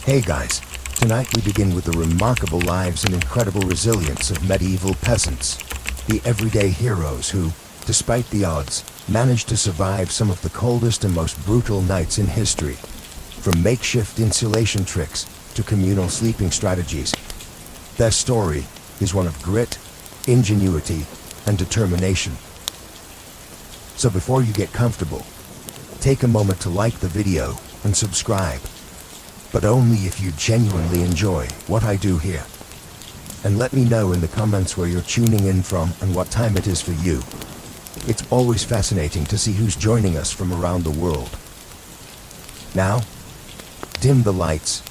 Hey guys, tonight we begin with the remarkable lives and incredible resilience of medieval peasants, the everyday heroes who, despite the odds, managed to survive some of the coldest and most brutal nights in history. From makeshift insulation tricks to communal sleeping strategies, their story is one of grit, ingenuity, and determination. So before you get comfortable, take a moment to like the video and subscribe, but only if you genuinely enjoy what I do here. And let me know in the comments where you're tuning in from and what time it is for you. It's always fascinating to see who's joining us from around the world. Now, dim the lights,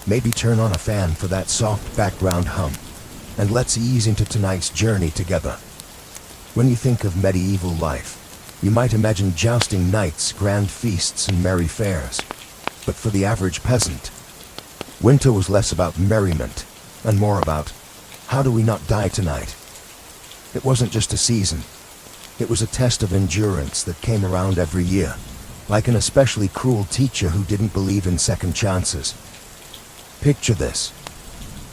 maybe turn on a fan for that soft background hum, and let's ease into tonight's journey together. When you think of medieval life, you might imagine jousting knights, grand feasts, and merry fairs. But for the average peasant, winter was less about merriment and more about, how do we not die tonight? It wasn't just a season. It was a test of endurance that came around every year, like an especially cruel teacher who didn't believe in second chances. Picture this.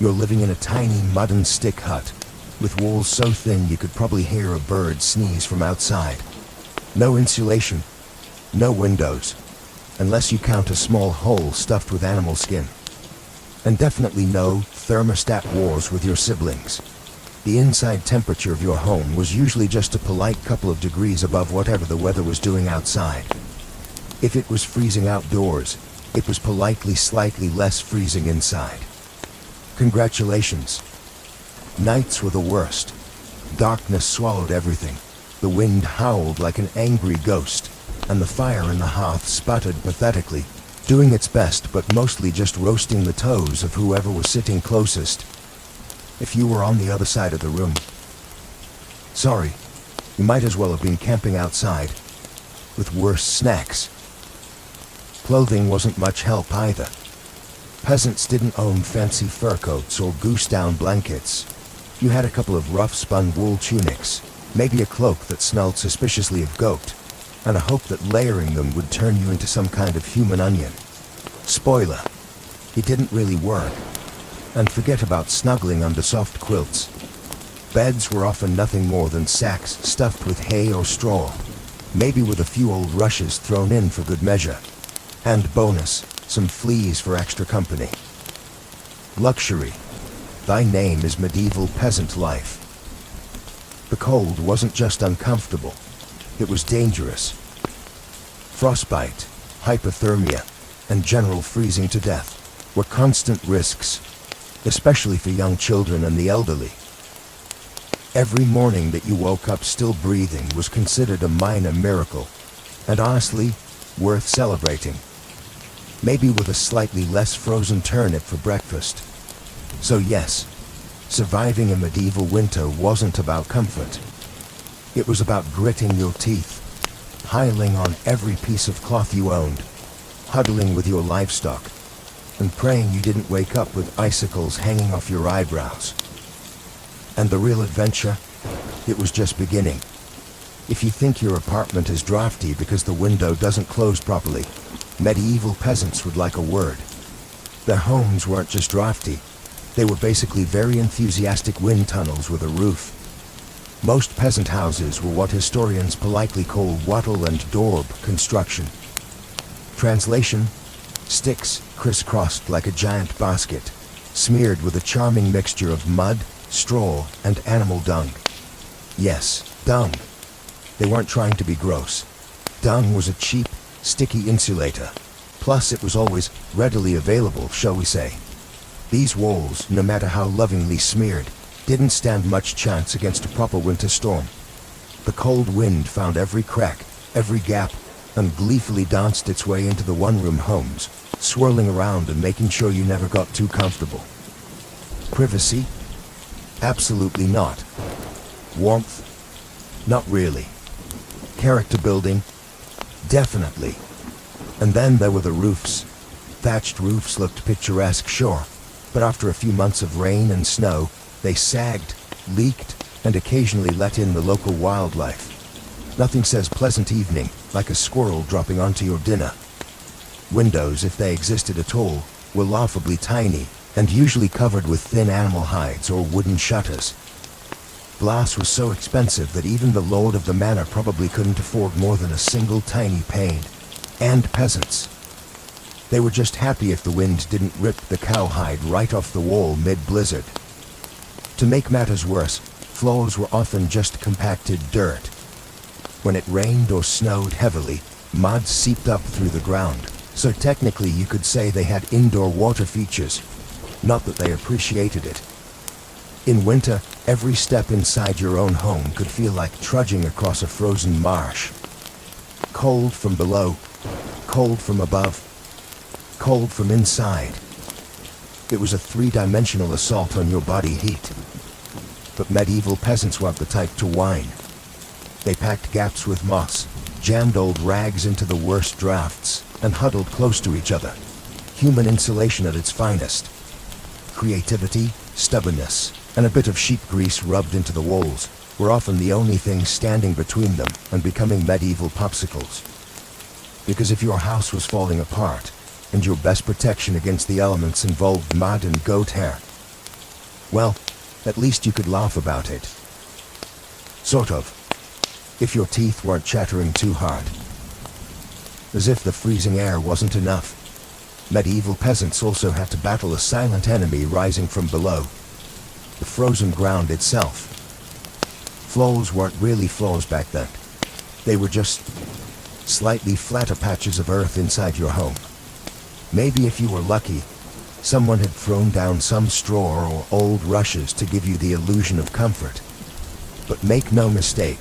You're living in a tiny mud and stick hut, with walls so thin you could probably hear a bird sneeze from outside. No insulation, no windows, unless you count a small hole stuffed with animal skin. And definitely no thermostat wars with your siblings. The inside temperature of your home was usually just a polite couple of degrees above whatever the weather was doing outside. If it was freezing outdoors, it was politely slightly less freezing inside. Congratulations. Nights were the worst. Darkness swallowed everything. The wind howled like an angry ghost, and the fire in the hearth sputtered pathetically, doing its best but mostly just roasting the toes of whoever was sitting closest. If you were on the other side of the room, sorry, you might as well have been camping outside, with worse snacks. Clothing wasn't much help either. Peasants didn't own fancy fur coats or goose-down blankets. You had a couple of rough-spun wool tunics, maybe a cloak that smelled suspiciously of goat, and a hope that layering them would turn you into some kind of human onion. Spoiler, it didn't really work. And forget about snuggling under soft quilts. Beds were often nothing more than sacks stuffed with hay or straw, maybe with a few old rushes thrown in for good measure. And bonus, some fleas for extra company. Luxury. Thy name is medieval peasant life. The cold wasn't just uncomfortable, it was dangerous. Frostbite, hypothermia, and general freezing to death were constant risks, especially for young children and the elderly. Every morning that you woke up still breathing was considered a minor miracle, and honestly, worth celebrating. Maybe with a slightly less frozen turnip for breakfast. So yes, surviving a medieval winter wasn't about comfort. It was about gritting your teeth, piling on every piece of cloth you owned, huddling with your livestock, and praying you didn't wake up with icicles hanging off your eyebrows. And the real adventure? It was just beginning. If you think your apartment is drafty because the window doesn't close properly, medieval peasants would like a word. Their homes weren't just drafty, they were basically very enthusiastic wind tunnels with a roof. Most peasant houses were what historians politely call wattle and daub construction. Translation: sticks crisscrossed like a giant basket, smeared with a charming mixture of mud, straw, and animal dung. Yes, dung. They weren't trying to be gross. Dung was a cheap, sticky insulator. Plus, it was always readily available, shall we say. These walls, no matter how lovingly smeared, didn't stand much chance against a proper winter storm. The cold wind found every crack, every gap, and gleefully danced its way into the one-room homes, swirling around and making sure you never got too comfortable. Privacy? Absolutely not. Warmth? Not really. Character building? Definitely. And then there were the roofs. Thatched roofs looked picturesque, sure, but after a few months of rain and snow, they sagged, leaked, and occasionally let in the local wildlife. Nothing says pleasant evening like a squirrel dropping onto your dinner. Windows, if they existed at all, were laughably tiny, and usually covered with thin animal hides or wooden shutters. Glass was so expensive that even the lord of the manor probably couldn't afford more than a single tiny pane. And peasants. They were just happy if the wind didn't rip the cowhide right off the wall mid-blizzard. To make matters worse, floors were often just compacted dirt. When it rained or snowed heavily, mud seeped up through the ground, so technically you could say they had indoor water features. Not that they appreciated it. In winter, every step inside your own home could feel like trudging across a frozen marsh. Cold from below, cold from above, cold from inside. It was a three-dimensional assault on your body heat. But medieval peasants weren't the type to whine. They packed gaps with moss, jammed old rags into the worst drafts, and huddled close to each other. Human insulation at its finest. Creativity, stubbornness, and a bit of sheep grease rubbed into the walls were often the only things standing between them and becoming medieval popsicles. Because if your house was falling apart, and your best protection against the elements involved mud and goat hair, well, at least you could laugh about it. Sort of. If your teeth weren't chattering too hard. As if the freezing air wasn't enough, medieval peasants also had to battle a silent enemy rising from below. The frozen ground itself. Floors weren't really floors back then. They were just slightly flatter patches of earth inside your home. Maybe if you were lucky, someone had thrown down some straw or old rushes to give you the illusion of comfort. But make no mistake,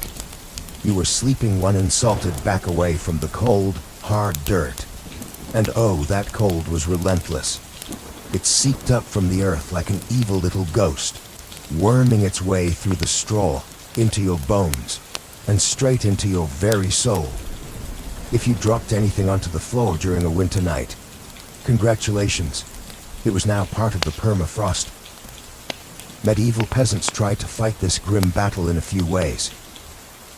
you were sleeping one insulted back away from the cold, hard dirt. And oh, that cold was relentless. It seeped up from the earth like an evil little ghost, worming its way through the straw, into your bones, and straight into your very soul. If you dropped anything onto the floor during a winter night, congratulations, it was now part of the permafrost. Medieval peasants tried to fight this grim battle in a few ways.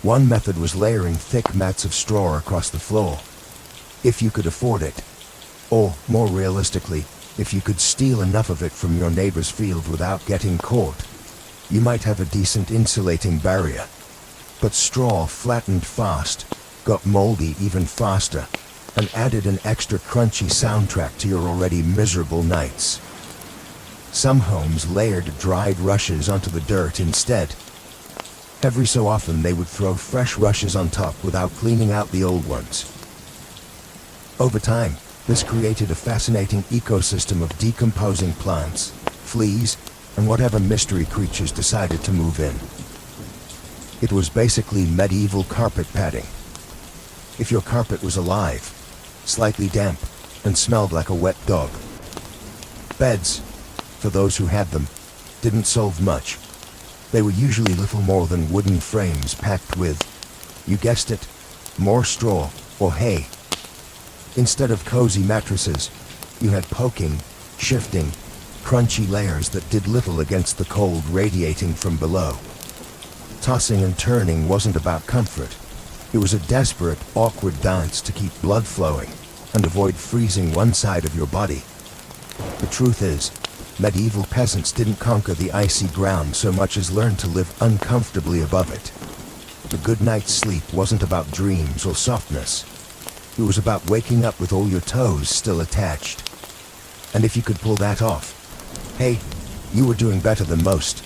One method was layering thick mats of straw across the floor, if you could afford it. Or, more realistically, if you could steal enough of it from your neighbor's field without getting caught, you might have a decent insulating barrier. But straw flattened fast, got moldy even faster, and added an extra crunchy soundtrack to your already miserable nights. Some homes layered dried rushes onto the dirt instead. Every so often they would throw fresh rushes on top without cleaning out the old ones. Over time, this created a fascinating ecosystem of decomposing plants, fleas, and whatever mystery creatures decided to move in. It was basically medieval carpet padding. If your carpet was alive, slightly damp, and smelled like a wet dog. Beds, for those who had them, didn't solve much. They were usually little more than wooden frames packed with, you guessed it, more straw or hay. Instead of cozy mattresses, you had poking, shifting, crunchy layers that did little against the cold radiating from below. Tossing and turning wasn't about comfort. It was a desperate, awkward dance to keep blood flowing and avoid freezing one side of your body. The truth is, medieval peasants didn't conquer the icy ground so much as learn to live uncomfortably above it. The good night's sleep wasn't about dreams or softness. It was about waking up with all your toes still attached. And if you could pull that off, hey, you were doing better than most.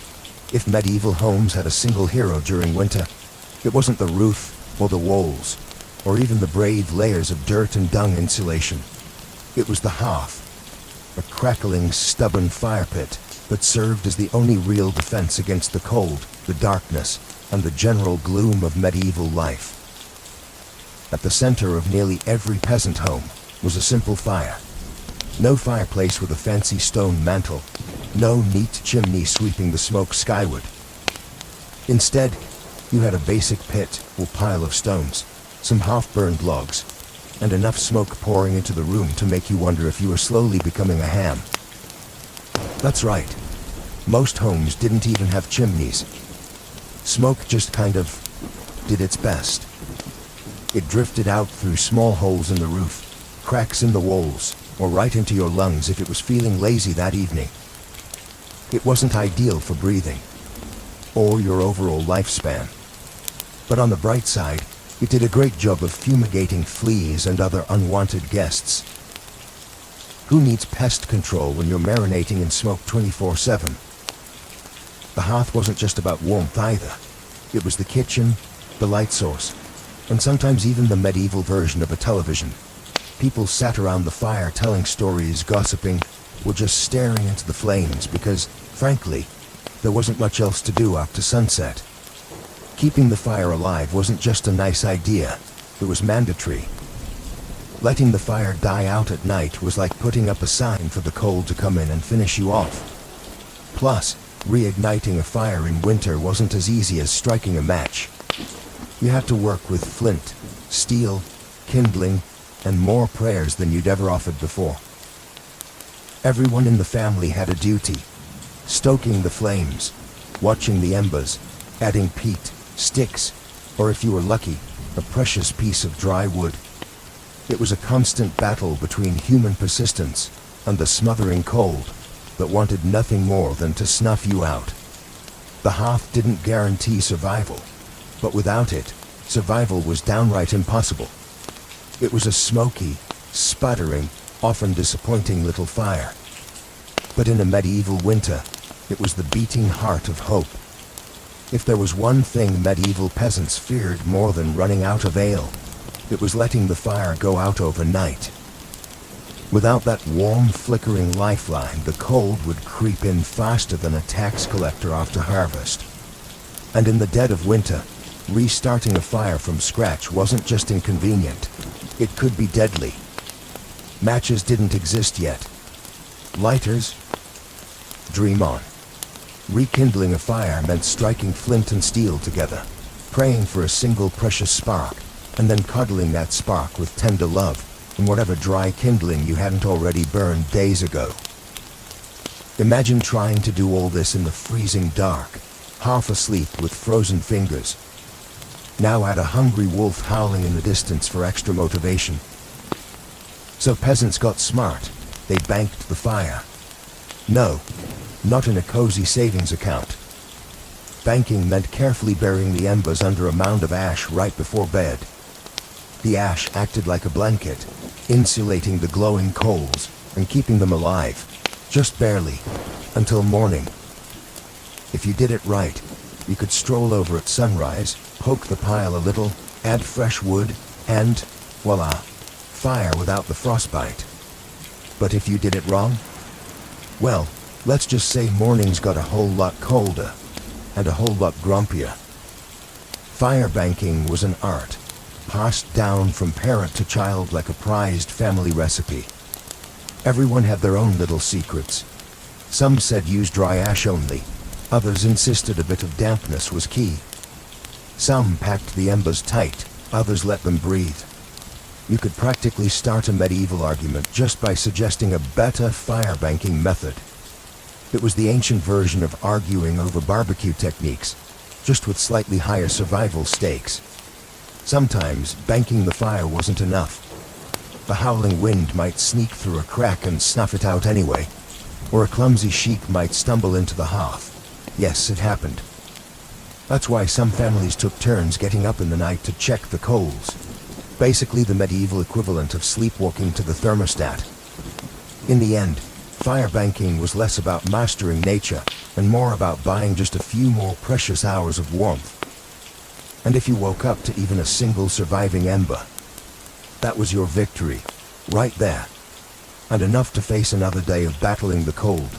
If medieval homes had a single hero during winter, it wasn't the roof or the walls, or even the brave layers of dirt and dung insulation. It was the hearth, a crackling, stubborn fire pit that served as the only real defense against the cold, the darkness, and the general gloom of medieval life. At the center of nearly every peasant home was a simple fire. No fireplace with a fancy stone mantel, no neat chimney sweeping the smoke skyward. Instead, you had a basic pit or pile of stones, some half-burned logs, and enough smoke pouring into the room to make you wonder if you were slowly becoming a ham. That's right. Most homes didn't even have chimneys. Smoke just kind of did its best. It drifted out through small holes in the roof, cracks in the walls, or right into your lungs if it was feeling lazy that evening. It wasn't ideal for breathing, or your overall lifespan. But on the bright side, it did a great job of fumigating fleas and other unwanted guests. Who needs pest control when you're marinating in smoke 24/7? The hearth wasn't just about warmth either. It was the kitchen, the light source, and sometimes even the medieval version of a television. People sat around the fire telling stories, gossiping, or just staring into the flames because, frankly, there wasn't much else to do after sunset. Keeping the fire alive wasn't just a nice idea, it was mandatory. Letting the fire die out at night was like putting up a sign for the cold to come in and finish you off. Plus, reigniting a fire in winter wasn't as easy as striking a match. You had to work with flint, steel, kindling, and more prayers than you'd ever offered before. Everyone in the family had a duty: stoking the flames, watching the embers, adding peat, sticks, or if you were lucky, a precious piece of dry wood. It was a constant battle between human persistence and the smothering cold that wanted nothing more than to snuff you out. The hearth didn't guarantee survival, but without it, survival was downright impossible. It was a smoky, sputtering, often disappointing little fire. But in a medieval winter, it was the beating heart of hope. If there was one thing medieval peasants feared more than running out of ale, it was letting the fire go out overnight. Without that warm, flickering lifeline, the cold would creep in faster than a tax collector after harvest. And in the dead of winter, restarting a fire from scratch wasn't just inconvenient, it could be deadly. Matches didn't exist yet. Lighters? Dream on. Rekindling a fire meant striking flint and steel together, praying for a single precious spark, and then cuddling that spark with tender love in whatever dry kindling you hadn't already burned days ago. Imagine trying to do all this in the freezing dark, half asleep with frozen fingers. Now add a hungry wolf howling in the distance for extra motivation. So peasants got smart. They banked the fire. No, not in a cozy savings account. Banking meant carefully burying the embers under a mound of ash right before bed. The ash acted like a blanket, insulating the glowing coals and keeping them alive, just barely, until morning. If you did it right, you could stroll over at sunrise, poke the pile a little, add fresh wood, and, voila, fire without the frostbite. But if you did it wrong, well, let's just say mornings got a whole lot colder, and a whole lot grumpier. Fire banking was an art, passed down from parent to child like a prized family recipe. Everyone had their own little secrets. Some said use dry ash only, others insisted a bit of dampness was key. Some packed the embers tight, others let them breathe. You could practically start a medieval argument just by suggesting a better fire banking method. It was the ancient version of arguing over barbecue techniques, just with slightly higher survival stakes. Sometimes banking the fire wasn't enough. The howling wind might sneak through a crack and snuff it out anyway, or a clumsy sheep might stumble into the hearth. Yes, it happened. That's why some families took turns getting up in the night to check the coals. Basically the medieval equivalent of sleepwalking to the thermostat. In the end, fire banking was less about mastering nature and more about buying just a few more precious hours of warmth. And if you woke up to even a single surviving ember, that was your victory, right there, and enough to face another day of battling the cold.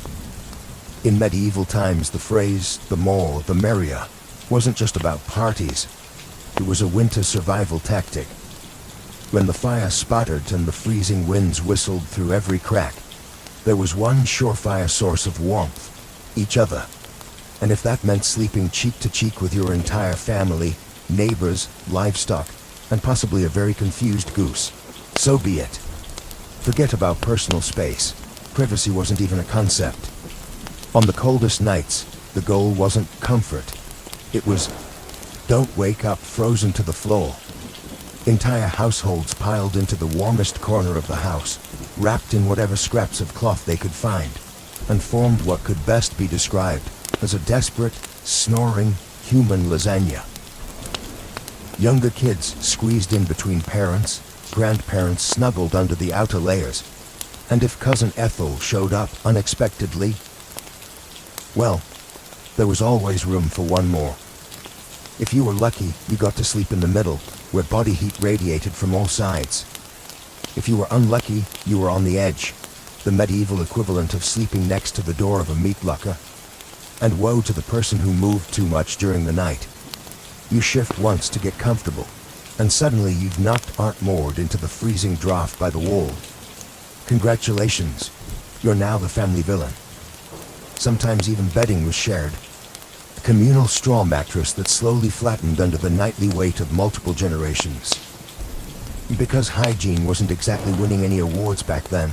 In medieval times, the phrase, the more, the merrier, wasn't just about parties. It was a winter survival tactic. When the fire sputtered and the freezing winds whistled through every crack, there was one surefire source of warmth: each other. And if that meant sleeping cheek to cheek with your entire family, neighbors, livestock, and possibly a very confused goose, so be it. Forget about personal space. Privacy wasn't even a concept. On the coldest nights, the goal wasn't comfort. It was, don't wake up frozen to the floor. Entire households piled into the warmest corner of the house, wrapped in whatever scraps of cloth they could find, and formed what could best be described as a desperate, snoring human lasagna. Younger kids squeezed in between parents, grandparents snuggled under the outer layers, and if Cousin Ethel showed up unexpectedly, well, there was always room for one more. If you were lucky, you got to sleep in the middle, where body heat radiated from all sides. If you were unlucky, you were on the edge, the medieval equivalent of sleeping next to the door of a meat locker. And woe to the person who moved too much during the night. You shift once to get comfortable, and suddenly you've knocked Aunt Maud into the freezing draft by the wall. Congratulations, you're now the family villain. Sometimes even bedding was shared. A communal straw mattress that slowly flattened under the nightly weight of multiple generations. Because hygiene wasn't exactly winning any awards back then,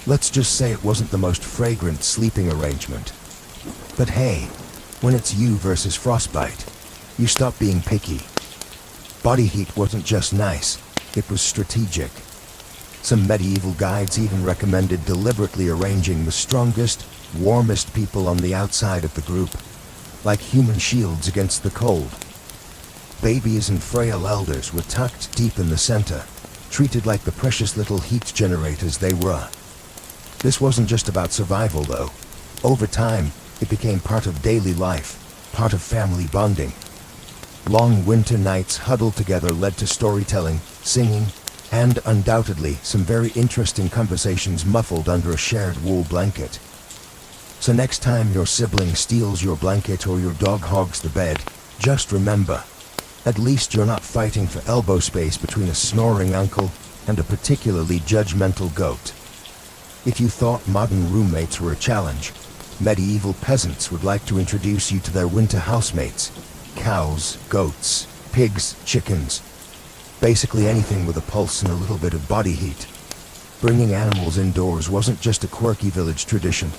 let's just say it wasn't the most fragrant sleeping arrangement. But hey, when it's you versus frostbite, you stop being picky. Body heat wasn't just nice, it was strategic. Some medieval guides even recommended deliberately arranging the strongest, warmest people on the outside of the group, like human shields against the cold. Babies and frail elders were tucked deep in the center, treated like the precious little heat generators they were. This wasn't just about survival though. Over time, it became part of daily life, part of family bonding. Long winter nights huddled together led to storytelling, singing, and undoubtedly some very interesting conversations muffled under a shared wool blanket. So next time your sibling steals your blanket or your dog hogs the bed, just remember, at least you're not fighting for elbow space between a snoring uncle and a particularly judgmental goat. If you thought modern roommates were a challenge, medieval peasants would like to introduce you to their winter housemates. Cows, goats, pigs, chickens. Basically anything with a pulse and a little bit of body heat. Bringing animals indoors wasn't just a quirky village tradition.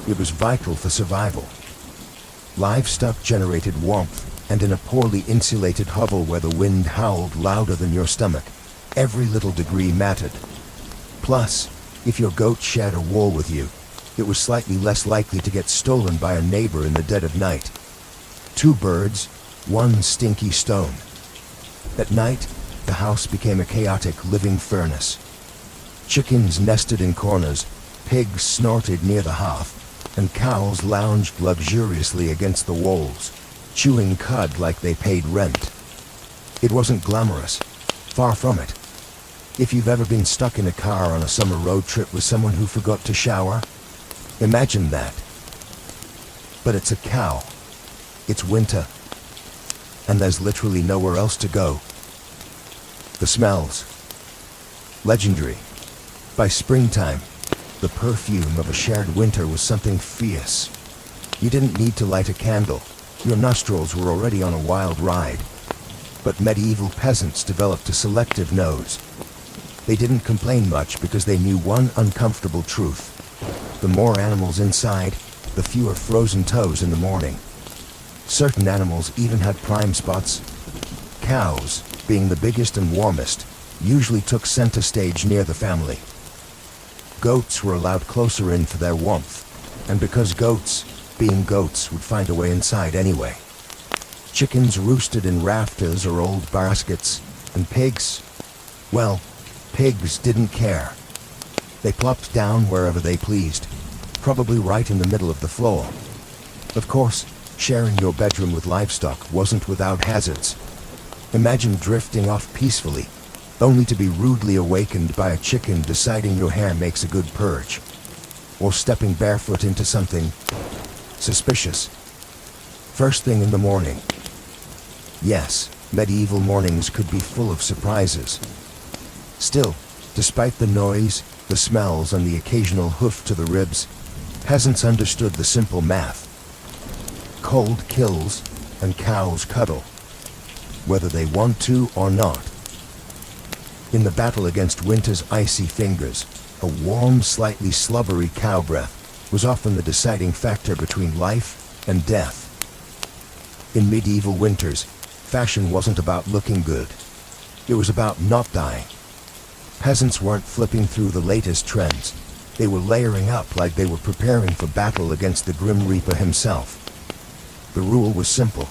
It was vital for survival. Livestock generated warmth, and in a poorly insulated hovel where the wind howled louder than your stomach, every little degree mattered. Plus, if your goat shared a wall with you, it was slightly less likely to get stolen by a neighbor in the dead of night. 2 birds, 1 stinky stone. At night, the house became a chaotic living furnace. Chickens nested in corners, pigs snorted near the hearth, and cows lounged luxuriously against the walls, chewing cud like they paid rent. It wasn't glamorous, far from it. If you've ever been stuck in a car on a summer road trip with someone who forgot to shower, imagine that. But it's a cow. It's winter. And there's literally nowhere else to go. The smells. Legendary. By springtime, the perfume of a shared winter was something fierce. You didn't need to light a candle. Your nostrils were already on a wild ride. But medieval peasants developed a selective nose. They didn't complain much because they knew one uncomfortable truth. The more animals inside, the fewer frozen toes in the morning. Certain animals even had prime spots. Cows, being the biggest and warmest, usually took center stage near the family. Goats were allowed closer in for their warmth, and because goats, being goats, would find a way inside anyway. Chickens roosted in rafters or old baskets, and pigs, well, pigs didn't care. They plopped down wherever they pleased, probably right in the middle of the floor. Of course, sharing your bedroom with livestock wasn't without hazards. Imagine drifting off peacefully, only to be rudely awakened by a chicken deciding your hair makes a good purge, or stepping barefoot into something suspicious. First thing in the morning. Yes, medieval mornings could be full of surprises. Still, despite the noise, the smells, and the occasional hoof to the ribs, peasants understood the simple math. Cold kills, and cows cuddle, whether they want to or not. In the battle against winter's icy fingers, a warm, slightly slubbery cow breath was often the deciding factor between life and death. In medieval winters, fashion wasn't about looking good. It was about not dying. Peasants weren't flipping through the latest trends. They were layering up like they were preparing for battle against the Grim Reaper himself. The rule was simple.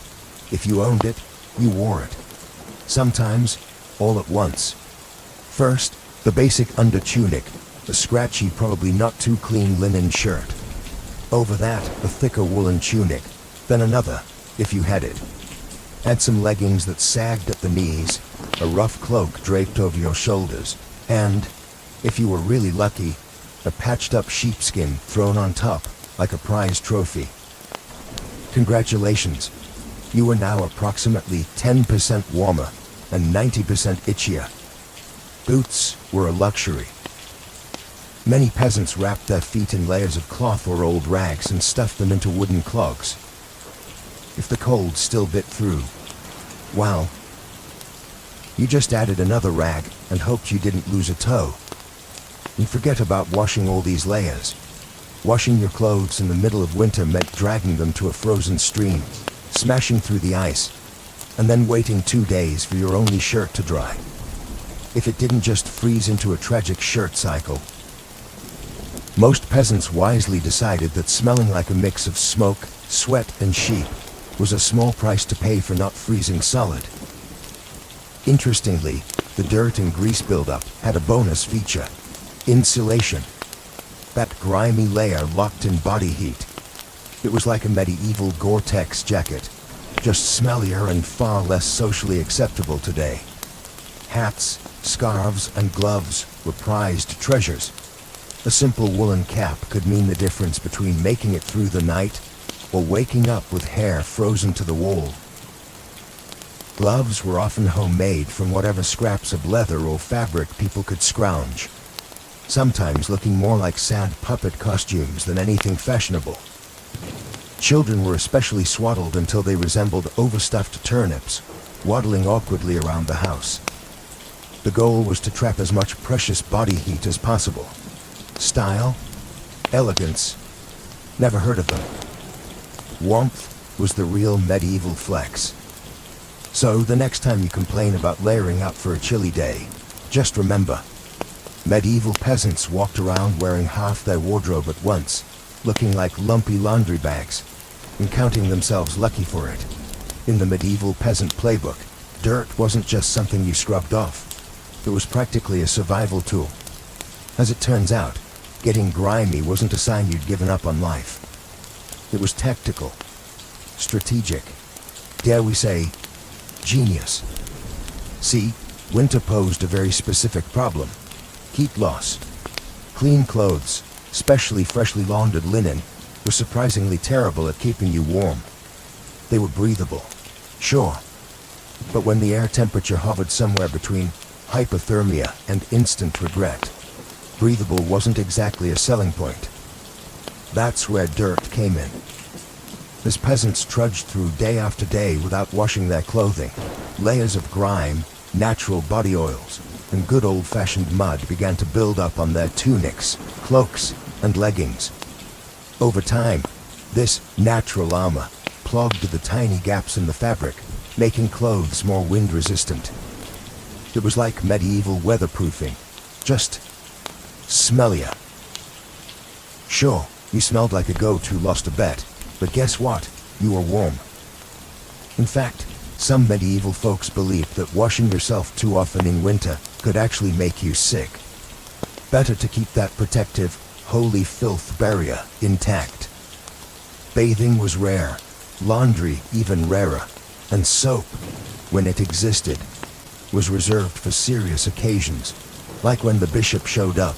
If you owned it, you wore it. Sometimes, all at once. First, the basic undertunic, a scratchy, probably not too clean linen shirt. Over that, a thicker woolen tunic, then another, if you had it. Add some leggings that sagged at the knees, a rough cloak draped over your shoulders, and, if you were really lucky, a patched-up sheepskin thrown on top, like a prize trophy. Congratulations, you are now approximately 10% warmer and 90% itchier. Boots were a luxury. Many peasants wrapped their feet in layers of cloth or old rags and stuffed them into wooden clogs. If the cold still bit through, well, you just added another rag and hoped you didn't lose a toe. And forget about washing all these layers. Washing your clothes in the middle of winter meant dragging them to a frozen stream, smashing through the ice, and then waiting 2 days for your only shirt to dry. If it didn't just freeze into a tragic shirt cycle. Most peasants wisely decided that smelling like a mix of smoke, sweat, and sheep was a small price to pay for not freezing solid. Interestingly, the dirt and grease buildup had a bonus feature: insulation. That grimy layer locked in body heat. It was like a medieval Gore-Tex jacket, just smellier and far less socially acceptable today. Hats, scarves, and gloves were prized treasures. A simple woolen cap could mean the difference between making it through the night or waking up with hair frozen to the wall. Gloves were often homemade from whatever scraps of leather or fabric people could scrounge, sometimes looking more like sad puppet costumes than anything fashionable. Children were especially swaddled until they resembled overstuffed turnips, waddling awkwardly around the house. The goal was to trap as much precious body heat as possible. Style? Elegance? Never heard of them. Warmth was the real medieval flex. So the next time you complain about layering up for a chilly day, just remember, medieval peasants walked around wearing half their wardrobe at once, looking like lumpy laundry bags, and counting themselves lucky for it. In the medieval peasant playbook, dirt wasn't just something you scrubbed off. It was practically a survival tool. As it turns out, getting grimy wasn't a sign you'd given up on life. It was tactical, strategic, dare we say, genius. See, winter posed a very specific problem: heat loss. Clean clothes, especially freshly laundered linen, were surprisingly terrible at keeping you warm. They were breathable, sure, but when the air temperature hovered somewhere between hypothermia and instant regret, breathable wasn't exactly a selling point. That's where dirt came in. As peasants trudged through day after day without washing their clothing, layers of grime, natural body oils, and good old-fashioned mud began to build up on their tunics, cloaks, and leggings. Over time, this natural armor plugged the tiny gaps in the fabric, making clothes more wind-resistant. It was like medieval weatherproofing, just smellier. Sure, you smelled like a goat who lost a bet, but guess what? You were warm. In fact, some medieval folks believed that washing yourself too often in winter could actually make you sick. Better to keep that protective, holy filth barrier intact. Bathing was rare, laundry even rarer, and soap, when it existed, was reserved for serious occasions, like when the bishop showed up,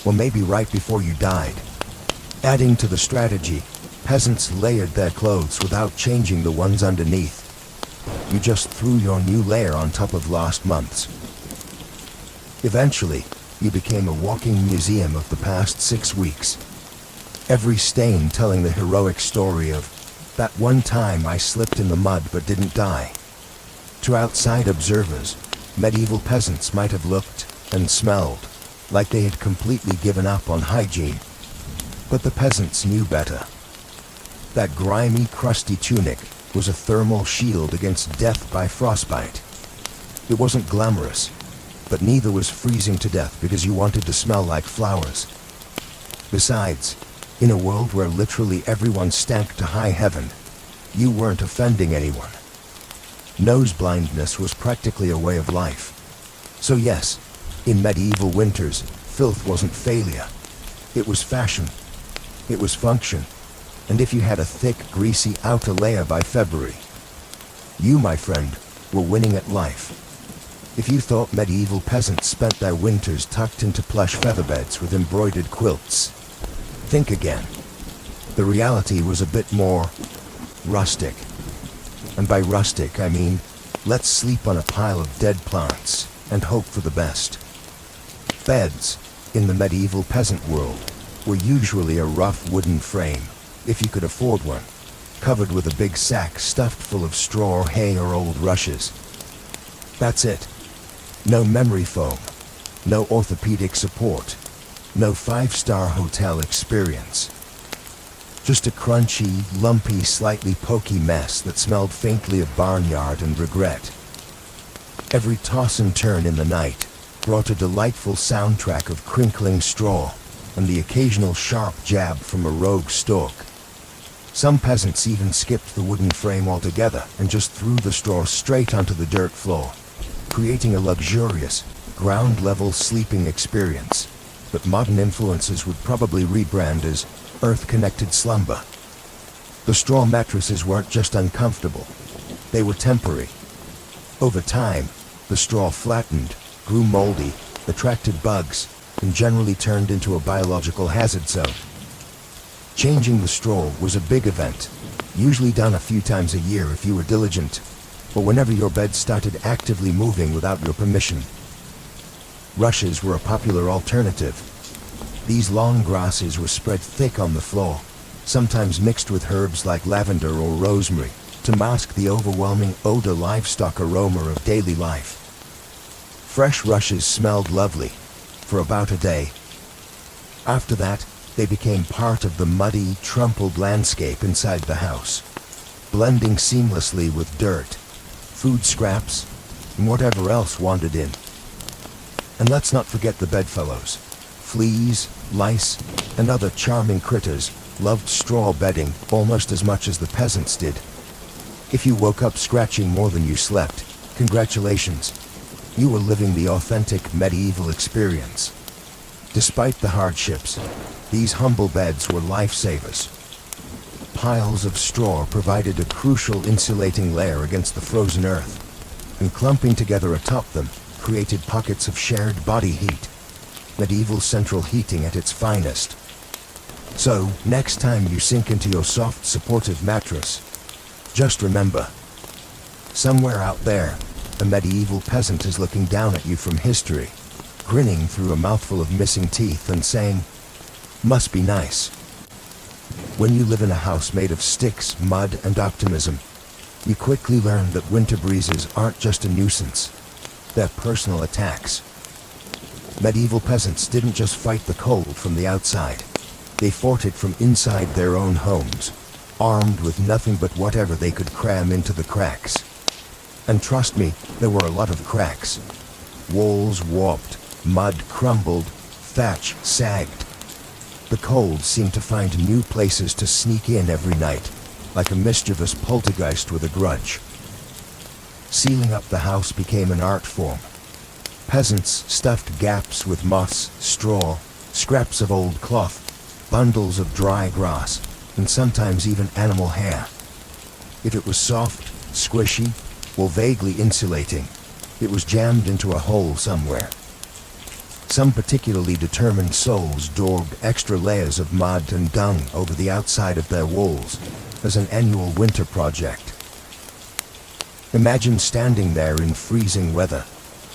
or maybe right before you died. Adding to the strategy, peasants layered their clothes without changing the ones underneath. You just threw your new layer on top of last month's. Eventually, you became a walking museum of the past 6 weeks. Every stain telling the heroic story of, that one time I slipped in the mud but didn't die. To outside observers, medieval peasants might have looked and smelled like they had completely given up on hygiene. But the peasants knew better. That grimy, crusty tunic was a thermal shield against death by frostbite. It wasn't glamorous. but neither was freezing to death because you wanted to smell like flowers. Besides, in a world where literally everyone stank to high heaven, you weren't offending anyone. Nose blindness was practically a way of life. So yes, in medieval winters, filth wasn't failure. It was fashion. It was function. And if you had a thick, greasy outer layer by February, you, my friend, were winning at life. If you thought medieval peasants spent their winters tucked into plush featherbeds with embroidered quilts, think again. The reality was a bit more rustic. And by rustic, I mean, let's sleep on a pile of dead plants and hope for the best. Beds, in the medieval peasant world, were usually a rough wooden frame, if you could afford one, covered with a big sack stuffed full of straw, hay, or old rushes. That's it. No memory foam, no orthopedic support, no five-star hotel experience. Just a crunchy, lumpy, slightly pokey mess that smelled faintly of barnyard and regret. Every toss and turn in the night brought a delightful soundtrack of crinkling straw and the occasional sharp jab from a rogue stork. Some peasants even skipped the wooden frame altogether and just threw the straw straight onto the dirt floor, creating a luxurious, ground-level sleeping experience that modern influencers would probably rebrand as earth-connected slumber. The straw mattresses weren't just uncomfortable, they were temporary. Over time, the straw flattened, grew moldy, attracted bugs, and generally turned into a biological hazard zone. Changing the straw was a big event, usually done a few times a year if you were diligent, or whenever your bed started actively moving without your permission. Rushes were a popular alternative. These long grasses were spread thick on the floor, sometimes mixed with herbs like lavender or rosemary, to mask the overwhelming odor livestock aroma of daily life. Fresh rushes smelled lovely for about a day. After that, they became part of the muddy, trampled landscape inside the house, blending seamlessly with dirt, food scraps, and whatever else wandered in. And let's not forget the bedfellows. Fleas, lice, and other charming critters loved straw bedding almost as much as the peasants did. If you woke up scratching more than you slept, congratulations. You were living the authentic medieval experience. Despite the hardships, these humble beds were lifesavers. Piles of straw provided a crucial insulating layer against the frozen earth, and clumping together atop them created pockets of shared body heat. Medieval central heating at its finest. So, next time you sink into your soft, supportive mattress, just remember, somewhere out there, a medieval peasant is looking down at you from history, grinning through a mouthful of missing teeth and saying, "Must be nice." When you live in a house made of sticks, mud, and optimism, you quickly learn that winter breezes aren't just a nuisance, they're personal attacks. Medieval peasants didn't just fight the cold from the outside, they fought it from inside their own homes, armed with nothing but whatever they could cram into the cracks. And trust me, there were a lot of cracks. Walls warped, mud crumbled, thatch sagged. The cold seemed to find new places to sneak in every night, like a mischievous poltergeist with a grudge. Sealing up the house became an art form. Peasants stuffed gaps with moss, straw, scraps of old cloth, bundles of dry grass, and sometimes even animal hair. If it was soft, squishy, or vaguely insulating, it was jammed into a hole somewhere. Some particularly determined souls daubed extra layers of mud and dung over the outside of their walls as an annual winter project. Imagine standing there in freezing weather,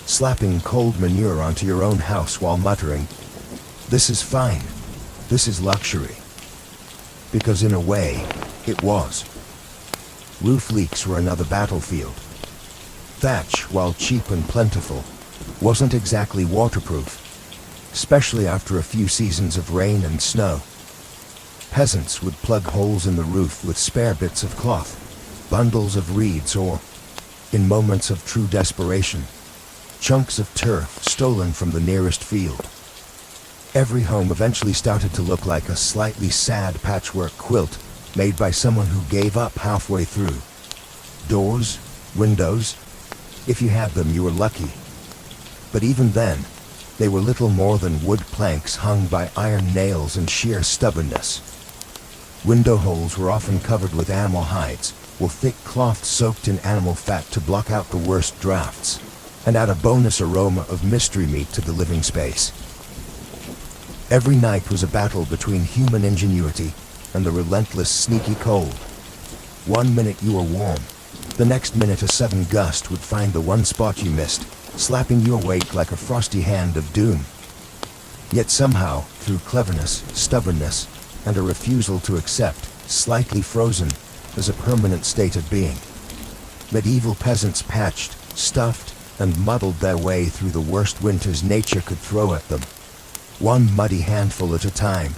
slapping cold manure onto your own house while muttering, "This is fine, this is luxury." Because in a way, it was. Roof leaks were another battlefield. Thatch, while cheap and plentiful, wasn't exactly waterproof, especially after a few seasons of rain and snow. Peasants would plug holes in the roof with spare bits of cloth, bundles of reeds, or, in moments of true desperation, chunks of turf stolen from the nearest field. Every home eventually started to look like a slightly sad patchwork quilt made by someone who gave up halfway through. Doors, windows, if you had them, you were lucky. But even then, they were little more than wood planks hung by iron nails and sheer stubbornness. Window holes were often covered with animal hides, or thick cloth soaked in animal fat to block out the worst drafts, and add a bonus aroma of mystery meat to the living space. Every night was a battle between human ingenuity and the relentless, sneaky cold. One minute you were warm, the next minute a sudden gust would find the one spot you missed, slapping you awake like a frosty hand of doom. Yet somehow, through cleverness, stubbornness, and a refusal to accept, slightly frozen, as a permanent state of being, medieval peasants patched, stuffed, and muddled their way through the worst winters nature could throw at them, one muddy handful at a time.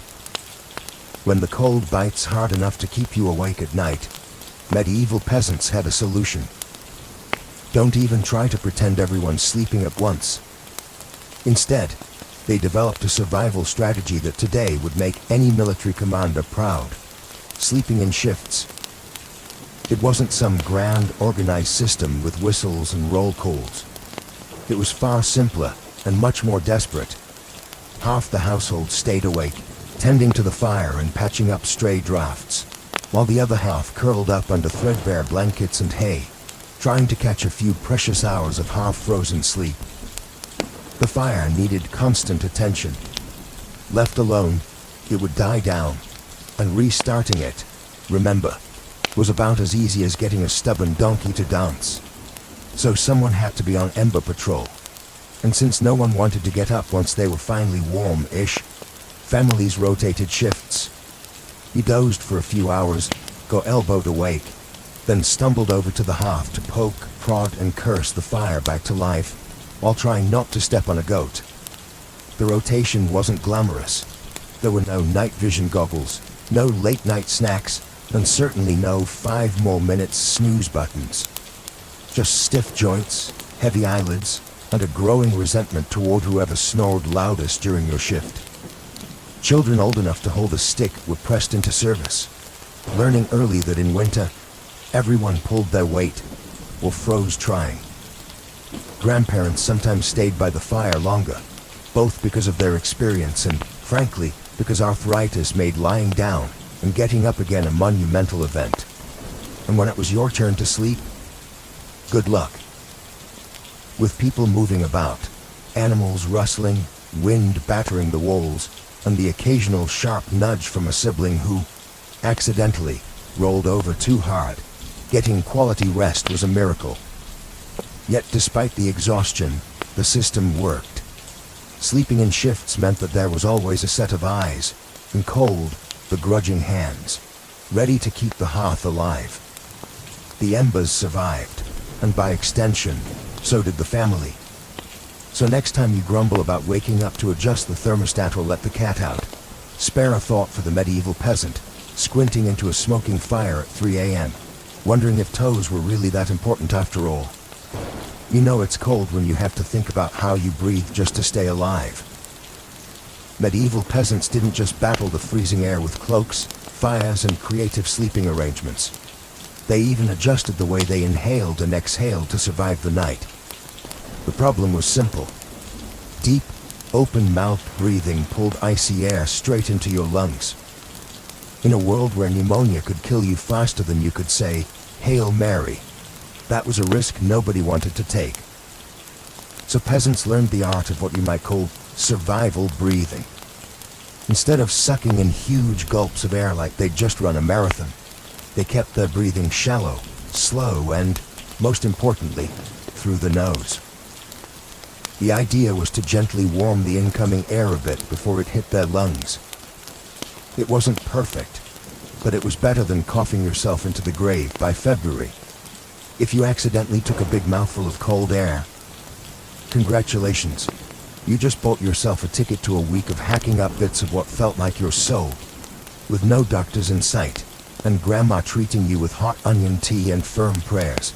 When the cold bites hard enough to keep you awake at night, medieval peasants had a solution. Don't even try to pretend everyone's sleeping at once. Instead, they developed a survival strategy that today would make any military commander proud: sleeping in shifts. It wasn't some grand, organized system with whistles and roll calls. It was far simpler and much more desperate. Half the household stayed awake, tending to the fire and patching up stray drafts, while the other half curled up under threadbare blankets and hay, trying to catch a few precious hours of half-frozen sleep. The fire needed constant attention. Left alone, it would die down, and restarting it, remember, was about as easy as getting a stubborn donkey to dance. So someone had to be on Ember Patrol, and since no one wanted to get up once they were finally warm-ish, families rotated shifts. You dozed for a few hours, got elbowed awake, then stumbled over to the hearth to poke, prod, and curse the fire back to life, while trying not to step on a goat. The rotation wasn't glamorous. There were no night vision goggles, no late-night snacks, and certainly no 5 more minutes snooze buttons. Just stiff joints, heavy eyelids, and a growing resentment toward whoever snored loudest during your shift. Children old enough to hold a stick were pressed into service, learning early that in winter, everyone pulled their weight, or froze trying. Grandparents sometimes stayed by the fire longer, both because of their experience and, frankly, because arthritis made lying down and getting up again a monumental event. And when it was your turn to sleep, good luck. With people moving about, animals rustling, wind battering the walls, and the occasional sharp nudge from a sibling who, accidentally, rolled over too hard, getting quality rest was a miracle. Yet despite the exhaustion, the system worked. Sleeping in shifts meant that there was always a set of eyes, and cold, begrudging hands, ready to keep the hearth alive. The embers survived, and by extension, so did the family. So next time you grumble about waking up to adjust the thermostat or let the cat out, spare a thought for the medieval peasant, squinting into a smoking fire at 3 a.m., wondering if toes were really that important after all. You know it's cold when you have to think about how you breathe just to stay alive. Medieval peasants didn't just battle the freezing air with cloaks, fires, and creative sleeping arrangements. They even adjusted the way they inhaled and exhaled to survive the night. The problem was simple. Deep, open-mouthed breathing pulled icy air straight into your lungs. In a world where pneumonia could kill you faster than you could say, "Hail Mary," that was a risk nobody wanted to take. So peasants learned the art of what you might call survival breathing. Instead of sucking in huge gulps of air like they'd just run a marathon, they kept their breathing shallow, slow, and, most importantly, through the nose. The idea was to gently warm the incoming air a bit before it hit their lungs. It wasn't perfect, but it was better than coughing yourself into the grave by February. If you accidentally took a big mouthful of cold air, congratulations, you just bought yourself a ticket to a week of hacking up bits of what felt like your soul, with no doctors in sight, and grandma treating you with hot onion tea and firm prayers.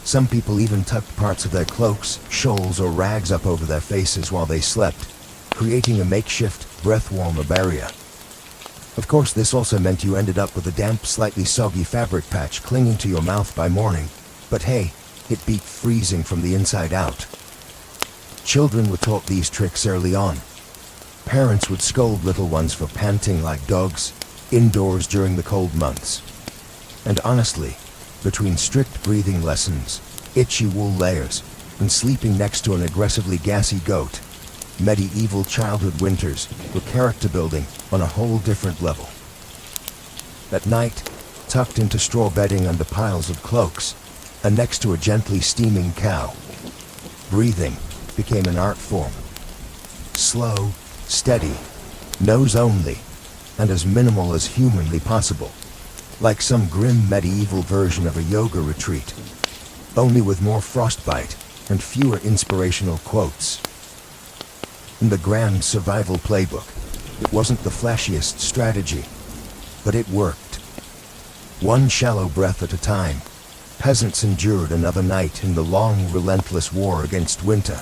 Some people even tucked parts of their cloaks, shawls, or rags up over their faces while they slept, creating a makeshift, breath-warmer barrier. Of course, this also meant you ended up with a damp, slightly soggy fabric patch clinging to your mouth by morning, but hey, it beat freezing from the inside out. Children were taught these tricks early on. Parents would scold little ones for panting like dogs indoors during the cold months. And honestly, between strict breathing lessons, itchy wool layers, and sleeping next to an aggressively gassy goat, medieval childhood winters were character building on a whole different level. At night, tucked into straw bedding under piles of cloaks, and next to a gently steaming cow, breathing became an art form. Slow, steady, nose only, and as minimal as humanly possible. Like some grim medieval version of a yoga retreat, only with more frostbite and fewer inspirational quotes. In the grand survival playbook, it wasn't the flashiest strategy, but it worked. One shallow breath at a time, peasants endured another night in the long, relentless war against winter.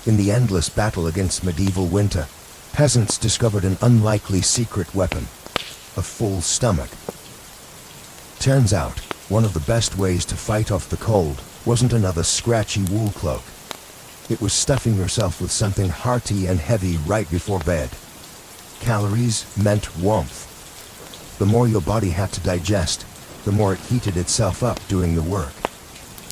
In the endless battle against medieval winter, peasants discovered an unlikely secret weapon: a full stomach. Turns out, one of the best ways to fight off the cold wasn't another scratchy wool cloak. It was stuffing yourself with something hearty and heavy right before bed. Calories meant warmth. The more your body had to digest, the more it heated itself up doing the work.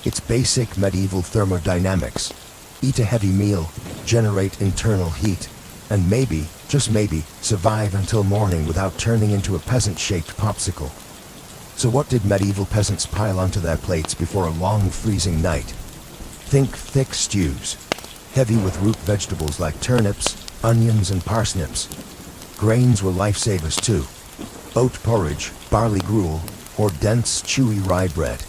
It's basic medieval thermodynamics. Eat a heavy meal, generate internal heat, and maybe, just maybe, survive until morning without turning into a peasant-shaped popsicle. So what did medieval peasants pile onto their plates before a long freezing night? Think thick stews, heavy with root vegetables like turnips, onions, and parsnips. Grains were lifesavers too. Oat porridge, barley gruel, or dense, chewy rye bread.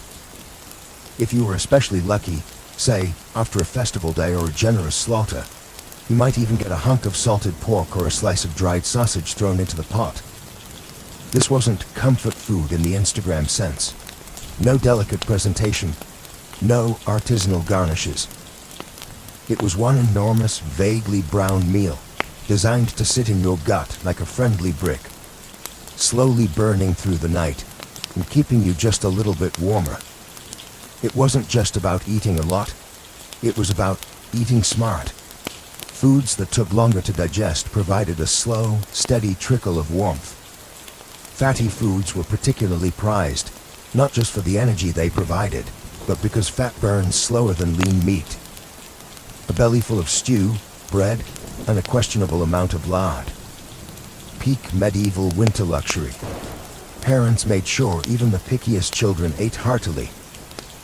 If you were especially lucky, say, after a festival day or a generous slaughter, you might even get a hunk of salted pork or a slice of dried sausage thrown into the pot. This wasn't comfort food in the Instagram sense. No delicate presentation, no artisanal garnishes. It was one enormous, vaguely brown meal, designed to sit in your gut like a friendly brick, slowly burning through the night and keeping you just a little bit warmer. It wasn't just about eating a lot, it was about eating smart. Foods that took longer to digest provided a slow, steady trickle of warmth. Fatty foods were particularly prized, not just for the energy they provided, but because fat burns slower than lean meat. A belly full of stew, bread, and a questionable amount of lard. Peak medieval winter luxury. Parents made sure even the pickiest children ate heartily.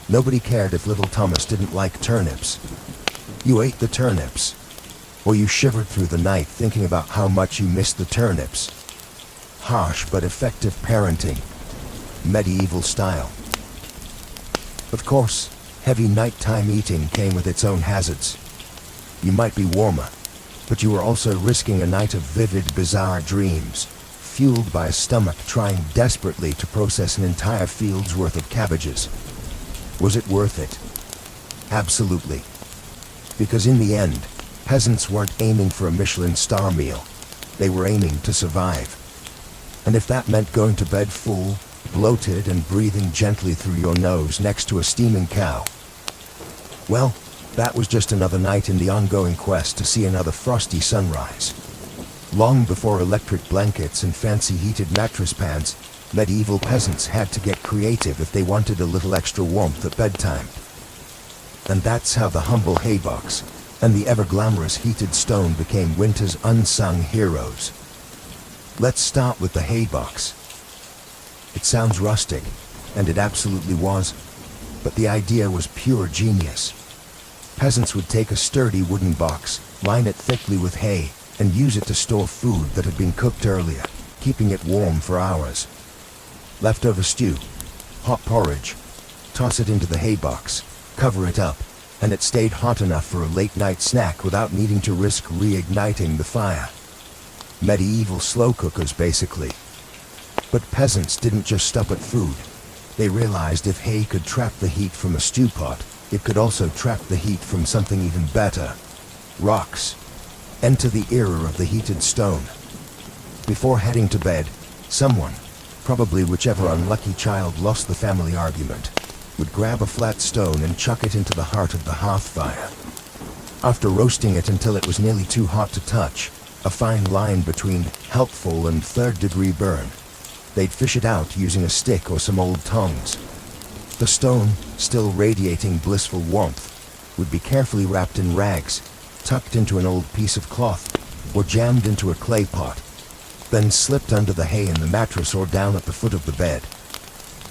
Nobody cared if little Thomas didn't like turnips. You ate the turnips, or you shivered through the night thinking about how much you missed the turnips. Harsh but effective parenting, medieval style. Of course, heavy nighttime eating came with its own hazards. You might be warmer, but you were also risking a night of vivid, bizarre dreams, fueled by a stomach trying desperately to process an entire field's worth of cabbages. Was it worth it? Absolutely. Because in the end, peasants weren't aiming for a Michelin star meal. They were aiming to survive. And if that meant going to bed full, bloated, and breathing gently through your nose next to a steaming cow, well, that was just another night in the ongoing quest to see another frosty sunrise. Long before electric blankets and fancy heated mattress pads, medieval peasants had to get creative if they wanted a little extra warmth at bedtime. And that's how the humble haybox and the ever-glamorous heated stone became winter's unsung heroes. Let's start with the haybox. It sounds rustic, and it absolutely was, but the idea was pure genius. Peasants would take a sturdy wooden box, line it thickly with hay, and use it to store food that had been cooked earlier, keeping it warm for hours. Leftover stew, hot porridge, toss it into the haybox, cover it up, and it stayed hot enough for a late-night snack without needing to risk reigniting the fire. Medieval slow cookers, basically. But peasants didn't just stop at food. They realized if hay could trap the heat from a stew pot, it could also trap the heat from something even better: rocks. Enter the era of the heated stone. Before heading to bed, someone, probably whichever unlucky child lost the family argument, would grab a flat stone and chuck it into the heart of the hearth fire. After roasting it until it was nearly too hot to touch, a fine line between helpful and third-degree burn, they'd fish it out using a stick or some old tongs. The stone, still radiating blissful warmth, would be carefully wrapped in rags, tucked into an old piece of cloth, or jammed into a clay pot, then slipped under the hay in the mattress or down at the foot of the bed.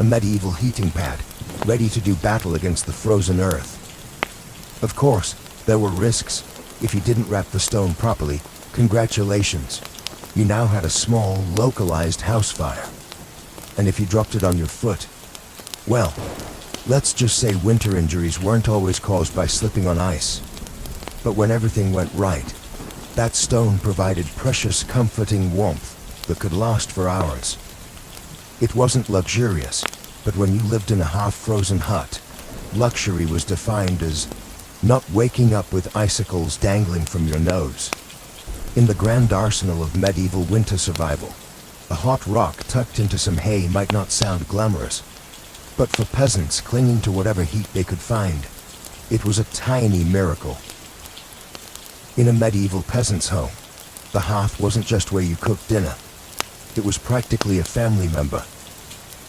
A medieval heating pad, ready to do battle against the frozen earth. Of course, there were risks. If you didn't wrap the stone properly, congratulations. You now had a small, localized house fire. And if you dropped it on your foot, well, let's just say winter injuries weren't always caused by slipping on ice. But when everything went right, that stone provided precious, comforting warmth that could last for hours. It wasn't luxurious, but when you lived in a half-frozen hut, luxury was defined as not waking up with icicles dangling from your nose. In the grand arsenal of medieval winter survival, a hot rock tucked into some hay might not sound glamorous, but for peasants clinging to whatever heat they could find, it was a tiny miracle. In a medieval peasant's home, the hearth wasn't just where you cooked dinner. It was practically a family member.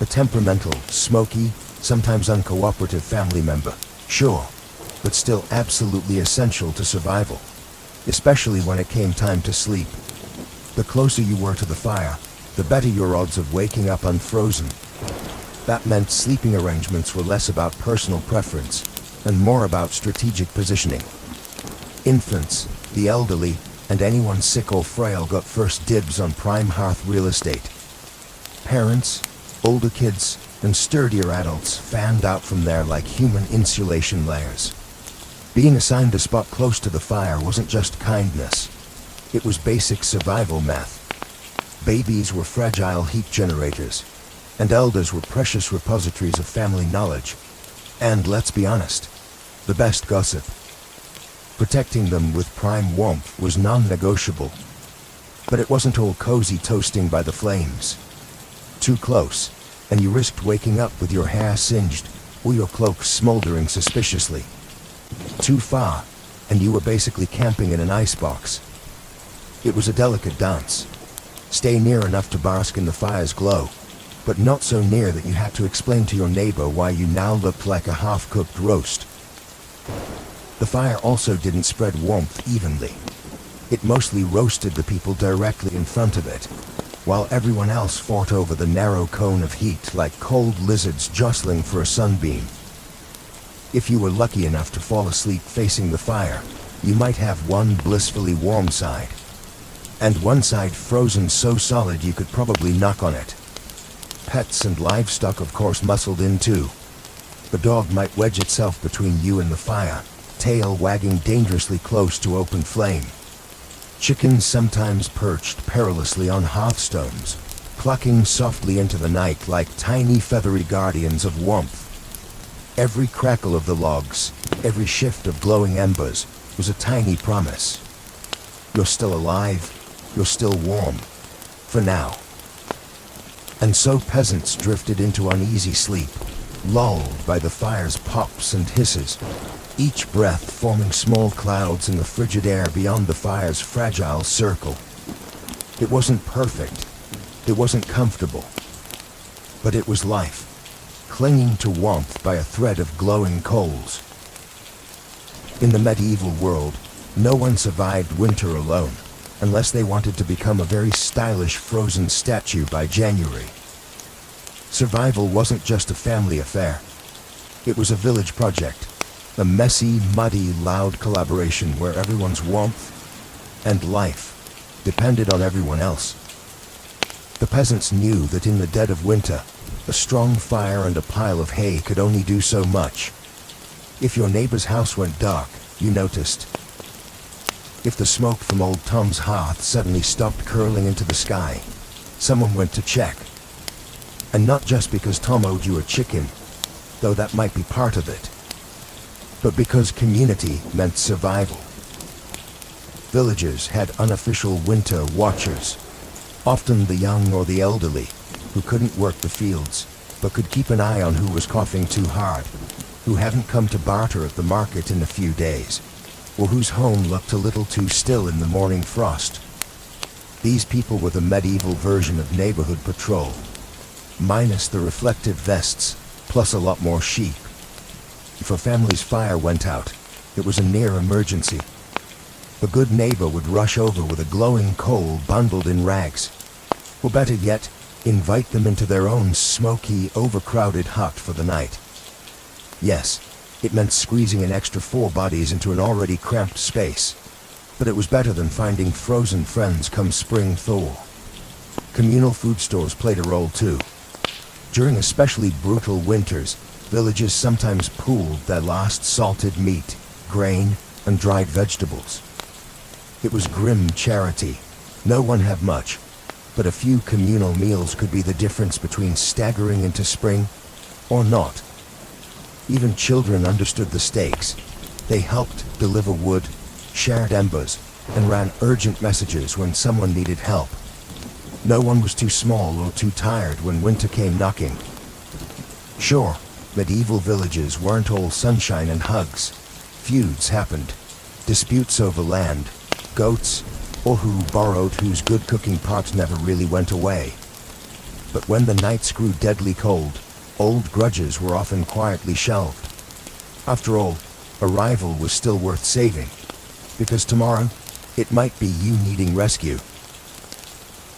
A temperamental, smoky, sometimes uncooperative family member, sure, but still absolutely essential to survival, especially when it came time to sleep. The closer you were to the fire, the better your odds of waking up unfrozen. That meant sleeping arrangements were less about personal preference and more about strategic positioning. Infants, the elderly, and anyone sick or frail got first dibs on prime hearth real estate. Parents, older kids, and sturdier adults fanned out from there like human insulation layers. Being assigned a spot close to the fire wasn't just kindness. It was basic survival math. Babies were fragile heat generators, and elders were precious repositories of family knowledge. And let's be honest, the best gossip. Protecting them with prime warmth was non-negotiable. But it wasn't all cozy toasting by the flames. Too close, and you risked waking up with your hair singed or your cloak smoldering suspiciously. Too far, and you were basically camping in an icebox. It was a delicate dance. Stay near enough to bask in the fire's glow, but not so near that you had to explain to your neighbor why you now looked like a half-cooked roast. The fire also didn't spread warmth evenly. It mostly roasted the people directly in front of it, while everyone else fought over the narrow cone of heat like cold lizards jostling for a sunbeam. If you were lucky enough to fall asleep facing the fire, you might have one blissfully warm side, and one side frozen so solid you could probably knock on it. Pets and livestock of course muscled in too. The dog might wedge itself between you and the fire, tail wagging dangerously close to open flame. Chickens sometimes perched perilously on hearthstones, clucking softly into the night like tiny feathery guardians of warmth. Every crackle of the logs, every shift of glowing embers, was a tiny promise. You're still alive, you're still warm. For now. And so peasants drifted into uneasy sleep, lulled by the fire's pops and hisses, each breath forming small clouds in the frigid air beyond the fire's fragile circle. It wasn't perfect, it wasn't comfortable, but it was life, clinging to warmth by a thread of glowing coals. In the medieval world, no one survived winter alone, unless they wanted to become a very stylish frozen statue by January. Survival wasn't just a family affair. It was a village project, a messy, muddy, loud collaboration where everyone's warmth and life depended on everyone else. The peasants knew that in the dead of winter, a strong fire and a pile of hay could only do so much. If your neighbor's house went dark, you noticed. If the smoke from old Tom's hearth suddenly stopped curling into the sky, someone went to check. And not just because Tom owed you a chicken, though that might be part of it, but because community meant survival. Villagers had unofficial winter watchers, often the young or the elderly, who couldn't work the fields, but could keep an eye on who was coughing too hard, who hadn't come to barter at the market in a few days, or whose home looked a little too still in the morning frost. These people were the medieval version of neighborhood patrol, minus the reflective vests, plus a lot more sheep. If a family's fire went out, it was a near emergency. A good neighbor would rush over with a glowing coal bundled in rags, or better yet, invite them into their own smoky, overcrowded hut for the night. Yes, it meant squeezing an extra 4 bodies into an already cramped space, but it was better than finding frozen friends come spring thaw. Communal food stores played a role too. During especially brutal winters, villages sometimes pooled their last salted meat, grain, and dried vegetables. It was grim charity. No one had much, but a few communal meals could be the difference between staggering into spring or not. Even children understood the stakes. They helped deliver wood, shared embers, and ran urgent messages when someone needed help. No one was too small or too tired when winter came knocking. Sure, medieval villages weren't all sunshine and hugs. Feuds happened. Disputes over land, goats, or who borrowed whose good cooking pot never really went away. But when the nights grew deadly cold, old grudges were often quietly shelved. After all, a rival was still worth saving, because tomorrow, it might be you needing rescue.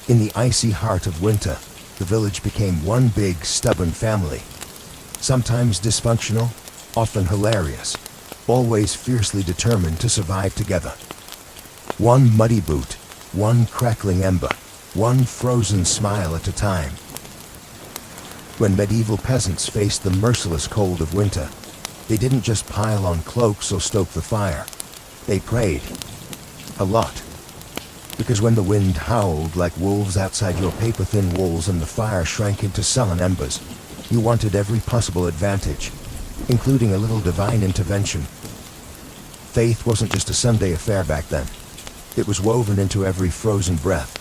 In the icy heart of winter, the village became one big, stubborn family. Sometimes dysfunctional, often hilarious, always fiercely determined to survive together. One muddy boot, one crackling ember, one frozen smile at a time. When medieval peasants faced the merciless cold of winter, they didn't just pile on cloaks or stoke the fire. They prayed. A lot. Because when the wind howled like wolves outside your paper-thin walls and the fire shrank into sullen embers, you wanted every possible advantage, including a little divine intervention. Faith wasn't just a Sunday affair back then. It was woven into every frozen breath.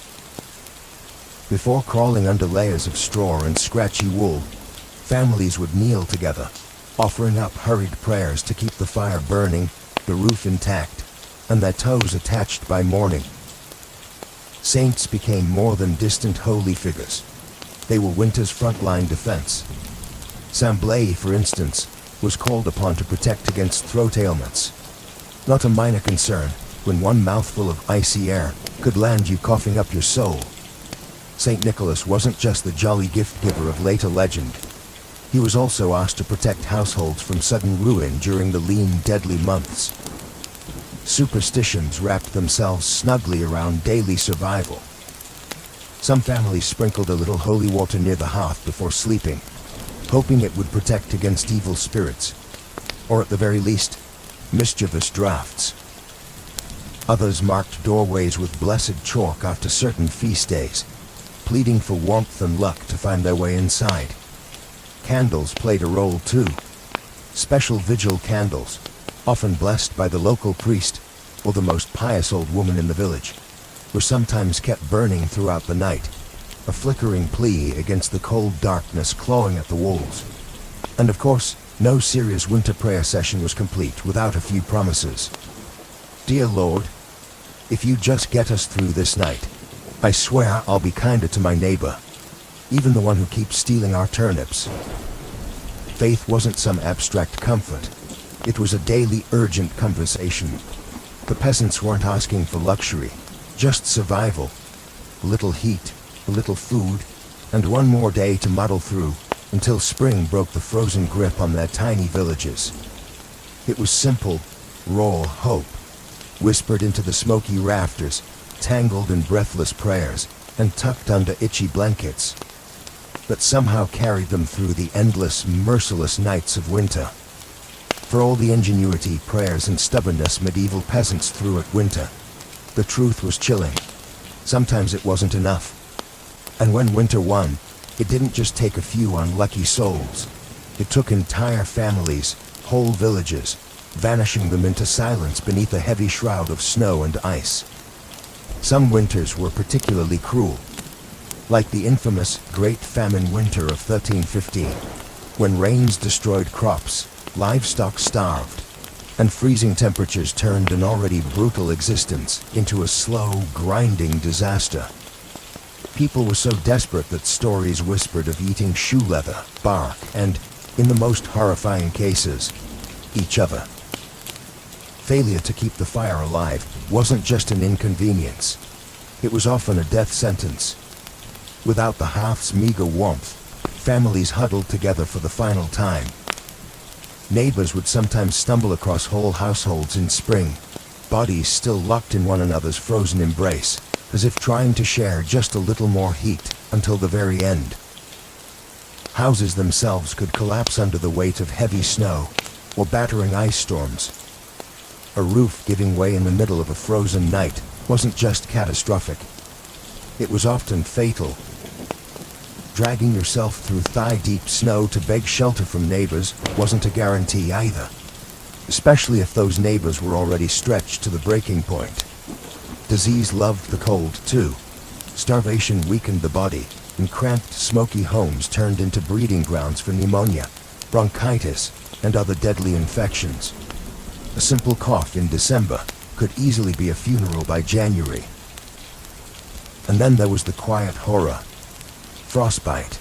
Before crawling under layers of straw and scratchy wool, families would kneel together, offering up hurried prayers to keep the fire burning, the roof intact, and their toes attached by morning. Saints became more than distant holy figures. They were winter's frontline defense. Saint Blaise, for instance, was called upon to protect against throat ailments. Not a minor concern when one mouthful of icy air could land you coughing up your soul. St. Nicholas wasn't just the jolly gift giver of later legend. He was also asked to protect households from sudden ruin during the lean, deadly months. Superstitions wrapped themselves snugly around daily survival. Some families sprinkled a little holy water near the hearth before sleeping, hoping it would protect against evil spirits, or at the very least, mischievous drafts. Others marked doorways with blessed chalk after certain feast days, pleading for warmth and luck to find their way inside. Candles played a role too. Special vigil candles, often blessed by the local priest or the most pious old woman in the village, were sometimes kept burning throughout the night, a flickering plea against the cold darkness clawing at the walls. And of course, no serious winter prayer session was complete without a few promises. Dear Lord, if you just get us through this night, I swear I'll be kinder to my neighbor, even the one who keeps stealing our turnips. Faith wasn't some abstract comfort. It was a daily urgent conversation. The peasants weren't asking for luxury, just survival. A little heat, a little food, and one more day to muddle through until spring broke the frozen grip on their tiny villages. It was simple, raw hope, whispered into the smoky rafters, tangled in breathless prayers, and tucked under itchy blankets, that somehow carried them through the endless, merciless nights of winter. For all the ingenuity, prayers, and stubbornness medieval peasants threw at winter, the truth was chilling. Sometimes it wasn't enough. And when winter won, It didn't just take a few unlucky souls. It took entire families, whole villages, vanishing them into silence beneath a heavy shroud of snow and ice. Some winters were particularly cruel, like the infamous Great Famine Winter of 1315, when rains destroyed crops, livestock starved, and freezing temperatures turned an already brutal existence into a slow, grinding disaster. People were so desperate that stories whispered of eating shoe leather, bark, and, in the most horrifying cases, each other. Failure to keep the fire alive wasn't just an inconvenience. It was often a death sentence. Without the hearth's meager warmth, families huddled together for the final time. Neighbors would sometimes stumble across whole households in spring, bodies still locked in one another's frozen embrace, as if trying to share just a little more heat until the very end. Houses themselves could collapse under the weight of heavy snow or battering ice storms. A roof giving way in the middle of a frozen night wasn't just catastrophic. It was often fatal. Dragging yourself through thigh-deep snow to beg shelter from neighbors wasn't a guarantee either, especially if those neighbors were already stretched to the breaking point. Disease loved the cold too. Starvation weakened the body, and cramped, smoky homes turned into breeding grounds for pneumonia, bronchitis, and other deadly infections. A simple cough in December could easily be a funeral by January. And then there was the quiet horror. Frostbite.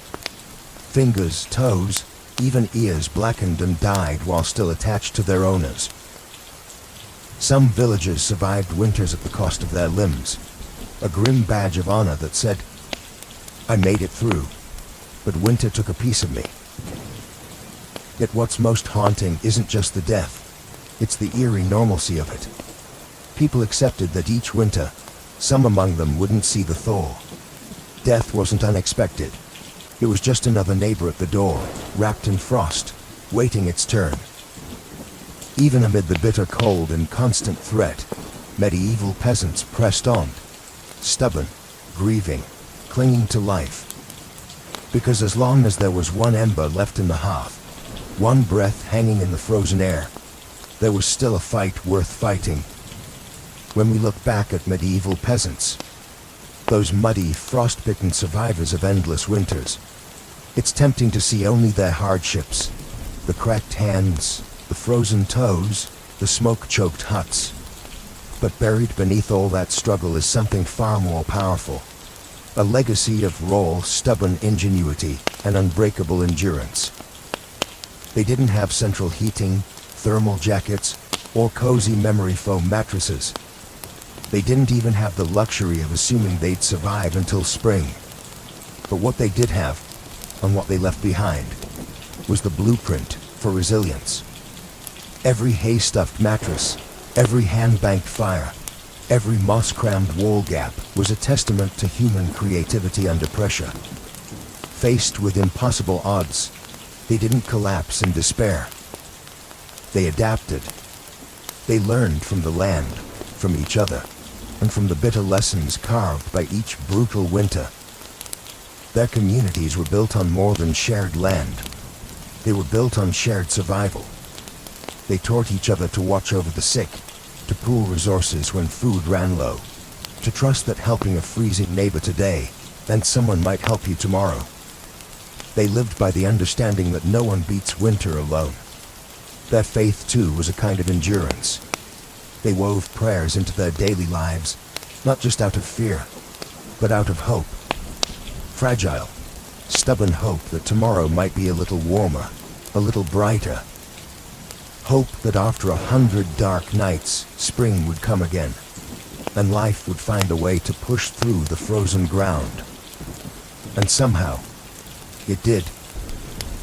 Fingers, toes, even ears blackened and died while still attached to their owners. Some villagers survived winters at the cost of their limbs, a grim badge of honor that said, "I made it through, but winter took a piece of me." Yet what's most haunting isn't just the death, it's the eerie normalcy of it. People accepted that each winter, some among them wouldn't see the thaw. Death wasn't unexpected. It was just another neighbor at the door, wrapped in frost, waiting its turn. Even amid the bitter cold and constant threat, medieval peasants pressed on, stubborn, grieving, clinging to life. Because as long as there was one ember left in the hearth, one breath hanging in the frozen air, there was still a fight worth fighting. When we look back at medieval peasants, those muddy, frost-bitten survivors of endless winters, it's tempting to see only their hardships, the cracked hands, the frozen toes, the smoke-choked huts. But buried beneath all that struggle is something far more powerful, a legacy of raw, stubborn ingenuity and unbreakable endurance. They didn't have central heating, thermal jackets, or cozy memory foam mattresses. They didn't even have the luxury of assuming they'd survive until spring. But what they did have, and what they left behind, was the blueprint for resilience. Every hay-stuffed mattress, every hand-banked fire, every moss-crammed wall gap was a testament to human creativity under pressure. Faced with impossible odds, they didn't collapse in despair. They adapted. They learned from the land, from each other, and from the bitter lessons carved by each brutal winter. Their communities were built on more than shared land. They were built on shared survival. They taught each other to watch over the sick, to pool resources when food ran low, to trust that helping a freezing neighbor today meant someone might help you tomorrow. They lived by the understanding that no one beats winter alone. Their faith, too, was a kind of endurance. They wove prayers into their daily lives, not just out of fear, but out of hope. Fragile, stubborn hope that tomorrow might be a little warmer, a little brighter. Hope that after 100 dark nights, spring would come again, and life would find a way to push through the frozen ground. And somehow, it did.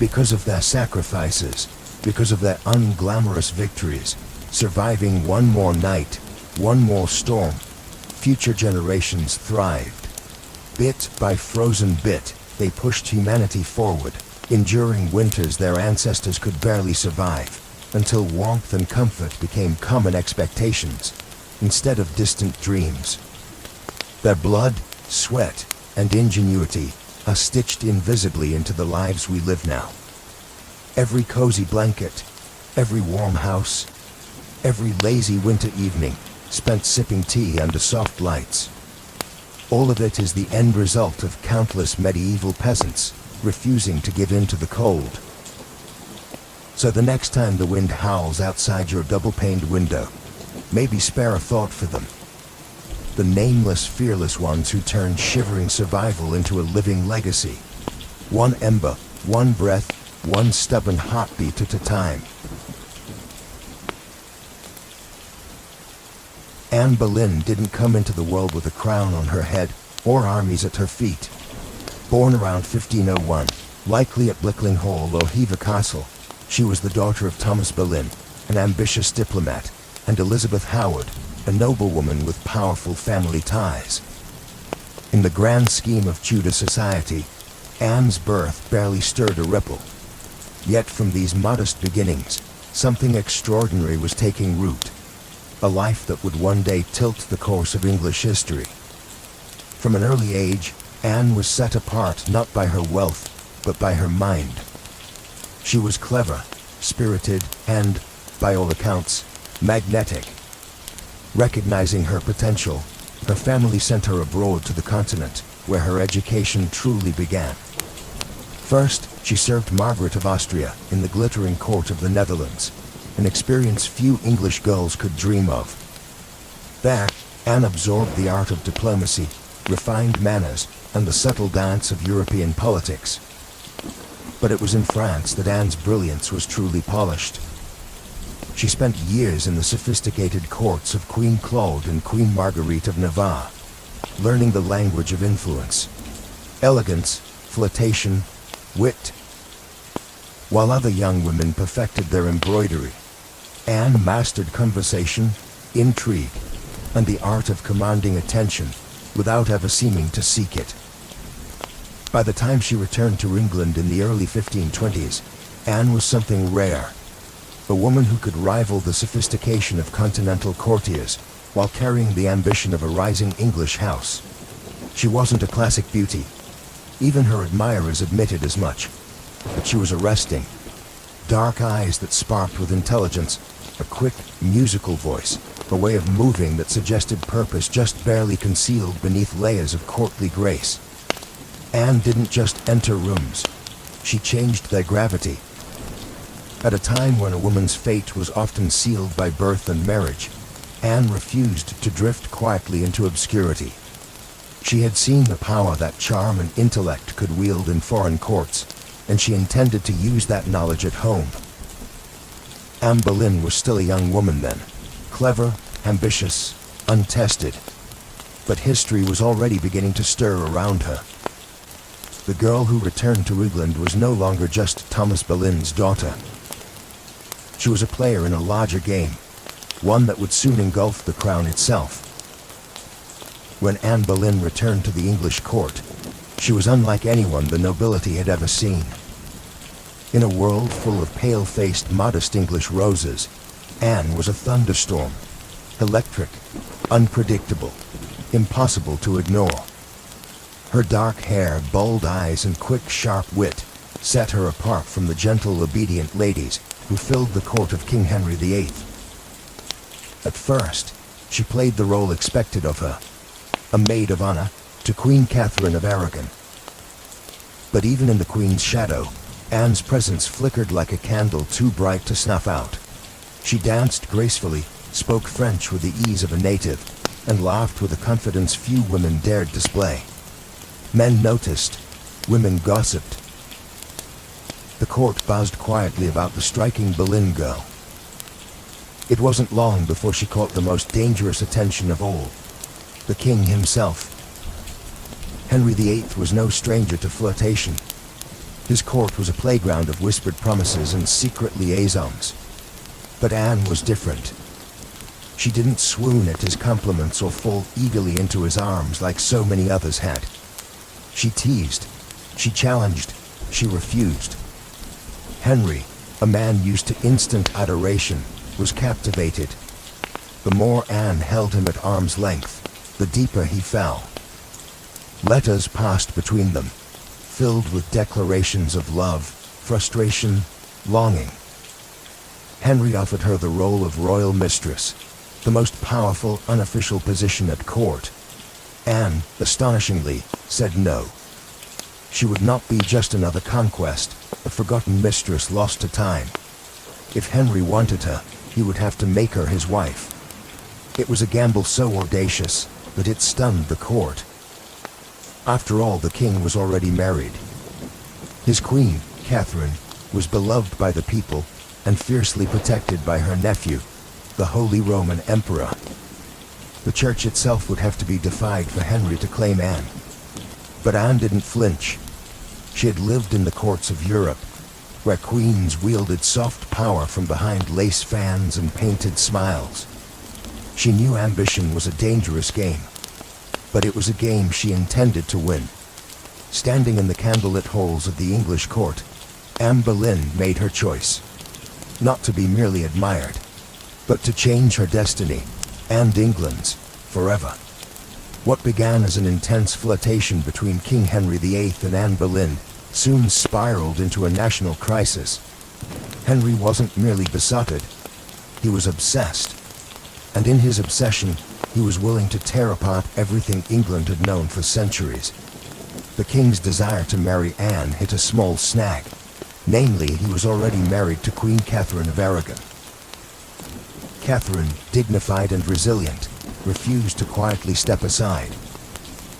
Because of their sacrifices, because of their unglamorous victories, surviving one more night, one more storm, future generations thrived. Bit by frozen bit, they pushed humanity forward, enduring winters their ancestors could barely survive, until warmth and comfort became common expectations, instead of distant dreams. Their blood, sweat, and ingenuity are stitched invisibly into the lives we live now. Every cozy blanket, every warm house, every lazy winter evening spent sipping tea under soft lights. All of it is the end result of countless medieval peasants refusing to give in to the cold. So the next time the wind howls outside your double-paned window, maybe spare a thought for them. The nameless, fearless ones who turn shivering survival into a living legacy. One ember, one breath, one stubborn heartbeat at a time. Anne Boleyn didn't come into the world with a crown on her head or armies at her feet. Born around 1501, likely at Blickling Hall or Hever Castle, she was the daughter of Thomas Boleyn, an ambitious diplomat, and Elizabeth Howard, a noblewoman with powerful family ties. In the grand scheme of Tudor society, Anne's birth barely stirred a ripple. Yet from these modest beginnings, something extraordinary was taking root. A life that would one day tilt the course of English history. From an early age, Anne was set apart not by her wealth, but by her mind. She was clever, spirited, and, by all accounts, magnetic. Recognizing her potential, her family sent her abroad to the continent, where her education truly began. First, she served Margaret of Austria in the glittering court of the Netherlands, an experience few English girls could dream of. There, Anne absorbed the art of diplomacy, refined manners, and the subtle dance of European politics. But it was in France that Anne's brilliance was truly polished. She spent years in the sophisticated courts of Queen Claude and Queen Marguerite of Navarre, learning the language of influence, elegance, flirtation, wit. While other young women perfected their embroidery, Anne mastered conversation, intrigue, and the art of commanding attention without ever seeming to seek it. By the time she returned to England in the early 1520s, Anne was something rare. A woman who could rival the sophistication of continental courtiers while carrying the ambition of a rising English house. She wasn't a classic beauty. Even her admirers admitted as much. But she was arresting. Dark eyes that sparked with intelligence, a quick, musical voice, a way of moving that suggested purpose just barely concealed beneath layers of courtly grace. Anne didn't just enter rooms. She changed their gravity. At a time when a woman's fate was often sealed by birth and marriage, Anne refused to drift quietly into obscurity. She had seen the power that charm and intellect could wield in foreign courts, and she intended to use that knowledge at home. Anne Boleyn was still a young woman then, clever, ambitious, untested. But history was already beginning to stir around her. The girl who returned to England was no longer just Thomas Boleyn's daughter. She was a player in a larger game, one that would soon engulf the crown itself. When Anne Boleyn returned to the English court, she was unlike anyone the nobility had ever seen. In a world full of pale-faced, modest English roses, Anne was a thunderstorm, electric, unpredictable, impossible to ignore. Her dark hair, bold eyes, and quick, sharp wit set her apart from the gentle, obedient ladies who filled the court of King Henry VIII. At first, she played the role expected of her, a maid of honor to Queen Catherine of Aragon. But even in the Queen's shadow, Anne's presence flickered like a candle too bright to snuff out. She danced gracefully, spoke French with the ease of a native, and laughed with a confidence few women dared display. Men noticed, women gossiped. The court buzzed quietly about the striking Boleyn girl. It wasn't long before she caught the most dangerous attention of all, the king himself. Henry VIII was no stranger to flirtation. His court was a playground of whispered promises and secret liaisons. But Anne was different. She didn't swoon at his compliments or fall eagerly into his arms like so many others had. She teased, she challenged, she refused. Henry, a man used to instant adoration, was captivated. The more Anne held him at arm's length, the deeper he fell. Letters passed between them, filled with declarations of love, frustration, longing. Henry offered her the role of royal mistress, the most powerful unofficial position at court. Anne, astonishingly, said no. She would not be just another conquest, a forgotten mistress lost to time. If Henry wanted her, he would have to make her his wife. It was a gamble so audacious that it stunned the court. After all, the king was already married. His queen, Catherine, was beloved by the people and fiercely protected by her nephew, the Holy Roman Emperor. The church itself would have to be defied for Henry to claim Anne. But Anne didn't flinch. She had lived in the courts of Europe, where queens wielded soft power from behind lace fans and painted smiles. She knew ambition was a dangerous game, but it was a game she intended to win. Standing in the candlelit halls of the English court, Anne Boleyn made her choice. Not to be merely admired, but to change her destiny, and England's, forever. What began as an intense flirtation between King Henry VIII and Anne Boleyn soon spiraled into a national crisis. Henry wasn't merely besotted, he was obsessed. And in his obsession, he was willing to tear apart everything England had known for centuries. The king's desire to marry Anne hit a small snag. Namely, he was already married to Queen Catherine of Aragon. Catherine, dignified and resilient, refused to quietly step aside.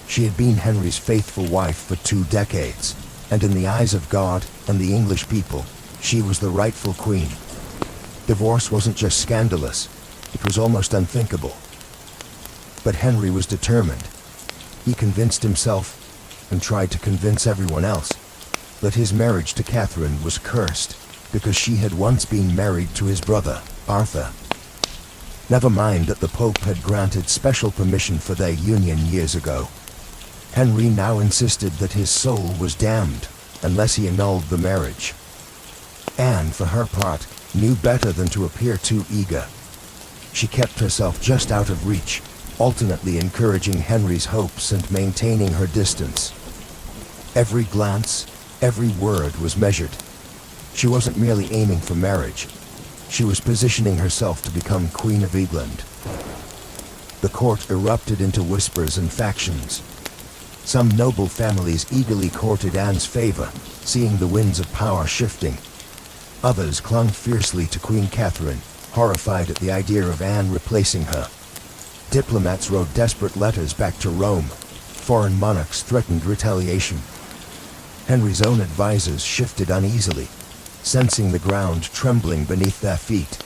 She had been Henry's faithful wife for 2 decades, and in the eyes of God and the English people, she was the rightful queen. Divorce wasn't just scandalous, it was almost unthinkable. But Henry was determined. He convinced himself, and tried to convince everyone else, that his marriage to Catherine was cursed because she had once been married to his brother, Arthur. Never mind that the Pope had granted special permission for their union years ago. Henry now insisted that his soul was damned unless he annulled the marriage. Anne, for her part, knew better than to appear too eager. She kept herself just out of reach, alternately encouraging Henry's hopes and maintaining her distance. Every glance, every word was measured. She wasn't merely aiming for marriage. She was positioning herself to become Queen of England. The court erupted into whispers and factions. Some noble families eagerly courted Anne's favor, seeing the winds of power shifting. Others clung fiercely to Queen Catherine, horrified at the idea of Anne replacing her. Diplomats wrote desperate letters back to Rome. Foreign monarchs threatened retaliation. Henry's own advisors shifted uneasily, sensing the ground trembling beneath their feet.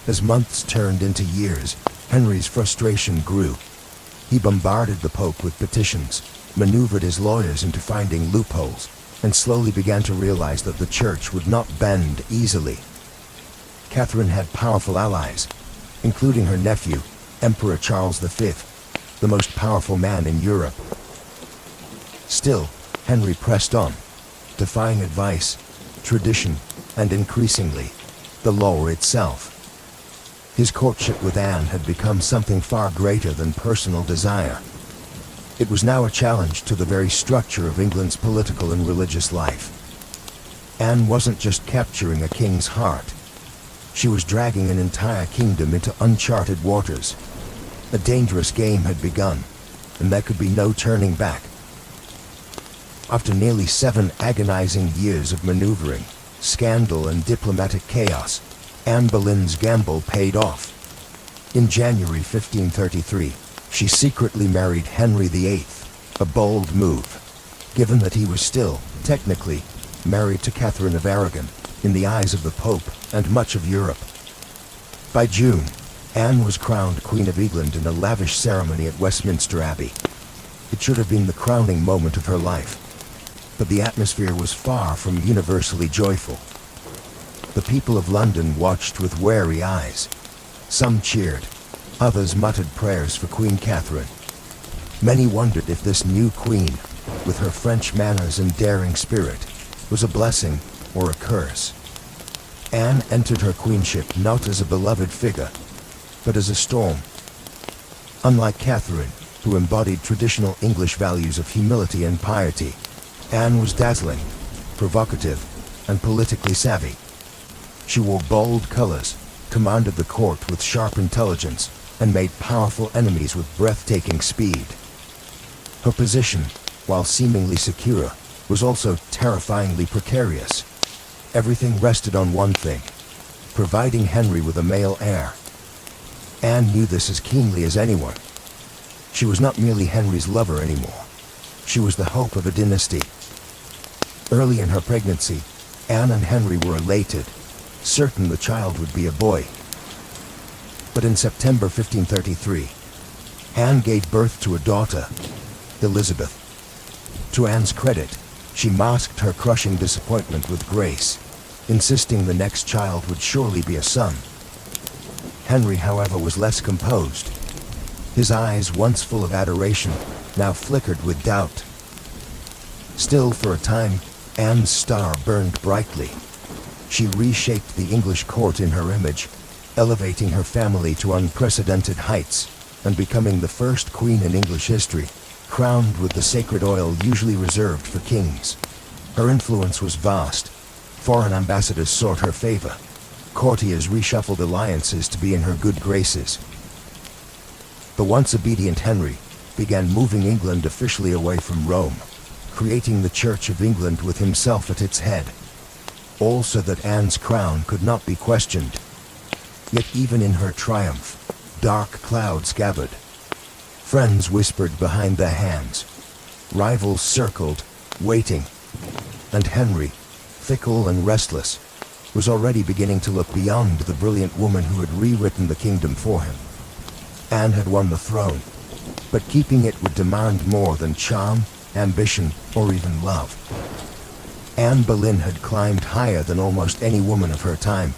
As months turned into years, Henry's frustration grew. He bombarded the Pope with petitions, maneuvered his lawyers into finding loopholes, and slowly began to realize that the Church would not bend easily. Catherine had powerful allies, including her nephew, Emperor Charles V, the most powerful man in Europe. Still, Henry pressed on, defying advice, tradition, and increasingly, the law itself. His courtship with Anne had become something far greater than personal desire. It was now a challenge to the very structure of England's political and religious life. Anne wasn't just capturing a king's heart. She was dragging an entire kingdom into uncharted waters. A dangerous game had begun, and there could be no turning back. After nearly 7 agonizing years of maneuvering, scandal, and diplomatic chaos, Anne Boleyn's gamble paid off. In January 1533, she secretly married Henry VIII, a bold move, given that he was still, technically, married to Catherine of Aragon, in the eyes of the Pope and much of Europe. By June, Anne was crowned Queen of England in a lavish ceremony at Westminster Abbey. It should have been the crowning moment of her life, but the atmosphere was far from universally joyful. The people of London watched with wary eyes. Some cheered, others muttered prayers for Queen Catherine. Many wondered if this new queen, with her French manners and daring spirit, was a blessing or a curse. Anne entered her queenship not as a beloved figure, but as a storm. Unlike Catherine, who embodied traditional English values of humility and piety, Anne was dazzling, provocative, and politically savvy. She wore bold colors, commanded the court with sharp intelligence, and made powerful enemies with breathtaking speed. Her position, while seemingly secure, was also terrifyingly precarious. Everything rested on one thing: providing Henry with a male heir. Anne knew this as keenly as anyone. She was not merely Henry's lover anymore. She was the hope of a dynasty. Early in her pregnancy, Anne and Henry were elated, certain the child would be a boy. But in September 1533, Anne gave birth to a daughter, Elizabeth. To Anne's credit, she masked her crushing disappointment with grace, insisting the next child would surely be a son. Henry, however, was less composed. His eyes, once full of adoration, now flickered with doubt. Still, for a time, Anne's star burned brightly. She reshaped the English court in her image, elevating her family to unprecedented heights, and becoming the first queen in English history, crowned with the sacred oil usually reserved for kings. Her influence was vast. Foreign ambassadors sought her favor. Courtiers reshuffled alliances to be in her good graces. The once obedient Henry began moving England officially away from Rome, creating the Church of England with himself at its head, all so that Anne's crown could not be questioned. Yet even in her triumph, dark clouds gathered. Friends whispered behind their hands. Rivals circled, waiting. And Henry, fickle and restless, was already beginning to look beyond the brilliant woman who had rewritten the kingdom for him. Anne had won the throne, but keeping it would demand more than charm, ambition, or even love. Anne Boleyn had climbed higher than almost any woman of her time.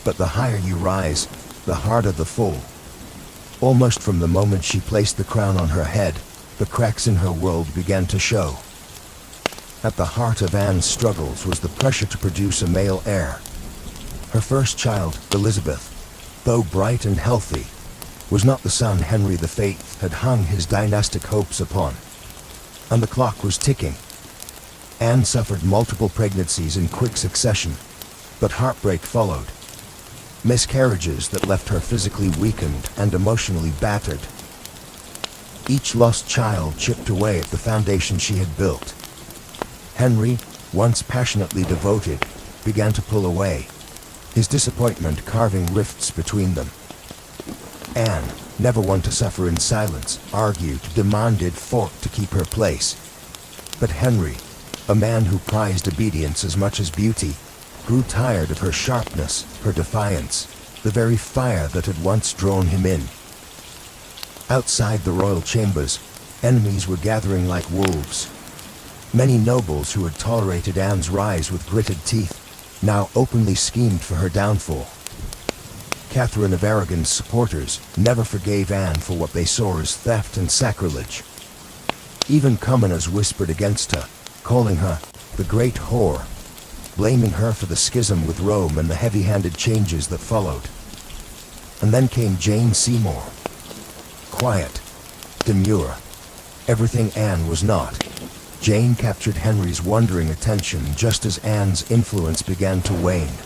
But the higher you rise, the harder the fall. Almost from the moment she placed the crown on her head, the cracks in her world began to show. At the heart of Anne's struggles was the pressure to produce a male heir. Her first child, Elizabeth, though bright and healthy, was not the son Henry VIII had hung his dynastic hopes upon. And the clock was ticking. Anne suffered multiple pregnancies in quick succession, but heartbreak followed. Miscarriages that left her physically weakened and emotionally battered. Each lost child chipped away at the foundation she had built. Henry, once passionately devoted, began to pull away, his disappointment carving rifts between them. Anne, never one to suffer in silence, argued, demanded, fought to keep her place. But Henry, a man who prized obedience as much as beauty, grew tired of her sharpness, her defiance, the very fire that had once drawn him in. Outside the royal chambers, enemies were gathering like wolves. Many nobles who had tolerated Anne's rise with gritted teeth now openly schemed for her downfall. Catherine of Aragon's supporters never forgave Anne for what they saw as theft and sacrilege. Even commoners whispered against her, calling her the Great Whore, blaming her for the schism with Rome and the heavy-handed changes that followed. And then came Jane Seymour. Quiet, demure, everything Anne was not. Jane captured Henry's wondering attention just as Anne's influence began to wane.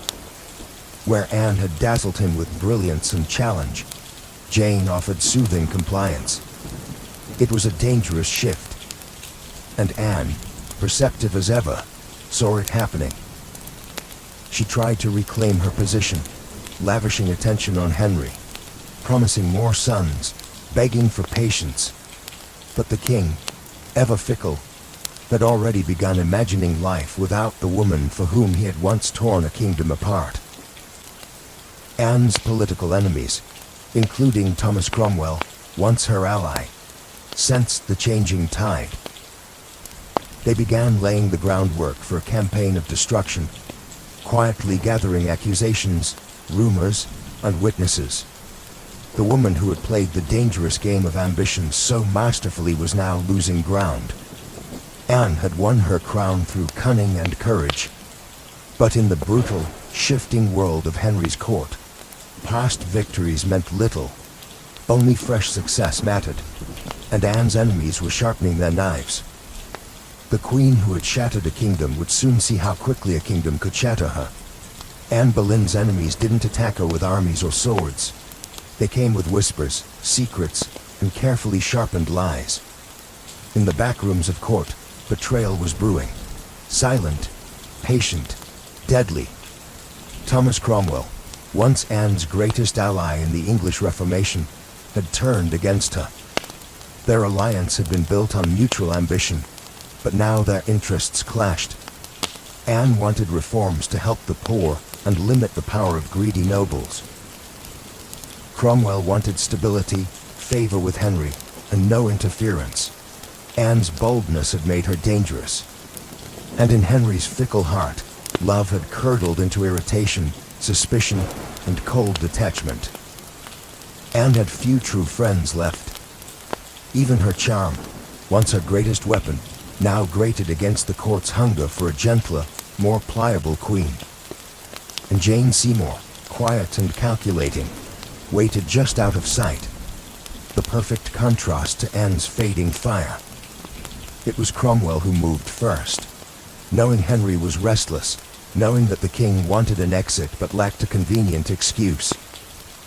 Where Anne had dazzled him with brilliance and challenge, Jane offered soothing compliance. It was a dangerous shift, and Anne, perceptive as ever, saw it happening. She tried to reclaim her position, lavishing attention on Henry, promising more sons, begging for patience. But the king, ever fickle, had already begun imagining life without the woman for whom he had once torn a kingdom apart. Anne's political enemies, including Thomas Cromwell, once her ally, sensed the changing tide. They began laying the groundwork for a campaign of destruction, quietly gathering accusations, rumors, and witnesses. The woman who had played the dangerous game of ambition so masterfully was now losing ground. Anne had won her crown through cunning and courage. But in the brutal, shifting world of Henry's court, past victories meant little. Only fresh success mattered, and Anne's enemies were sharpening their knives. The queen who had shattered a kingdom would soon see how quickly a kingdom could shatter her. Anne Boleyn's enemies didn't attack her with armies or swords. They came with whispers, secrets, and carefully sharpened lies. In the back rooms of court, betrayal was brewing. Silent, patient, deadly. Thomas Cromwell, once Anne's greatest ally in the English Reformation, had turned against her. Their alliance had been built on mutual ambition, but now their interests clashed. Anne wanted reforms to help the poor and limit the power of greedy nobles. Cromwell wanted stability, favor with Henry, and no interference. Anne's boldness had made her dangerous. And in Henry's fickle heart, love had curdled into irritation, suspicion, and cold detachment. Anne had few true friends left. Even her charm, once her greatest weapon, now grated against the court's hunger for a gentler, more pliable queen. And Jane Seymour, quiet and calculating, waited just out of sight, the perfect contrast to Anne's fading fire. It was Cromwell who moved first. Knowing Henry was restless, knowing that the king wanted an exit but lacked a convenient excuse,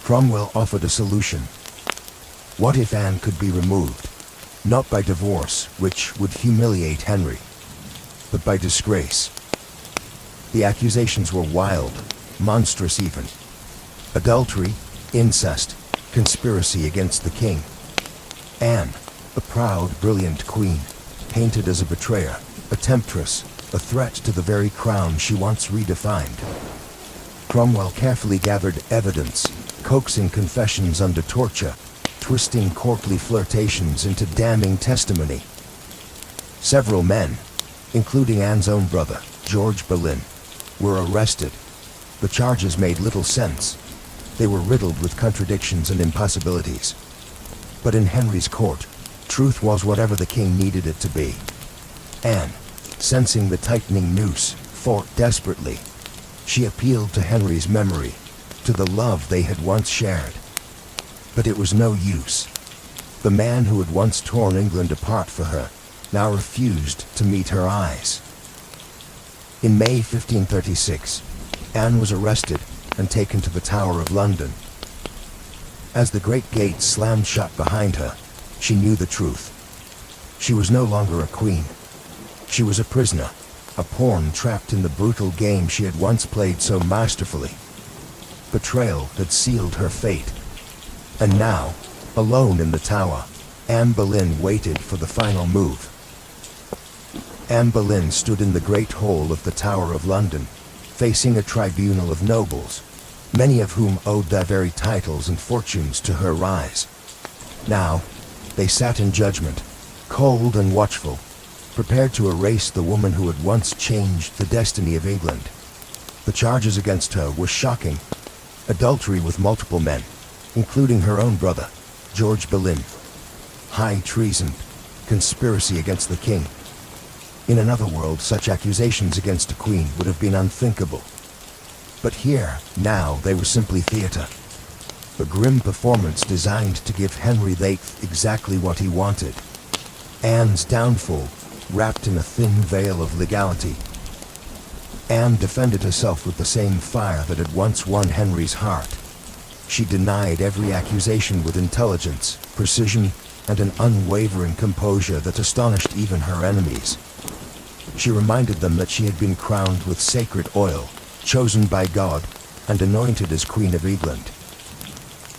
Cromwell offered a solution. What if Anne could be removed? Not by divorce, which would humiliate Henry, but by disgrace. The accusations were wild, monstrous even. Adultery, incest, conspiracy against the king. Anne, the proud, brilliant queen, painted as a betrayer, a temptress, a threat to the very crown she once redefined. Cromwell carefully gathered evidence, coaxing confessions under torture, twisting courtly flirtations into damning testimony. Several men, including Anne's own brother, George Boleyn, were arrested. The charges made little sense. They were riddled with contradictions and impossibilities. But in Henry's court, truth was whatever the king needed it to be. Anne, sensing the tightening noose, fought desperately. She appealed to Henry's memory, to the love they had once shared. But it was no use. The man who had once torn England apart for her now refused to meet her eyes. In May 1536, Anne was arrested and taken to the Tower of London. As the great gates slammed shut behind her, she knew the truth. She was no longer a queen. She was a prisoner, a pawn trapped in the brutal game she had once played so masterfully. Betrayal had sealed her fate. And now, alone in the tower, Anne Boleyn waited for the final move. Anne Boleyn stood in the great hall of the Tower of London, facing a tribunal of nobles, many of whom owed their very titles and fortunes to her rise. Now, they sat in judgment, cold and watchful, prepared to erase the woman who had once changed the destiny of England. The charges against her were shocking. Adultery with multiple men, including her own brother, George Boleyn. High treason, conspiracy against the king. In another world, such accusations against a queen would have been unthinkable. But here, now, they were simply theater. A grim performance designed to give Henry VIII exactly what he wanted. Anne's downfall, wrapped in a thin veil of legality. Anne defended herself with the same fire that had once won Henry's heart. She denied every accusation with intelligence, precision, and an unwavering composure that astonished even her enemies. She reminded them that she had been crowned with sacred oil, chosen by God, and anointed as Queen of England.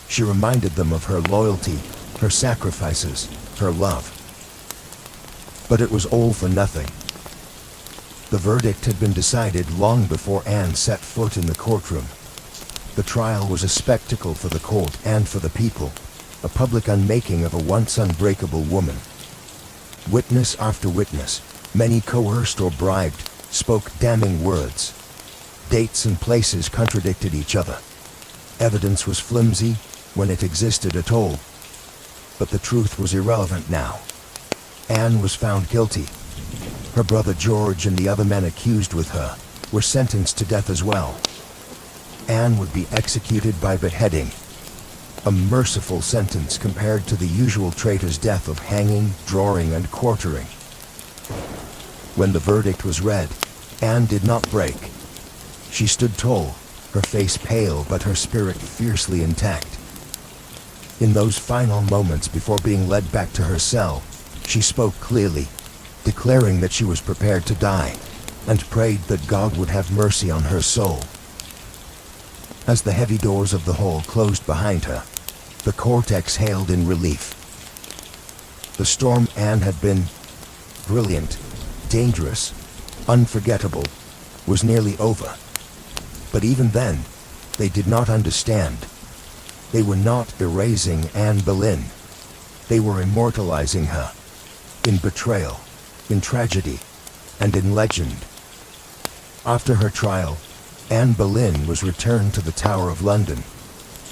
She reminded them of her loyalty, her sacrifices, her love. But it was all for nothing. The verdict had been decided long before Anne set foot in the courtroom. The trial was a spectacle for the court and for the people, a public unmaking of a once unbreakable woman. Witness after witness, many coerced or bribed, spoke damning words. Dates and places contradicted each other. Evidence was flimsy, when it existed at all. But the truth was irrelevant now. Anne was found guilty. Her brother George and the other men accused with her were sentenced to death as well. Anne would be executed by beheading, a merciful sentence compared to the usual traitor's death of hanging, drawing, and quartering. When the verdict was read, Anne did not break. She stood tall, her face pale but her spirit fiercely intact. In those final moments before being led back to her cell, she spoke clearly, declaring that she was prepared to die, and prayed that God would have mercy on her soul. As the heavy doors of the hall closed behind her, the court exhaled in relief. The storm Anne had been brilliant, dangerous, unforgettable, was nearly over. But even then, they did not understand. They were not erasing Anne Boleyn. They were immortalizing her, in betrayal, in tragedy, and in legend. After her trial, Anne Boleyn was returned to the Tower of London,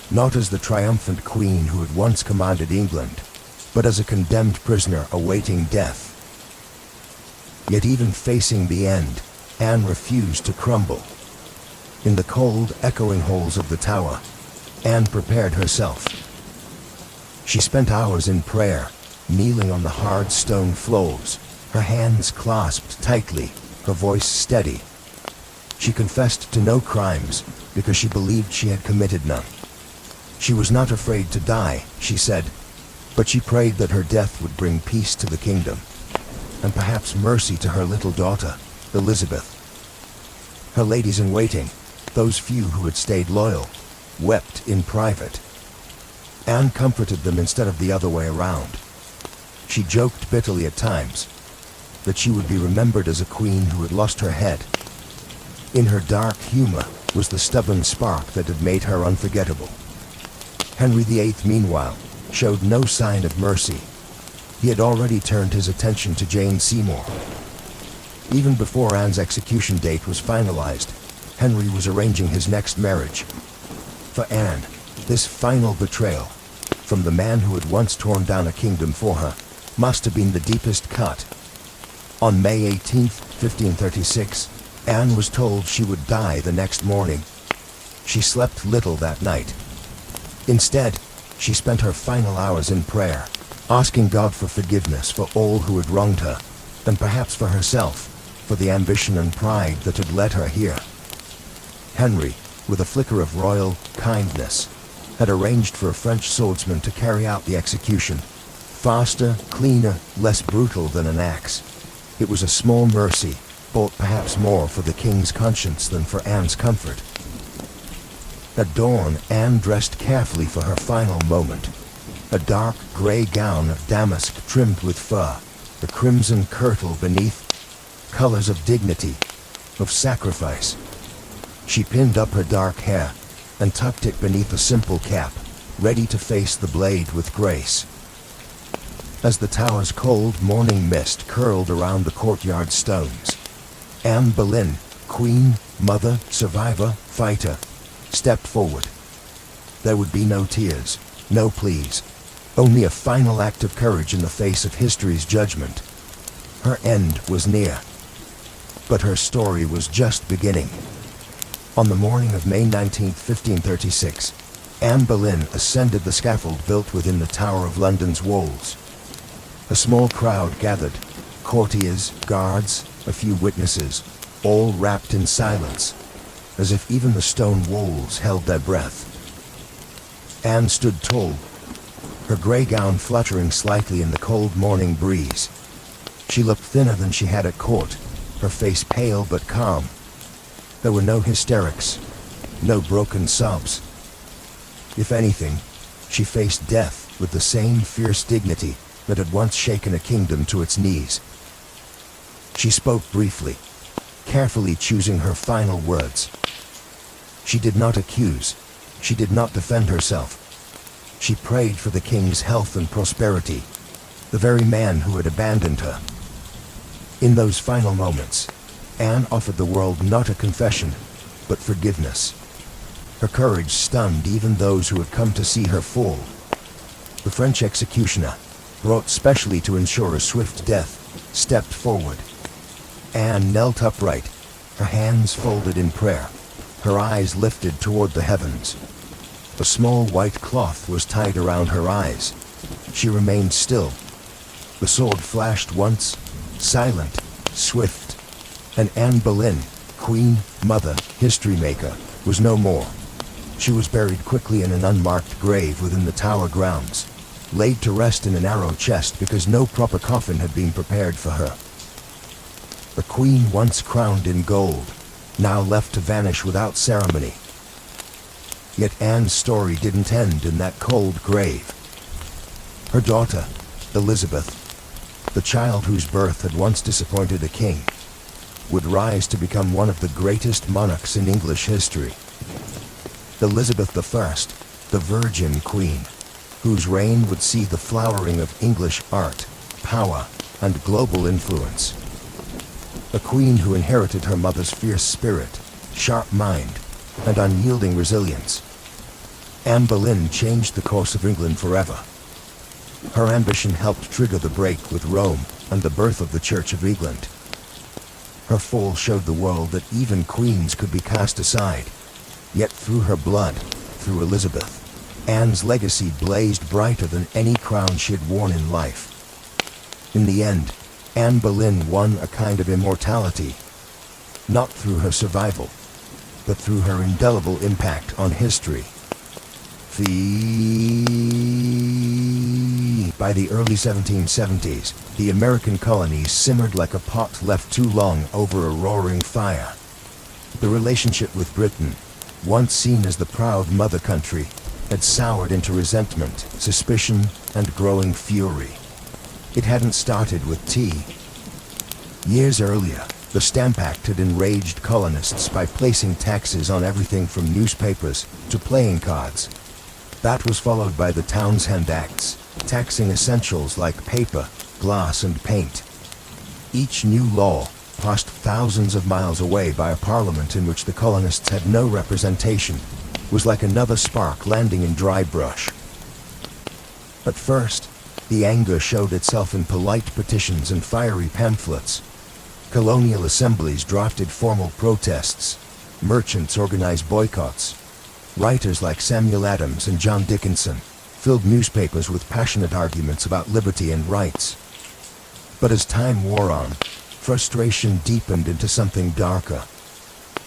not as the triumphant queen who had once commanded England, but as a condemned prisoner awaiting death. Yet even facing the end, Anne refused to crumble. In the cold, echoing halls of the tower, Anne prepared herself. She spent hours in prayer, kneeling on the hard stone floors, her hands clasped tightly, her voice steady. She confessed to no crimes because she believed she had committed none. She was not afraid to die, she said, but she prayed that her death would bring peace to the kingdom, and perhaps mercy to her little daughter, Elizabeth. Her ladies-in-waiting, those few who had stayed loyal, wept in private. Anne comforted them instead of the other way around. She joked bitterly at times that she would be remembered as a queen who had lost her head. In her dark humor was the stubborn spark that had made her unforgettable. Henry VIII, meanwhile, showed no sign of mercy. He had already turned his attention to Jane Seymour. Even before Anne's execution date was finalized, Henry was arranging his next marriage. For Anne, this final betrayal, from the man who had once torn down a kingdom for her, must have been the deepest cut. On May 18, 1536, Anne was told she would die the next morning. She slept little that night. Instead, she spent her final hours in prayer, asking God for forgiveness for all who had wronged her, and perhaps for herself, for the ambition and pride that had led her here. Henry, with a flicker of royal kindness, had arranged for a French swordsman to carry out the execution. Faster, cleaner, less brutal than an axe. It was a small mercy, bought perhaps more for the king's conscience than for Anne's comfort. At dawn, Anne dressed carefully for her final moment. A dark gray gown of damask trimmed with fur, the crimson kirtle beneath, colors of dignity, of sacrifice. She pinned up her dark hair and tucked it beneath a simple cap, ready to face the blade with grace. As the tower's cold morning mist curled around the courtyard stones, Anne Boleyn, queen, mother, survivor, fighter, stepped forward. There would be no tears, no pleas, only a final act of courage in the face of history's judgment. Her end was near, but her story was just beginning. On the morning of May 19, 1536, Anne Boleyn ascended the scaffold built within the Tower of London's walls. A small crowd gathered, courtiers, guards, a few witnesses, all wrapped in silence, as if even the stone walls held their breath. Anne stood tall, her gray gown fluttering slightly in the cold morning breeze. She looked thinner than she had at court, her face pale but calm. There were no hysterics, no broken sobs. If anything, she faced death with the same fierce dignity that had once shaken a kingdom to its knees. She spoke briefly, carefully choosing her final words. She did not accuse, she did not defend herself. She prayed for the king's health and prosperity, the very man who had abandoned her. In those final moments, Anne offered the world not a confession, but forgiveness. Her courage stunned even those who had come to see her fall. The French executioner, brought specially to ensure a swift death, stepped forward. Anne knelt upright, her hands folded in prayer, her eyes lifted toward the heavens. A small white cloth was tied around her eyes. She remained still. The sword flashed once, silent, swift. And Anne Boleyn, queen, mother, history maker, was no more. She was buried quickly in an unmarked grave within the Tower grounds, laid to rest in a narrow chest because no proper coffin had been prepared for her. A queen once crowned in gold, now left to vanish without ceremony. Yet Anne's story didn't end in that cold grave. Her daughter, Elizabeth, the child whose birth had once disappointed a king, would rise to become one of the greatest monarchs in English history. Elizabeth I, the Virgin Queen, whose reign would see the flowering of English art, power, and global influence. A queen who inherited her mother's fierce spirit, sharp mind, and unyielding resilience. Anne Boleyn changed the course of England forever. Her ambition helped trigger the break with Rome and the birth of the Church of England. Her fall showed the world that even queens could be cast aside. Yet through her blood, through Elizabeth, Anne's legacy blazed brighter than any crown she had worn in life. In the end, Anne Boleyn won a kind of immortality, not through her survival, but through her indelible impact on history. By the early 1770s, the American colonies simmered like a pot left too long over a roaring fire. The relationship with Britain, once seen as the proud mother country, had soured into resentment, suspicion, and growing fury. It hadn't started with tea. Years earlier, the Stamp Act had enraged colonists by placing taxes on everything from newspapers to playing cards. That was followed by the Townshend Acts, taxing essentials like paper, glass, and paint. Each new law, passed thousands of miles away by a parliament in which the colonists had no representation, was like another spark landing in dry brush. At first, the anger showed itself in polite petitions and fiery pamphlets. Colonial assemblies drafted formal protests. Merchants organized boycotts. Writers like Samuel Adams and John Dickinson filled newspapers with passionate arguments about liberty and rights. But as time wore on, frustration deepened into something darker.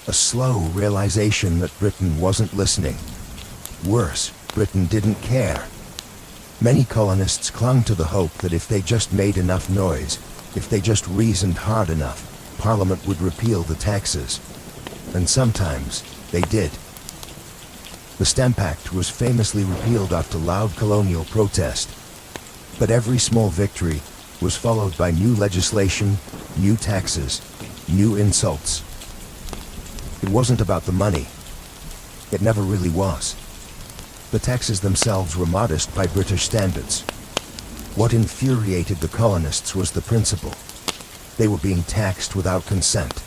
A slow realization that Britain wasn't listening. Worse, Britain didn't care. Many colonists clung to the hope that if they just made enough noise, if they just reasoned hard enough, Parliament would repeal the taxes. And sometimes, they did. The Stamp Act was famously repealed after loud colonial protest. But every small victory was followed by new legislation, new taxes, new insults. It wasn't about the money. It never really was. The taxes themselves were modest by British standards. What infuriated the colonists was the principle. They were being taxed without consent,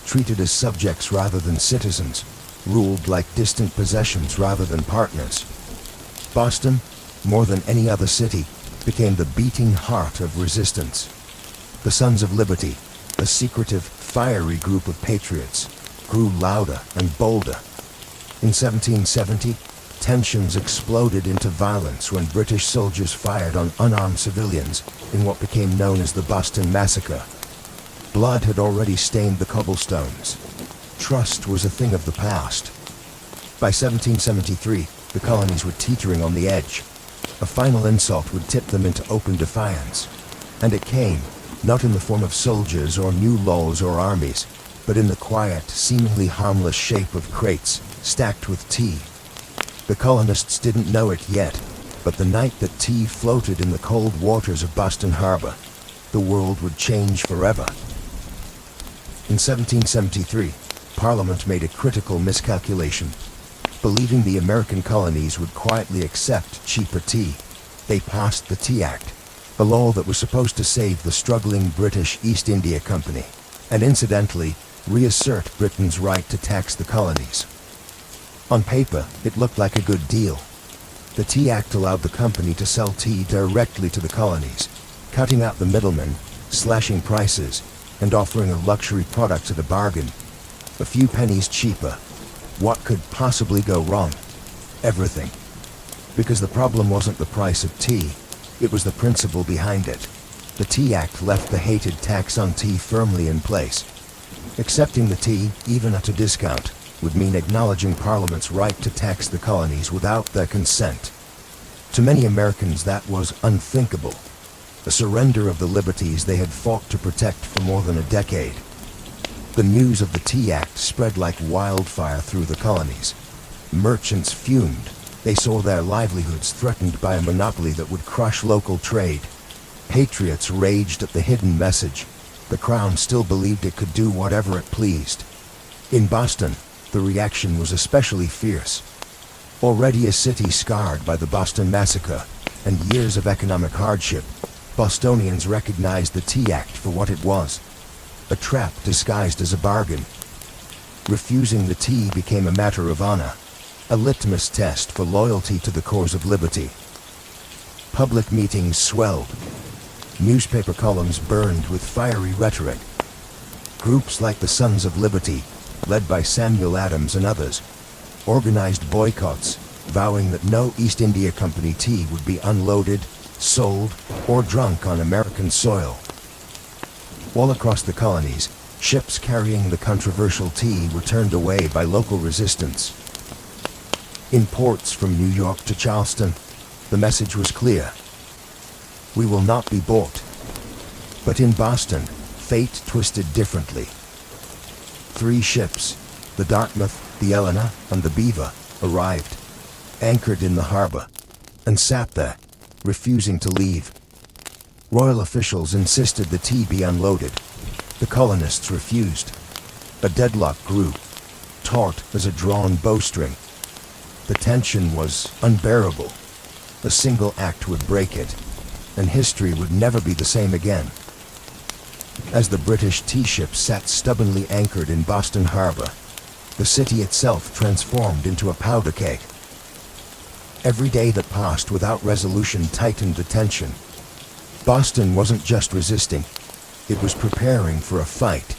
treated as subjects rather than citizens, ruled like distant possessions rather than partners. Boston, more than any other city, became the beating heart of resistance. The Sons of Liberty, a secretive, fiery group of patriots, grew louder and bolder. In 1770, tensions exploded into violence when British soldiers fired on unarmed civilians in what became known as the Boston Massacre. Blood had already stained the cobblestones. Trust was a thing of the past. By 1773, the colonies were teetering on the edge. A final insult would tip them into open defiance. And it came, not in the form of soldiers or new laws or armies, but in the quiet, seemingly harmless shape of crates stacked with tea. The colonists didn't know it yet, but the night that tea floated in the cold waters of Boston Harbor, the world would change forever. In 1773, Parliament made a critical miscalculation. Believing the American colonies would quietly accept cheaper tea, they passed the Tea Act, a law that was supposed to save the struggling British East India Company, and incidentally, reassert Britain's right to tax the colonies. On paper, it looked like a good deal. The Tea Act allowed the company to sell tea directly to the colonies, cutting out the middlemen, slashing prices, and offering a luxury product at a bargain. A few pennies cheaper. What could possibly go wrong? Everything. Because the problem wasn't the price of tea, it was the principle behind it. The Tea Act left the hated tax on tea firmly in place. Accepting the tea, even at a discount, would mean acknowledging Parliament's right to tax the colonies without their consent. To many Americans, that was unthinkable. A surrender of the liberties they had fought to protect for more than a decade. The news of the Tea Act spread like wildfire through the colonies. Merchants fumed. They saw their livelihoods threatened by a monopoly that would crush local trade. Patriots raged at the hidden message. The Crown still believed it could do whatever it pleased. In Boston, the reaction was especially fierce. Already a city scarred by the Boston Massacre and years of economic hardship, Bostonians recognized the Tea Act for what it was, a trap disguised as a bargain. Refusing the tea became a matter of honor, a litmus test for loyalty to the cause of liberty. Public meetings swelled. Newspaper columns burned with fiery rhetoric. Groups like the Sons of Liberty, led by Samuel Adams and others, organized boycotts, vowing that no East India Company tea would be unloaded, sold, or drunk on American soil. All across the colonies, ships carrying the controversial tea were turned away by local resistance. In ports from New York to Charleston, the message was clear: we will not be bought. But in Boston, fate twisted differently. 3 ships, the Dartmouth, the Eleanor, and the Beaver, arrived, anchored in the harbor, and sat there, refusing to leave. Royal officials insisted the tea be unloaded. The colonists refused. A deadlock grew, taut as a drawn bowstring. The tension was unbearable. A single act would break it, and history would never be the same again. As the British tea ships sat stubbornly anchored in Boston Harbor, the city itself transformed into a powder keg. Every day that passed without resolution tightened the tension. Boston wasn't just resisting, it was preparing for a fight.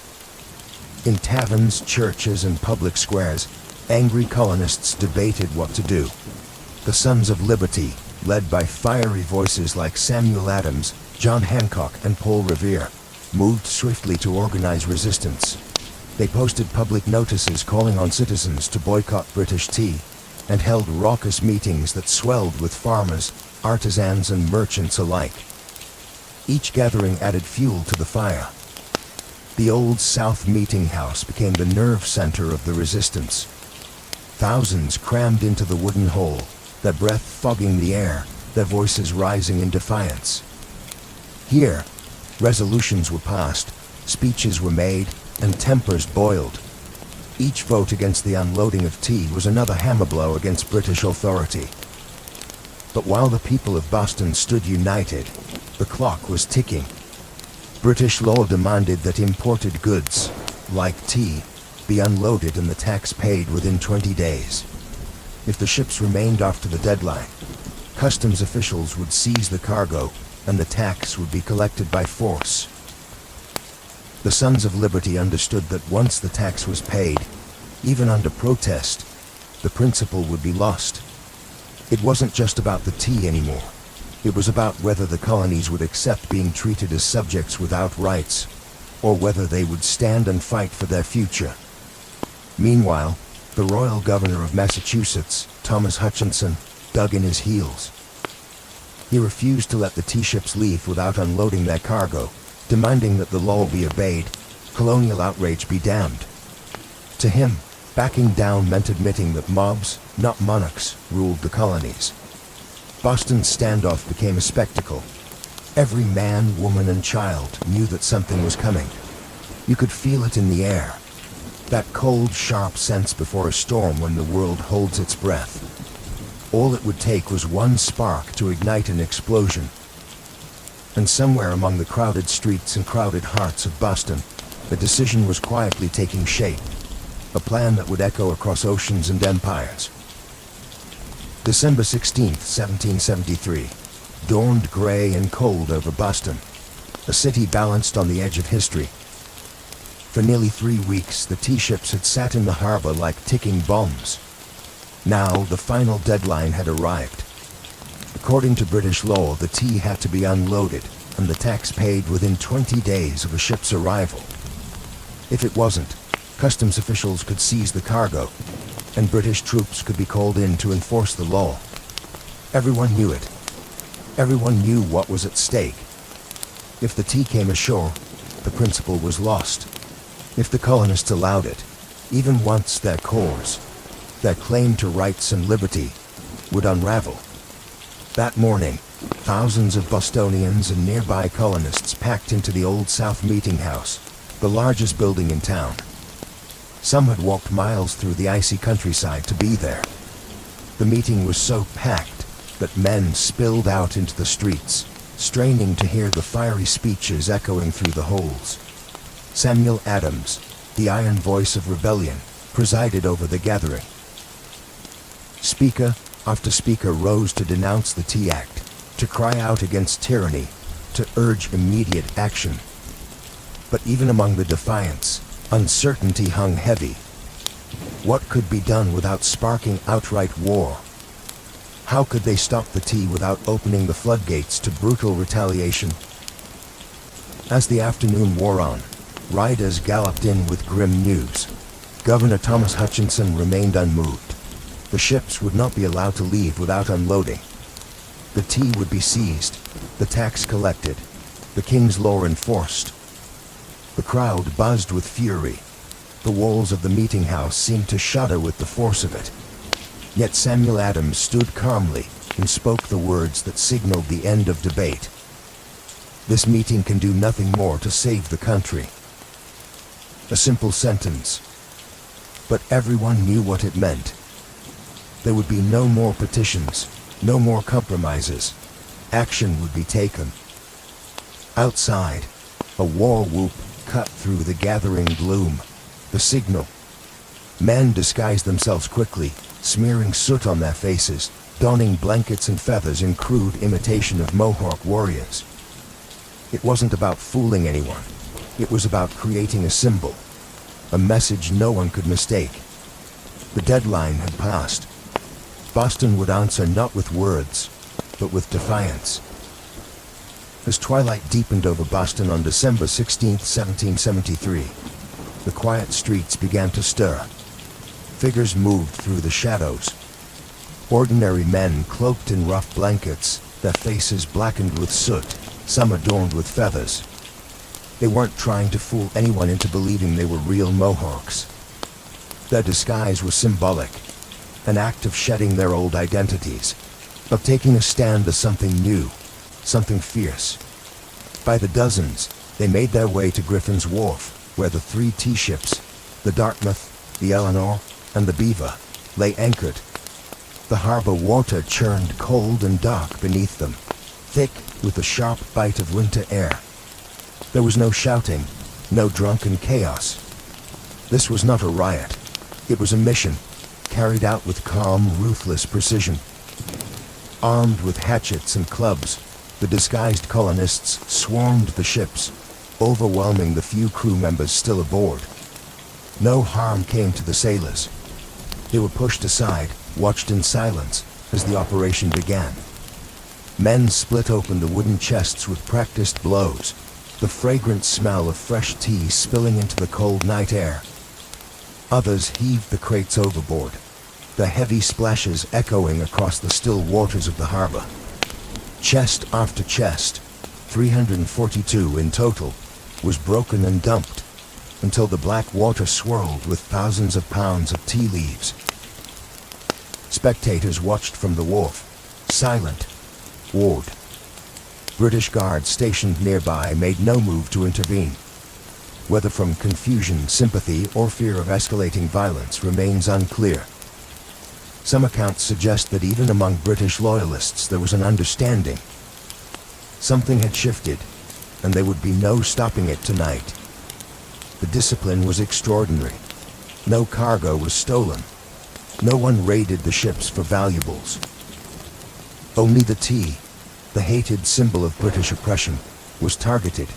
In taverns, churches, and public squares, angry colonists debated what to do. The Sons of Liberty, led by fiery voices like Samuel Adams, John Hancock, and Paul Revere, moved swiftly to organize resistance. They posted public notices calling on citizens to boycott British tea, and held raucous meetings that swelled with farmers, artisans, and merchants alike. Each gathering added fuel to the fire. The Old South Meeting House became the nerve center of the resistance. Thousands crammed into the wooden hole, their breath fogging the air, their voices rising in defiance. Here, resolutions were passed, speeches were made, and tempers boiled. Each vote against the unloading of tea was another hammer blow against British authority. But while the people of Boston stood united, the clock was ticking. British law demanded that imported goods, like tea, be unloaded and the tax paid within 20 days. If the ships remained after the deadline, customs officials would seize the cargo and the tax would be collected by force. The Sons of Liberty understood that once the tax was paid, even under protest, the principle would be lost. It wasn't just about the tea anymore. It was about whether the colonies would accept being treated as subjects without rights, or whether they would stand and fight for their future. Meanwhile, the Royal Governor of Massachusetts, Thomas Hutchinson, dug in his heels. He refused to let the tea ships leave without unloading their cargo, demanding that the law be obeyed, colonial outrage be damned. To him, backing down meant admitting that mobs, not monarchs, ruled the colonies. Boston's standoff became a spectacle. Every man, woman, and child knew that something was coming. You could feel it in the air. That cold, sharp sense before a storm when the world holds its breath. All it would take was one spark to ignite an explosion. And somewhere among the crowded streets and crowded hearts of Boston, a decision was quietly taking shape. A plan that would echo across oceans and empires. December 16th, 1773, dawned gray and cold over Boston, a city balanced on the edge of history. For nearly 3 weeks, the tea ships had sat in the harbor like ticking bombs. Now, the final deadline had arrived. According to British law, the tea had to be unloaded, and the tax paid within 20 days of a ship's arrival. If it wasn't, customs officials could seize the cargo, and British troops could be called in to enforce the law. Everyone knew it. Everyone knew what was at stake. If the tea came ashore, the principle was lost. If the colonists allowed it, even once, their cause, their claim to rights and liberty, would unravel. That morning, thousands of Bostonians and nearby colonists packed into the Old South Meeting House, the largest building in town. Some had walked miles through the icy countryside to be there. The meeting was so packed that men spilled out into the streets, straining to hear the fiery speeches echoing through the halls. Samuel Adams, the iron voice of rebellion, presided over the gathering. Speaker after speaker rose to denounce the Tea Act, to cry out against tyranny, to urge immediate action. But even among the defiants, uncertainty hung heavy. What could be done without sparking outright war? How could they stop the tea without opening the floodgates to brutal retaliation? As the afternoon wore on, riders galloped in with grim news. Governor Thomas Hutchinson remained unmoved. The ships would not be allowed to leave without unloading. The tea would be seized, the tax collected, the king's law enforced. The crowd buzzed with fury. The walls of the meeting house seemed to shudder with the force of it. Yet Samuel Adams stood calmly and spoke the words that signaled the end of debate. This meeting can do nothing more to save the country. A simple sentence, but everyone knew what it meant. There would be no more petitions, no more compromises. Action would be taken. Outside, a war whoop cut through the gathering gloom. The signal. Men disguised themselves quickly, smearing soot on their faces, donning blankets and feathers in crude imitation of Mohawk warriors. It wasn't about fooling anyone. It was about creating a symbol, a message no one could mistake. The deadline had passed. Boston would answer not with words, but with defiance. As twilight deepened over Boston on December 16, 1773, the quiet streets began to stir. Figures moved through the shadows. Ordinary men cloaked in rough blankets, their faces blackened with soot, some adorned with feathers. They weren't trying to fool anyone into believing they were real Mohawks. Their disguise was symbolic, an act of shedding their old identities, of taking a stand as something new, something fierce. By the dozens, they made their way to Griffin's Wharf, where the 3 tea ships, the Dartmouth, the Eleanor, and the Beaver, lay anchored. The harbor water churned cold and dark beneath them, thick with the sharp bite of winter air. There was no shouting, no drunken chaos. This was not a riot. It was a mission, carried out with calm, ruthless precision. Armed with hatchets and clubs, the disguised colonists swarmed the ships, overwhelming the few crew members still aboard. No harm came to the sailors. They were pushed aside, watched in silence as the operation began. Men split open the wooden chests with practiced blows, the fragrant smell of fresh tea spilling into the cold night air. Others heaved the crates overboard, the heavy splashes echoing across the still waters of the harbor. Chest after chest, 342 in total, was broken and dumped, until the black water swirled with thousands of pounds of tea leaves. Spectators watched from the wharf, silent, awed. British guards stationed nearby made no move to intervene. Whether from confusion, sympathy, or fear of escalating violence remains unclear. Some accounts suggest that even among British loyalists there was an understanding. Something had shifted, and there would be no stopping it tonight. The discipline was extraordinary. No cargo was stolen. No one raided the ships for valuables. Only the tea, the hated symbol of British oppression, was targeted.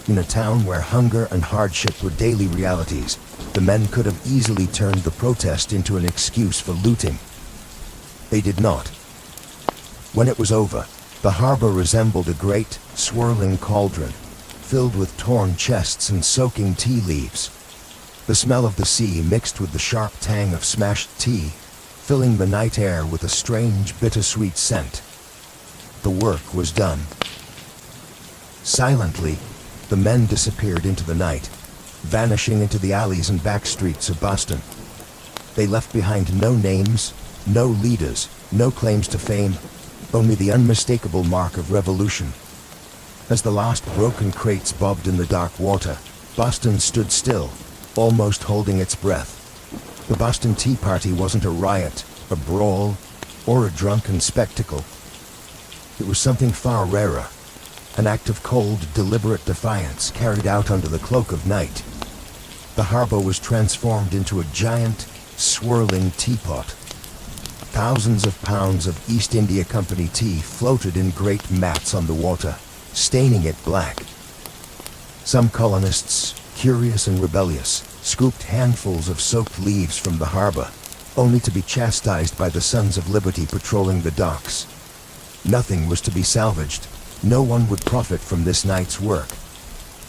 In a town where hunger and hardship were daily realities, the men could have easily turned the protest into an excuse for looting. They did not. When it was over, the harbor resembled a great, swirling cauldron, filled with torn chests and soaking tea leaves. The smell of the sea mixed with the sharp tang of smashed tea, filling the night air with a strange, bittersweet scent. The work was done. Silently, the men disappeared into the night, vanishing into the alleys and back streets of Boston. They left behind no names, no leaders, no claims to fame, only the unmistakable mark of revolution. As the last broken crates bobbed in the dark water, Boston stood still, almost holding its breath. The Boston Tea Party wasn't a riot, a brawl, or a drunken spectacle. It was something far rarer, an act of cold, deliberate defiance carried out under the cloak of night. The harbor was transformed into a giant, swirling teapot. Thousands of pounds of East India Company tea floated in great mats on the water, staining it black. Some colonists, curious and rebellious, scooped handfuls of soaked leaves from the harbor, only to be chastised by the Sons of Liberty patrolling the docks. Nothing was to be salvaged. No one would profit from this night's work.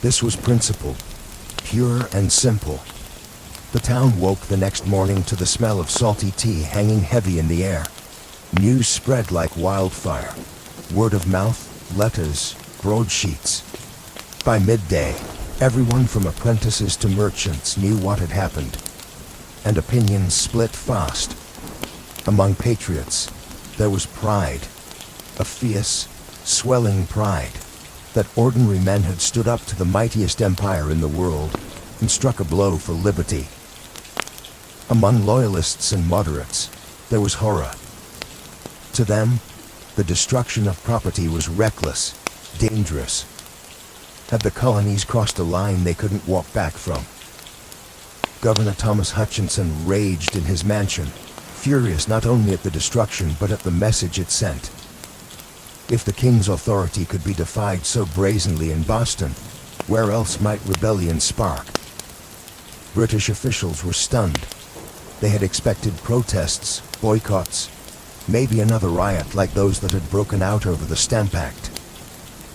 This was principle, pure and simple. The town woke the next morning to the smell of salty tea hanging heavy in the air. News spread like wildfire. Word of mouth, letters, broadsheets. By midday, everyone from apprentices to merchants knew what had happened, and opinions split fast. Among patriots, there was pride, a fierce, swelling pride, that ordinary men had stood up to the mightiest empire in the world and struck a blow for liberty. Among loyalists and moderates, there was horror. To them, the destruction of property was reckless, dangerous. Had the colonies crossed a line they couldn't walk back from? Governor Thomas Hutchinson raged in his mansion, furious not only at the destruction but at the message it sent. If the king's authority could be defied so brazenly in Boston, where else might rebellion spark? British officials were stunned. They had expected protests, boycotts, maybe another riot like those that had broken out over the Stamp Act.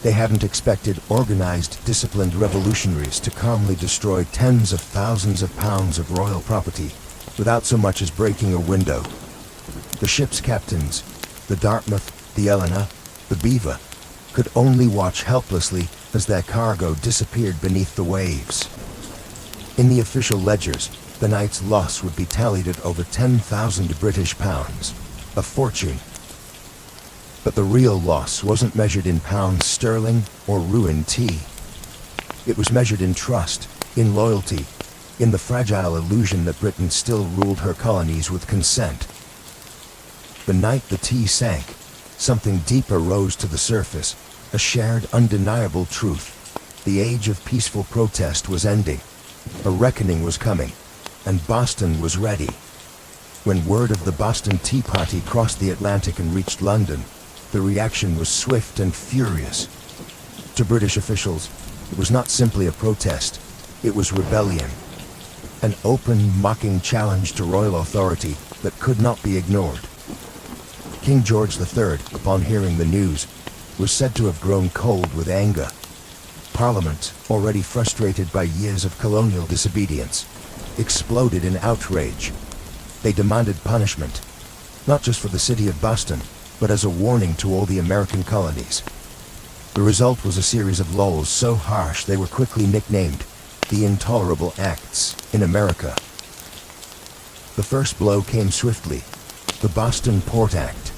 They hadn't expected organized, disciplined revolutionaries to calmly destroy tens of thousands of pounds of royal property without so much as breaking a window. The ship's captains, the Dartmouth, the Eleanor, the Beaver, could only watch helplessly as their cargo disappeared beneath the waves. In the official ledgers, the night's loss would be tallied at over 10,000 British pounds, a fortune. But the real loss wasn't measured in pounds sterling or ruined tea. It was measured in trust, in loyalty, in the fragile illusion that Britain still ruled her colonies with consent. The night the tea sank, something deeper rose to the surface, a shared, undeniable truth. The age of peaceful protest was ending. A reckoning was coming, and Boston was ready. When word of the Boston Tea Party crossed the Atlantic and reached London, the reaction was swift and furious. To British officials, it was not simply a protest, it was rebellion. An open, mocking challenge to royal authority that could not be ignored. King George III, upon hearing the news, was said to have grown cold with anger. Parliament, already frustrated by years of colonial disobedience, exploded in outrage. They demanded punishment, not just for the city of Boston, but as a warning to all the American colonies. The result was a series of laws so harsh they were quickly nicknamed the Intolerable Acts in America. The first blow came swiftly, the Boston Port Act.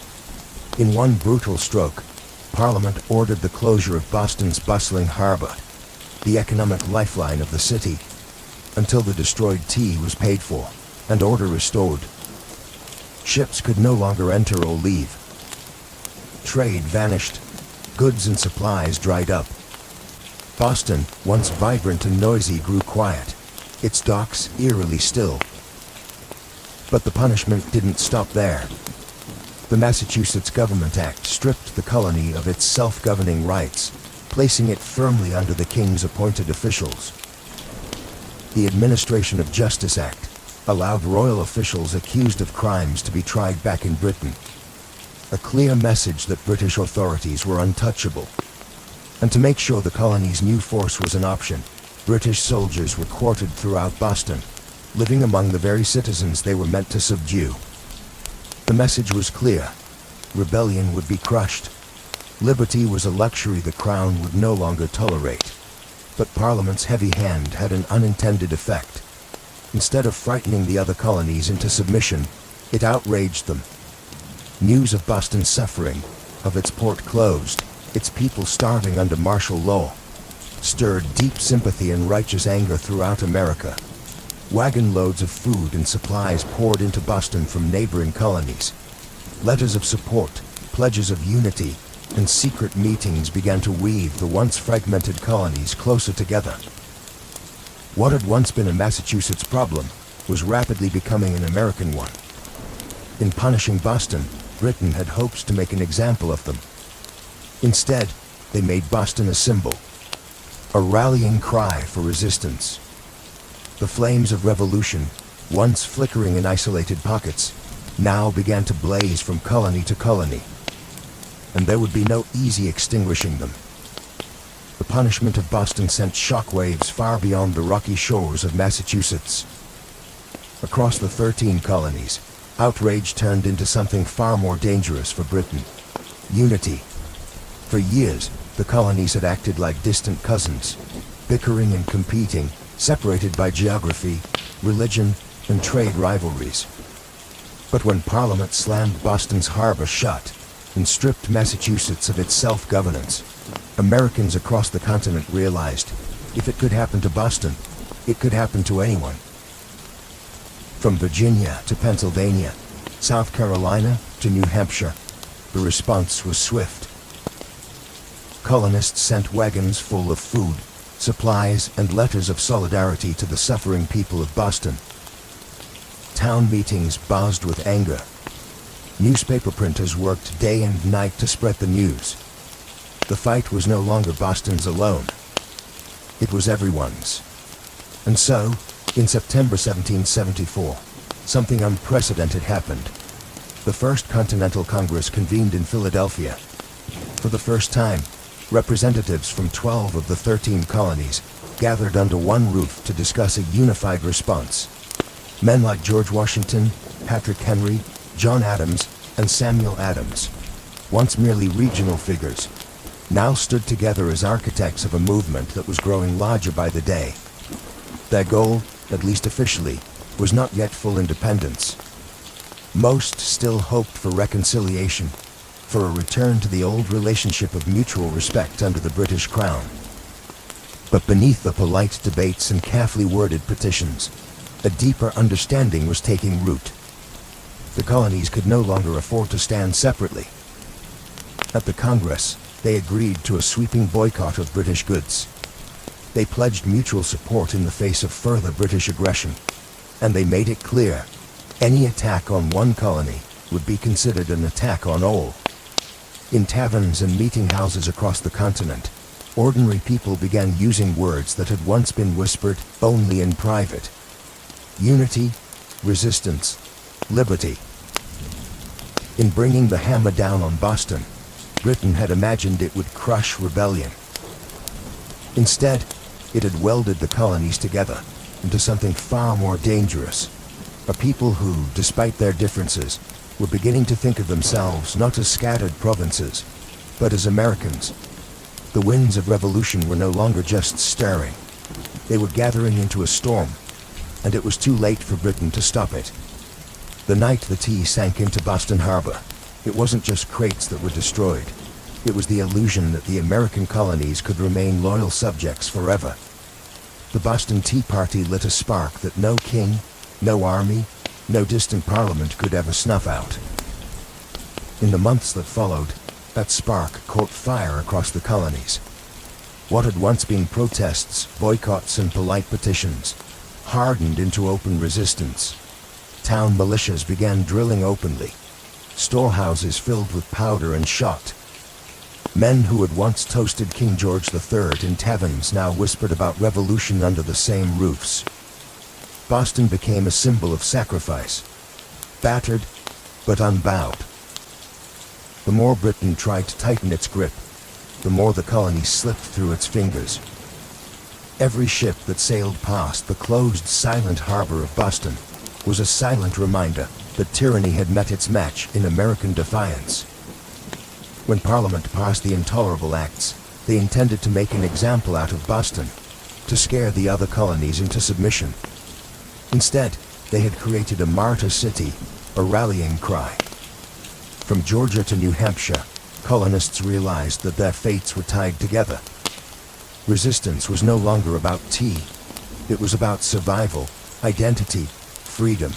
In one brutal stroke, Parliament ordered the closure of Boston's bustling harbor, the economic lifeline of the city, until the destroyed tea was paid for and order restored. Ships could no longer enter or leave. Trade vanished. Goods and supplies dried up. Boston, once vibrant and noisy, grew quiet, its docks eerily still. But the punishment didn't stop there. The Massachusetts Government Act stripped the colony of its self-governing rights, placing it firmly under the king's appointed officials. The Administration of Justice Act allowed royal officials accused of crimes to be tried back in Britain. A clear message that British authorities were untouchable. And to make sure the colony's new force was an option, British soldiers were quartered throughout Boston, living among the very citizens they were meant to subdue. The message was clear. Rebellion would be crushed. Liberty was a luxury the Crown would no longer tolerate. But Parliament's heavy hand had an unintended effect. Instead of frightening the other colonies into submission, it outraged them. News of Boston's suffering, of its port closed, its people starving under martial law, stirred deep sympathy and righteous anger throughout America. Wagon loads of food and supplies poured into Boston from neighboring colonies. Letters of support, pledges of unity, and secret meetings began to weave the once fragmented colonies closer together. What had once been a Massachusetts problem was rapidly becoming an American one. In punishing Boston, Britain had hoped to make an example of them. Instead, they made Boston a symbol, a rallying cry for resistance. The flames of revolution, once flickering in isolated pockets, now began to blaze from colony to colony. And there would be no easy extinguishing them. The punishment of Boston sent shockwaves far beyond the rocky shores of Massachusetts. Across the 13 colonies, outrage turned into something far more dangerous for Britain: unity. For years, the colonies had acted like distant cousins, bickering and competing, separated by geography, religion, and trade rivalries. But when Parliament slammed Boston's harbor shut and stripped Massachusetts of its self-governance, Americans across the continent realized, if it could happen to Boston, it could happen to anyone. From Virginia to Pennsylvania, South Carolina to New Hampshire, the response was swift. Colonists sent wagons full of food, supplies, and letters of solidarity to the suffering people of Boston. Town meetings buzzed with anger. Newspaper printers worked day and night to spread the news. The fight was no longer Boston's alone. It was everyone's. And so, in September 1774, something unprecedented happened. The First Continental Congress convened in Philadelphia. For the first time, representatives from 12 of the 13 colonies gathered under one roof to discuss a unified response. Men like George Washington, Patrick Henry, John Adams, and Samuel Adams, once merely regional figures, now stood together as architects of a movement that was growing larger by the day. Their goal, at least officially, was not yet full independence. Most still hoped for reconciliation, for a return to the old relationship of mutual respect under the British Crown. But beneath the polite debates and carefully worded petitions, a deeper understanding was taking root. The colonies could no longer afford to stand separately. At the Congress, they agreed to a sweeping boycott of British goods. They pledged mutual support in the face of further British aggression, and they made it clear, any attack on one colony would be considered an attack on all. In taverns and meeting houses across the continent, ordinary people began using words that had once been whispered only in private: unity, resistance, liberty. In bringing the hammer down on Boston, Britain had imagined it would crush rebellion. Instead, it had welded the colonies together into something far more dangerous. A people who, despite their differences, were beginning to think of themselves not as scattered provinces, but as Americans. The winds of revolution were no longer just stirring. They were gathering into a storm, and it was too late for Britain to stop it. The night the tea sank into Boston Harbor, it wasn't just crates that were destroyed. It was the illusion that the American colonies could remain loyal subjects forever. The Boston Tea Party lit a spark that no king, no army, no distant parliament could ever snuff out. In the months that followed, that spark caught fire across the colonies. What had once been protests, boycotts, and polite petitions hardened into open resistance. Town militias began drilling openly. Storehouses filled with powder and shot. Men who had once toasted King George III in taverns now whispered about revolution under the same roofs. Boston became a symbol of sacrifice, battered but unbowed. The more Britain tried to tighten its grip, the more the colony slipped through its fingers. Every ship that sailed past the closed, silent harbor of Boston was a silent reminder that tyranny had met its match in American defiance. When Parliament passed the Intolerable Acts, they intended to make an example out of Boston, to scare the other colonies into submission. Instead, they had created a martyr city, a rallying cry. From Georgia to New Hampshire, colonists realized that their fates were tied together. Resistance was no longer about tea. It was about survival, identity, freedom.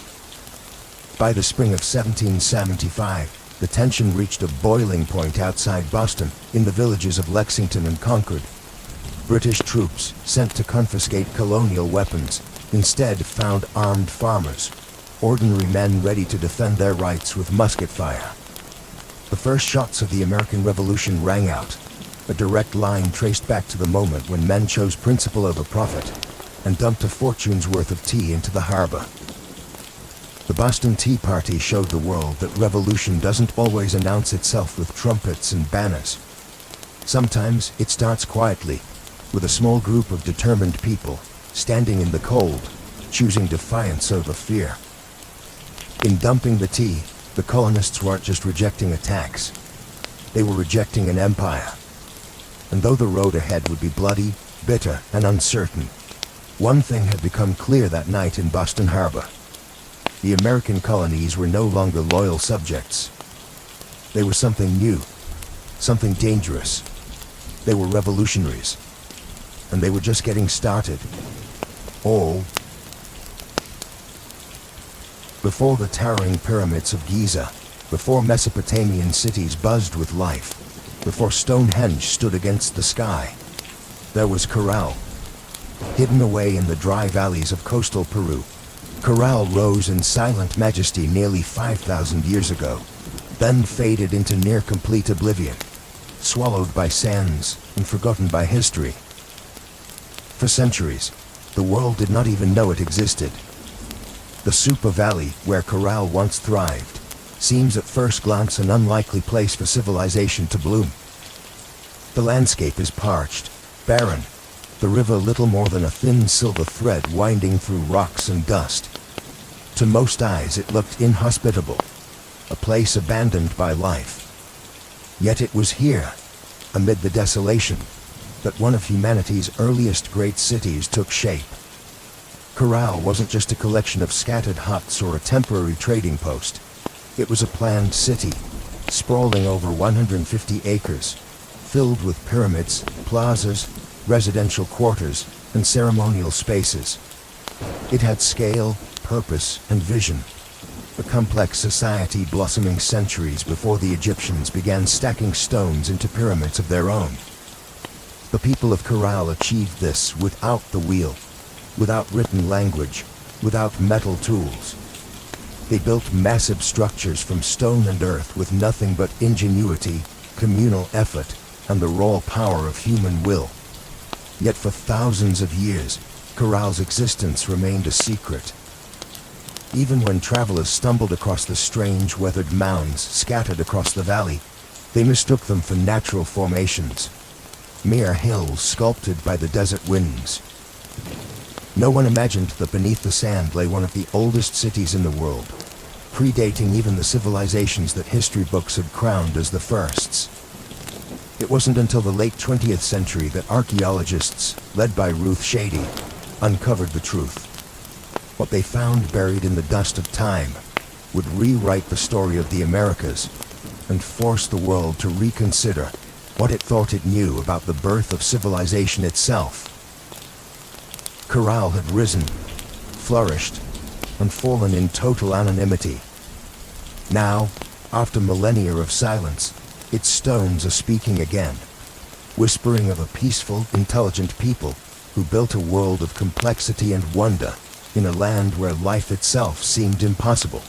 By the spring of 1775, the tension reached a boiling point outside Boston, in the villages of Lexington and Concord. British troops, sent to confiscate colonial weapons, instead found armed farmers, ordinary men ready to defend their rights with musket fire. The first shots of the American Revolution rang out, a direct line traced back to the moment when men chose principle over profit and dumped a fortune's worth of tea into the harbor. The Boston Tea Party showed the world that revolution doesn't always announce itself with trumpets and banners. Sometimes it starts quietly, with a small group of determined people standing in the cold, choosing defiance over fear. In dumping the tea, the colonists weren't just rejecting a tax. They were rejecting an empire. And though the road ahead would be bloody, bitter, and uncertain, one thing had become clear that night in Boston Harbor. The American colonies were no longer loyal subjects. They were something new, something dangerous. They were revolutionaries. And they were just getting started. All before the towering pyramids of Giza, before Mesopotamian cities buzzed with life, before Stonehenge stood against the sky, there was Corral. Hidden away in the dry valleys of coastal Peru, Corral rose in silent majesty nearly 5,000 years ago, then faded into near-complete oblivion, swallowed by sands and forgotten by history. For centuries, the world did not even know it existed. The Supa Valley, where Corral once thrived, seems at first glance an unlikely place for civilization to bloom. The landscape is parched, barren, the river little more than a thin silver thread winding through rocks and dust. To most eyes it looked inhospitable, a place abandoned by life. Yet it was here, amid the desolation, that one of humanity's earliest great cities took shape. Corral wasn't just a collection of scattered huts or a temporary trading post. It was a planned city, sprawling over 150 acres, filled with pyramids, plazas, residential quarters, and ceremonial spaces. It had scale, purpose, and vision, a complex society blossoming centuries before the Egyptians began stacking stones into pyramids of their own. The people of Corral achieved this without the wheel, without written language, without metal tools. They built massive structures from stone and earth with nothing but ingenuity, communal effort, and the raw power of human will. Yet for thousands of years, Corral's existence remained a secret. Even when travelers stumbled across the strange weathered mounds scattered across the valley, they mistook them for natural formations, mere hills sculpted by the desert winds. No one imagined that beneath the sand lay one of the oldest cities in the world, predating even the civilizations that history books had crowned as the firsts. It wasn't until the late 20th century that archaeologists, led by Ruth Shady, uncovered the truth. What they found buried in the dust of time would rewrite the story of the Americas and force the world to reconsider what it thought it knew about the birth of civilization itself. Corral had risen, flourished, and fallen in total anonymity. Now, after millennia of silence, its stones are speaking again, whispering of a peaceful, intelligent people who built a world of complexity and wonder in a land where life itself seemed impossible.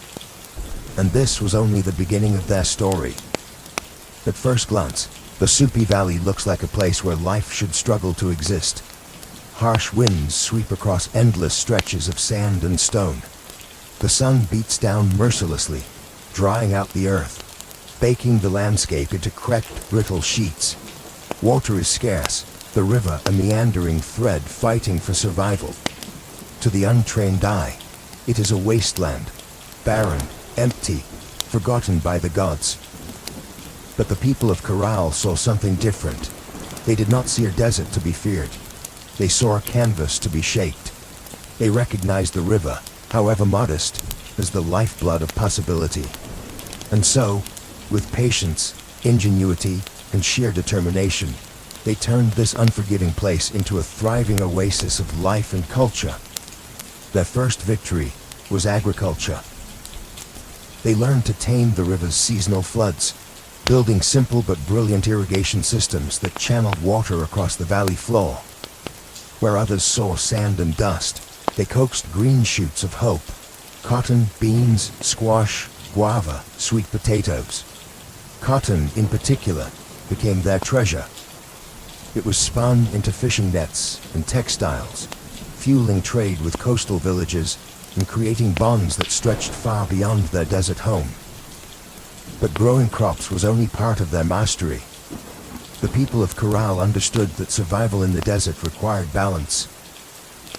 And this was only the beginning of their story. At first glance, the Supa Valley looks like a place where life should struggle to exist. Harsh winds sweep across endless stretches of sand and stone. The sun beats down mercilessly, drying out the earth, baking the landscape into cracked, brittle sheets. Water is scarce, the river a meandering thread fighting for survival. To the untrained eye, it is a wasteland, barren, empty, forgotten by the gods. But the people of Corral saw something different. They did not see a desert to be feared. They saw a canvas to be shaped. They recognized the river, however modest, as the lifeblood of possibility. And so, with patience, ingenuity, and sheer determination, they turned this unforgiving place into a thriving oasis of life and culture. Their first victory was agriculture. They learned to tame the river's seasonal floods, building simple but brilliant irrigation systems that channeled water across the valley floor. Where others saw sand and dust, they coaxed green shoots of hope: cotton, beans, squash, guava, sweet potatoes. Cotton, in particular, became their treasure. It was spun into fishing nets and textiles, fueling trade with coastal villages and creating bonds that stretched far beyond their desert home. But growing crops was only part of their mastery. The people of Corral understood that survival in the desert required balance.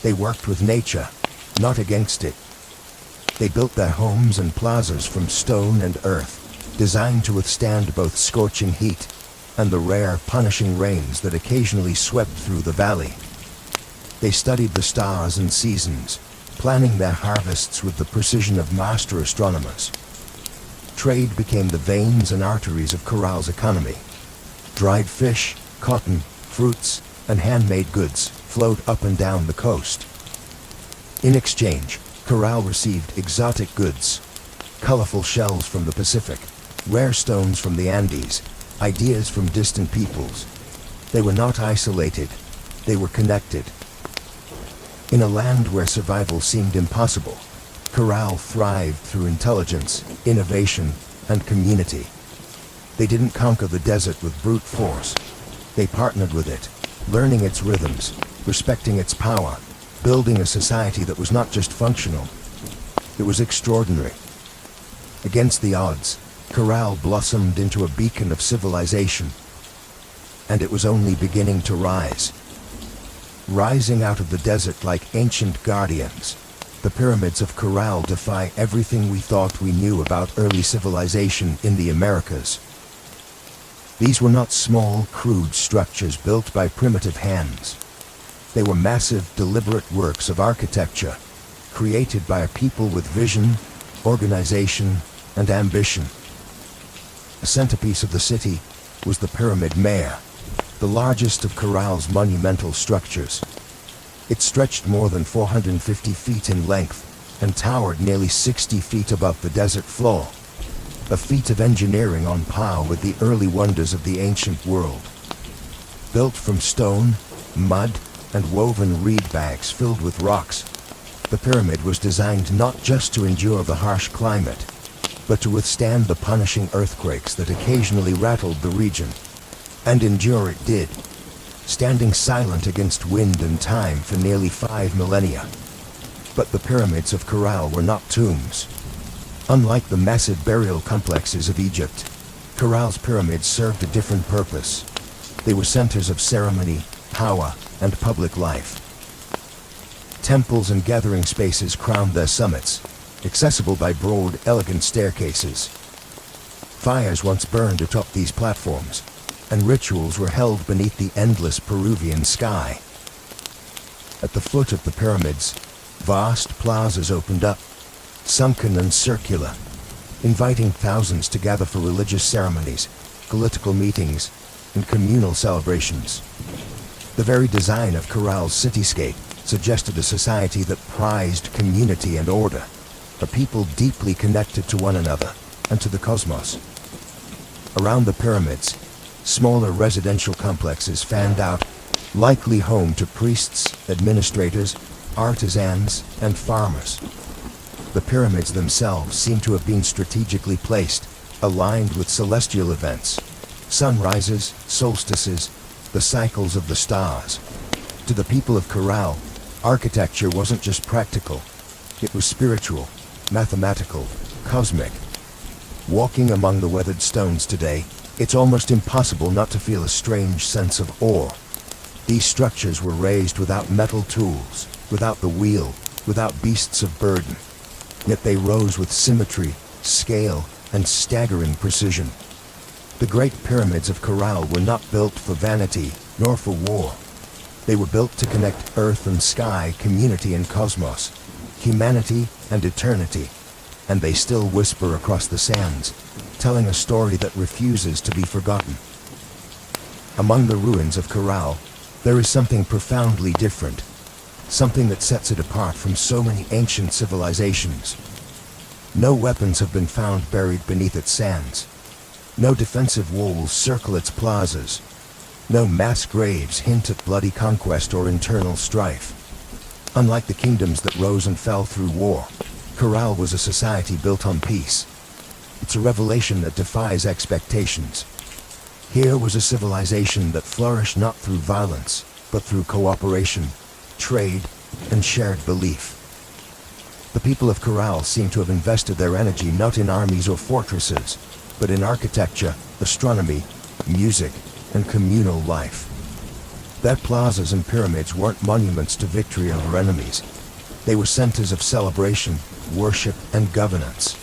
They worked with nature, not against it. They built their homes and plazas from stone and earth, designed to withstand both scorching heat and the rare, punishing rains that occasionally swept through the valley. They studied the stars and seasons, planning their harvests with the precision of master astronomers. Trade became the veins and arteries of Corral's economy. Dried fish, cotton, fruits, and handmade goods flowed up and down the coast. In exchange, Corral received exotic goods: colorful shells from the Pacific, rare stones from the Andes, ideas from distant peoples. They were not isolated, they were connected. In a land where survival seemed impossible, Corral thrived through intelligence, innovation, and community. They didn't conquer the desert with brute force. They partnered with it, learning its rhythms, respecting its power, building a society that was not just functional. It was extraordinary. Against the odds, Corral blossomed into a beacon of civilization. And it was only beginning to rise. Rising out of the desert like ancient guardians, the pyramids of Corral defy everything we thought we knew about early civilization in the Americas. These were not small, crude structures built by primitive hands. They were massive, deliberate works of architecture, created by a people with vision, organization, and ambition. A centerpiece of the city was the Pyramid Mare, the largest of Corral's monumental structures. It stretched more than 450 feet in length and towered nearly 60 feet above the desert floor, a feat of engineering on par with the early wonders of the ancient world. Built from stone, mud, and woven reed bags filled with rocks, the pyramid was designed not just to endure the harsh climate, but to withstand the punishing earthquakes that occasionally rattled the region. And endure it did, standing silent against wind and time for nearly 5 millennia. But the pyramids of Corral were not tombs. Unlike the massive burial complexes of Egypt, Corral's pyramids served a different purpose. They were centers of ceremony, power, and public life. Temples and gathering spaces crowned their summits, accessible by broad, elegant staircases. Fires once burned atop these platforms, and rituals were held beneath the endless Peruvian sky. At the foot of the pyramids, vast plazas opened up, sunken and circular, inviting thousands to gather for religious ceremonies, political meetings, and communal celebrations. The very design of Corral's cityscape suggested a society that prized community and order, a people deeply connected to one another and to the cosmos. Around the pyramids, smaller residential complexes fanned out, likely home to priests, administrators, artisans, and farmers. The pyramids themselves seem to have been strategically placed, aligned with celestial events, sunrises, solstices, the cycles of the stars. To the people of Corral, architecture wasn't just practical, it was spiritual, mathematical, cosmic. Walking among the weathered stones today, It's almost impossible not to feel a strange sense of awe. These structures were raised without metal tools, without the wheel, without beasts of burden. Yet they rose with symmetry, scale, and staggering precision. The Great Pyramids of Corral were not built for vanity, nor for war. They were built to connect earth and sky, community and cosmos, humanity and eternity. And they still whisper across the sands, telling a story that refuses to be forgotten. Among the ruins of Corral, there is something profoundly different, something that sets it apart from so many ancient civilizations. No weapons have been found buried beneath its sands. No defensive walls circle its plazas. No mass graves hint at bloody conquest or internal strife. Unlike the kingdoms that rose and fell through war, Corral was a society built on peace. It's a revelation that defies expectations. Here was a civilization that flourished not through violence, but through cooperation, trade, and shared belief. The people of Corral seem to have invested their energy not in armies or fortresses, but in architecture, astronomy, music, and communal life. Their plazas and pyramids weren't monuments to victory over enemies. They were centers of celebration, worship, and governance.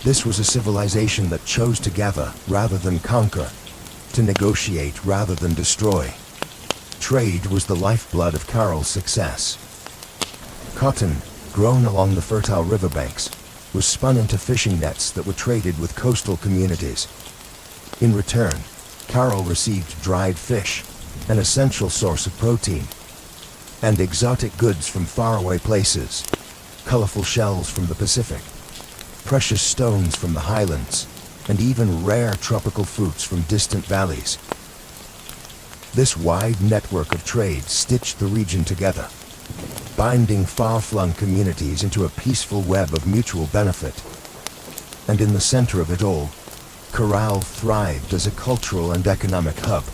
This was a civilization that chose to gather rather than conquer, to negotiate rather than destroy. Trade was the lifeblood of Corral's success. Cotton, grown along the fertile riverbanks, was spun into fishing nets that were traded with coastal communities. In return, Corral received dried fish, an essential source of protein, and exotic goods from faraway places, colorful shells from the Pacific, precious stones from the highlands, and even rare tropical fruits from distant valleys. This wide network of trade stitched the region together, binding far-flung communities into a peaceful web of mutual benefit. And in the center of it all, Corral thrived as a cultural and economic hub.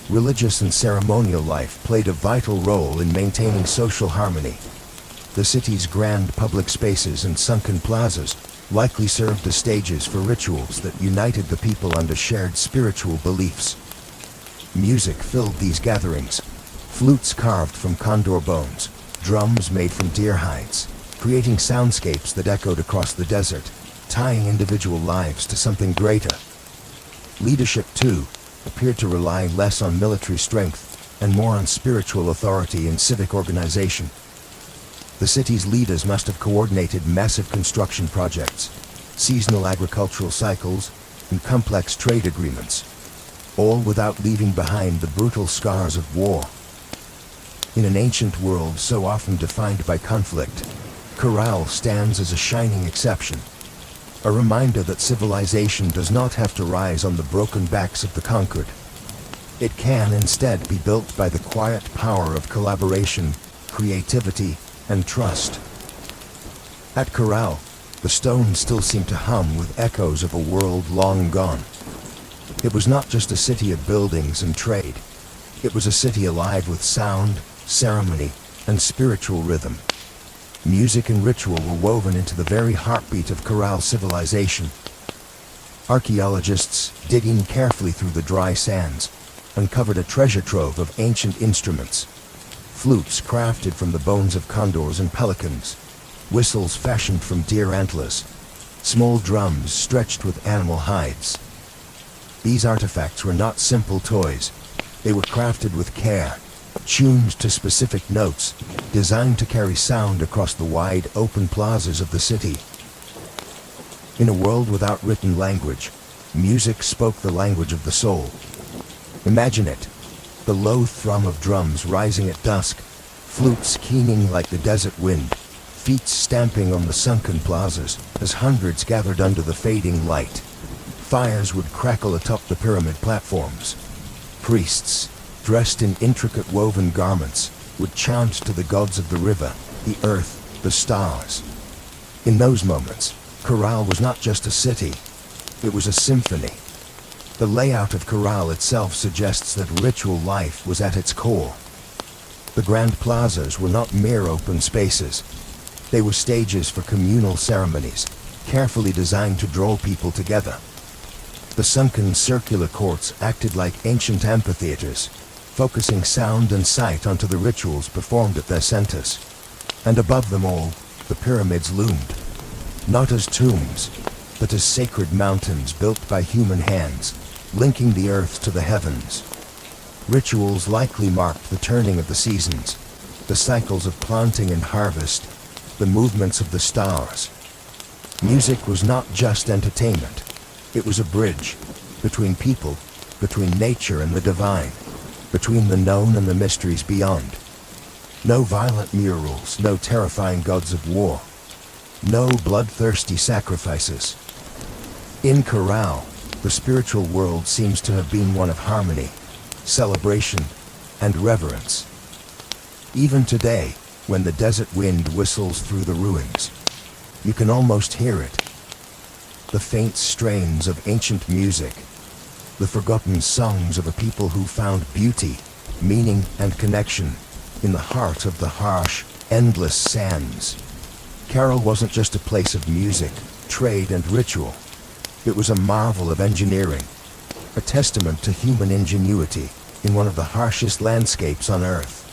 Religious and ceremonial life played a vital role in maintaining social harmony. The city's grand public spaces and sunken plazas likely served as stages for rituals that united the people under shared spiritual beliefs. Music filled these gatherings, flutes carved from condor bones, drums made from deer hides, creating soundscapes that echoed across the desert, tying individual lives to something greater. Leadership, too, appeared to rely less on military strength and more on spiritual authority and civic organization. The city's leaders must have coordinated massive construction projects, seasonal agricultural cycles, and complex trade agreements, all without leaving behind the brutal scars of war. In an ancient world so often defined by conflict, Corral stands as a shining exception, a reminder that civilization does not have to rise on the broken backs of the conquered. It can instead be built by the quiet power of collaboration, creativity, and trust. At Corral, the stones still seem to hum with echoes of a world long gone. It was not just a city of buildings and trade. It was a city alive with sound, ceremony, and spiritual rhythm. Music and ritual were woven into the very heartbeat of Corral civilization. Archaeologists, digging carefully through the dry sands, uncovered a treasure trove of ancient instruments. Flutes crafted from the bones of condors and pelicans, whistles fashioned from deer antlers, small drums stretched with animal hides. These artifacts were not simple toys. They were crafted with care, tuned to specific notes, designed to carry sound across the wide, open plazas of the city. In a world without written language, music spoke the language of the soul. Imagine it, the low thrum of drums rising at dusk, flutes keening like the desert wind, feet stamping on the sunken plazas as hundreds gathered under the fading light. Fires would crackle atop the pyramid platforms. Priests, dressed in intricate woven garments, would chant to the gods of the river, the earth, the stars. In those moments, Corral was not just a city, it was a symphony. The layout of Corral itself suggests that ritual life was at its core. The grand plazas were not mere open spaces. They were stages for communal ceremonies, carefully designed to draw people together. The sunken circular courts acted like ancient amphitheaters, focusing sound and sight onto the rituals performed at their centers. And above them all, the pyramids loomed, not as tombs, but as sacred mountains built by human hands, linking the earth to the heavens. Rituals likely marked the turning of the seasons, the cycles of planting and harvest, the movements of the stars. Music was not just entertainment. It was a bridge between people, between nature and the divine, between the known and the mysteries beyond. No violent murals, no terrifying gods of war, no bloodthirsty sacrifices. In Corral, the spiritual world seems to have been one of harmony, celebration, and reverence. Even today, when the desert wind whistles through the ruins, you can almost hear it. The faint strains of ancient music, the forgotten songs of a people who found beauty, meaning, and connection in the heart of the harsh, endless sands. Carroll wasn't just a place of music, trade, and ritual. It was a marvel of engineering, a testament to human ingenuity in one of the harshest landscapes on Earth.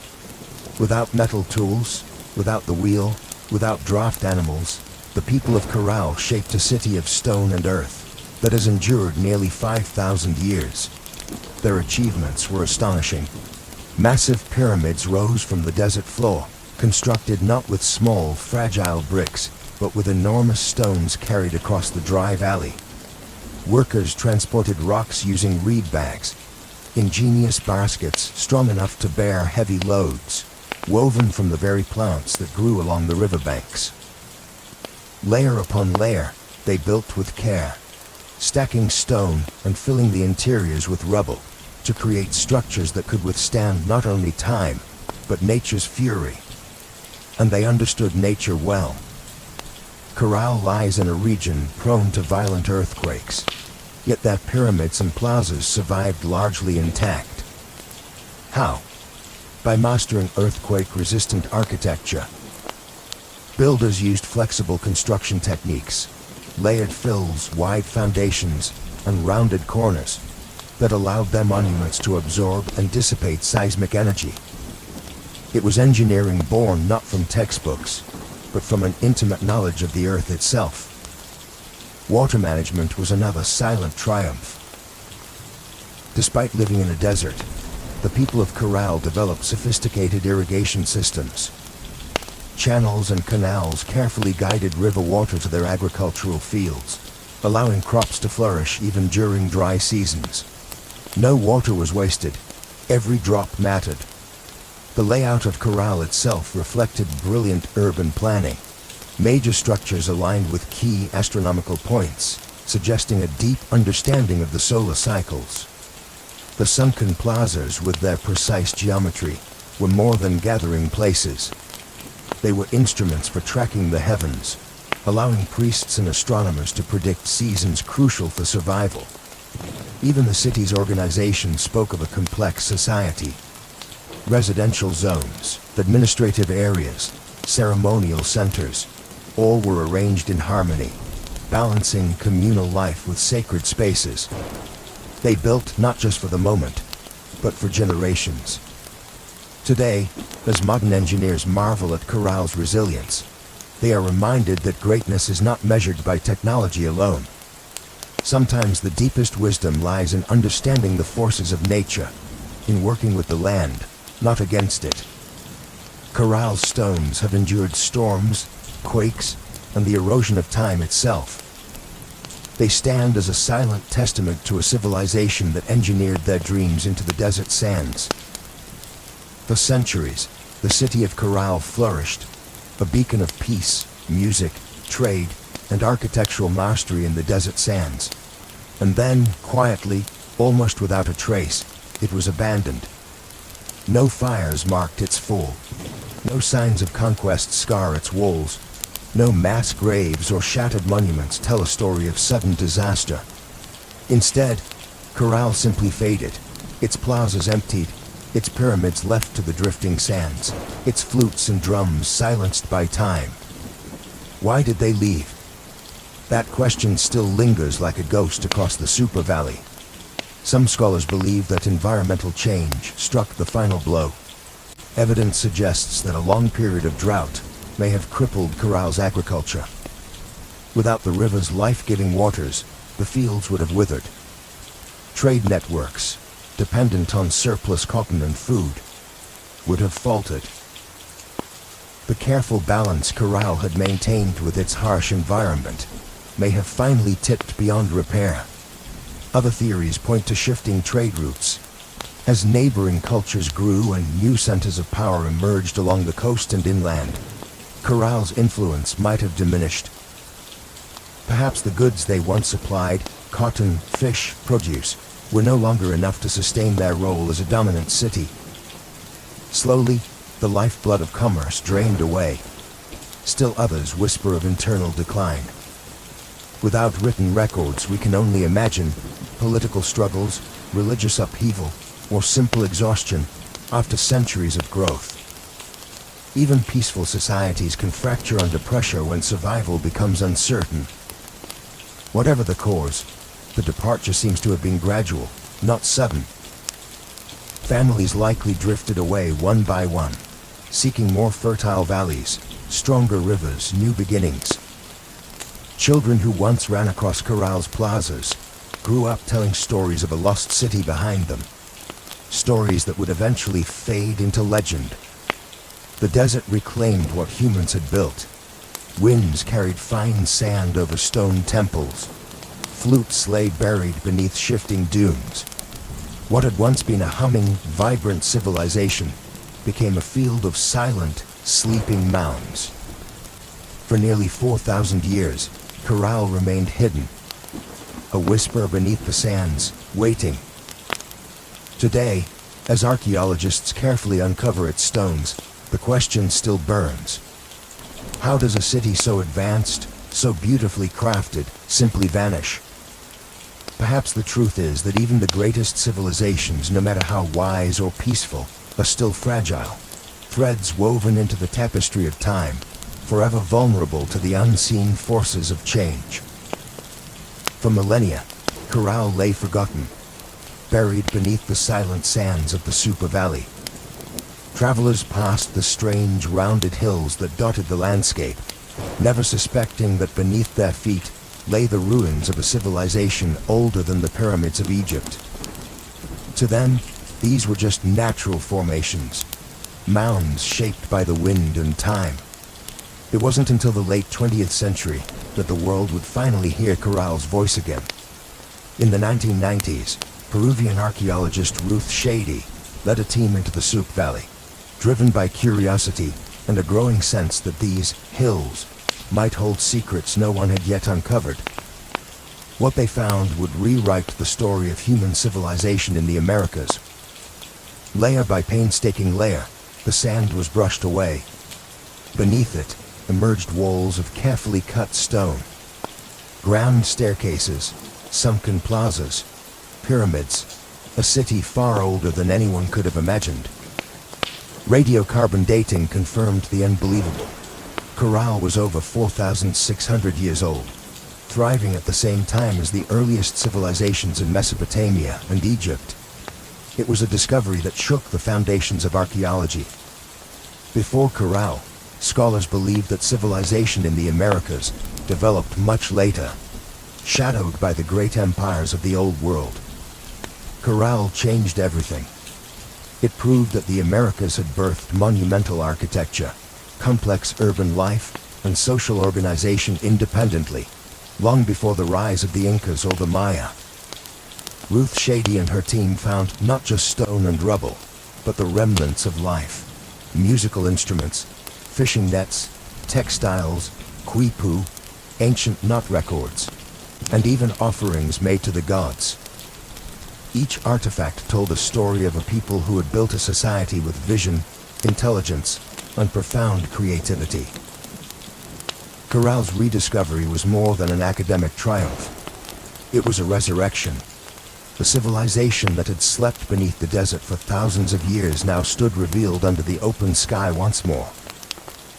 Without metal tools, without the wheel, without draft animals, the people of Corral shaped a city of stone and earth that has endured nearly 5,000 years. Their achievements were astonishing. Massive pyramids rose from the desert floor, constructed not with small, fragile bricks, but with enormous stones carried across the dry valley. Workers transported rocks using reed bags, ingenious baskets strong enough to bear heavy loads, woven from the very plants that grew along the riverbanks. Layer upon layer, they built with care, stacking stone and filling the interiors with rubble to create structures that could withstand not only time, but nature's fury. And they understood nature well. Corral lies in a region prone to violent earthquakes, yet their pyramids and plazas survived largely intact. How? By mastering earthquake-resistant architecture. Builders used flexible construction techniques, layered fills, wide foundations, and rounded corners that allowed their monuments to absorb and dissipate seismic energy. It was engineering born not from textbooks, but from an intimate knowledge of the earth itself. Water management was another silent triumph. Despite living in a desert, the people of Corral developed sophisticated irrigation systems. Channels and canals carefully guided river water to their agricultural fields, allowing crops to flourish even during dry seasons. No water was wasted. Every drop mattered. The layout of Corral itself reflected brilliant urban planning. Major structures aligned with key astronomical points, suggesting a deep understanding of the solar cycles. The sunken plazas, with their precise geometry, were more than gathering places. They were instruments for tracking the heavens, allowing priests and astronomers to predict seasons crucial for survival. Even the city's organization spoke of a complex society. Residential zones, administrative areas, ceremonial centers, all were arranged in harmony, balancing communal life with sacred spaces. They built not just for the moment, but for generations. Today, as modern engineers marvel at Corral's resilience, they are reminded that greatness is not measured by technology alone. Sometimes the deepest wisdom lies in understanding the forces of nature, in working with the land, not against it. Corral's stones have endured storms, quakes, and the erosion of time itself. They stand as a silent testament to a civilization that engineered their dreams into the desert sands. For centuries, the city of Corral flourished, a beacon of peace, music, trade, and architectural mastery in the desert sands. And then, quietly, almost without a trace, it was abandoned. No fires marked its fall. No signs of conquest scar its walls. No mass graves or shattered monuments tell a story of sudden disaster. Instead, Corral simply faded, its plazas emptied, its pyramids left to the drifting sands, its flutes and drums silenced by time. Why did they leave? That question still lingers like a ghost across the Super Valley. Some scholars believe that environmental change struck the final blow. Evidence suggests that a long period of drought may have crippled Corral's agriculture. Without the river's life-giving waters, the fields would have withered. Trade networks, dependent on surplus cotton and food, would have faltered. The careful balance Corral had maintained with its harsh environment may have finally tipped beyond repair. Other theories point to shifting trade routes. As neighboring cultures grew and new centers of power emerged along the coast and inland, Corral's influence might have diminished. Perhaps the goods they once supplied, cotton, fish, produce, were no longer enough to sustain their role as a dominant city. Slowly, the lifeblood of commerce drained away. Still others whisper of internal decline. Without written records, we can only imagine political struggles, religious upheaval, or simple exhaustion after centuries of growth. Even peaceful societies can fracture under pressure when survival becomes uncertain. Whatever the cause, the departure seems to have been gradual, not sudden. Families likely drifted away one by one, seeking more fertile valleys, stronger rivers, new beginnings. Children who once ran across Corral's plazas grew up telling stories of a lost city behind them. Stories that would eventually fade into legend. The desert reclaimed what humans had built. Winds carried fine sand over stone temples. Flutes lay buried beneath shifting dunes. What had once been a humming, vibrant civilization became a field of silent, sleeping mounds. For nearly 4,000 years, Corral remained hidden, a whisper beneath the sands, waiting. Today, as archaeologists carefully uncover its stones, the question still burns. How does a city so advanced, so beautifully crafted, simply vanish? Perhaps the truth is that even the greatest civilizations, no matter how wise or peaceful, are still fragile, threads woven into the tapestry of time, forever vulnerable to the unseen forces of change. For millennia, Corral lay forgotten, buried beneath the silent sands of the Super Valley. Travelers passed the strange, rounded hills that dotted the landscape, never suspecting that beneath their feet lay the ruins of a civilization older than the pyramids of Egypt. To them, these were just natural formations, mounds shaped by the wind and time. It wasn't until the late 20th century that the world would finally hear Corral's voice again. In the 1990s, Peruvian archaeologist Ruth Shady led a team into the Soup Valley, driven by curiosity and a growing sense that these hills might hold secrets no one had yet uncovered. What they found would rewrite the story of human civilization in the Americas. Layer by painstaking layer, the sand was brushed away. Beneath it emerged walls of carefully cut stone. Grand staircases, sunken plazas, pyramids, a city far older than anyone could have imagined. Radiocarbon dating confirmed the unbelievable. Corral was over 4,600 years old, thriving at the same time as the earliest civilizations in Mesopotamia and Egypt. It was a discovery that shook the foundations of archaeology. Before Corral, scholars believed that civilization in the Americas developed much later, shadowed by the great empires of the Old World. Corral changed everything. It proved that the Americas had birthed monumental architecture, complex urban life, and social organization independently, long before the rise of the Incas or the Maya. Ruth Shady and her team found not just stone and rubble, but the remnants of life. Musical instruments, fishing nets, textiles, quipu, ancient knot records, and even offerings made to the gods. Each artifact told a story of a people who had built a society with vision, intelligence, and profound creativity. Corral's rediscovery was more than an academic triumph. It was a resurrection. The civilization that had slept beneath the desert for thousands of years now stood revealed under the open sky once more.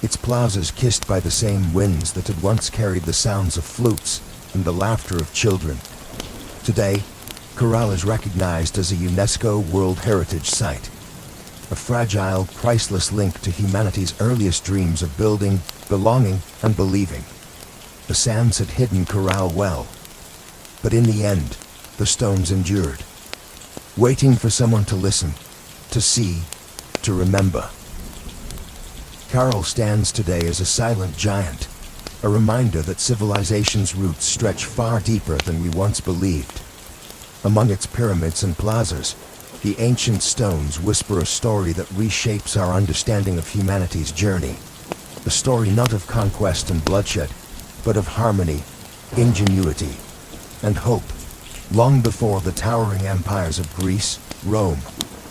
its plazas kissed by the same winds that had once carried the sounds of flutes and the laughter of children. Today, Corral is recognized as a UNESCO World Heritage Site, a fragile, priceless link to humanity's earliest dreams of building, belonging, and believing. The sands had hidden Corral well, but in the end, the stones endured, waiting for someone to listen, to see, to remember. Corral stands today as a silent giant, a reminder that civilization's roots stretch far deeper than we once believed. Among its pyramids and plazas, the ancient stones whisper a story that reshapes our understanding of humanity's journey. A story not of conquest and bloodshed, but of harmony, ingenuity, and hope. Long before the towering empires of Greece, Rome,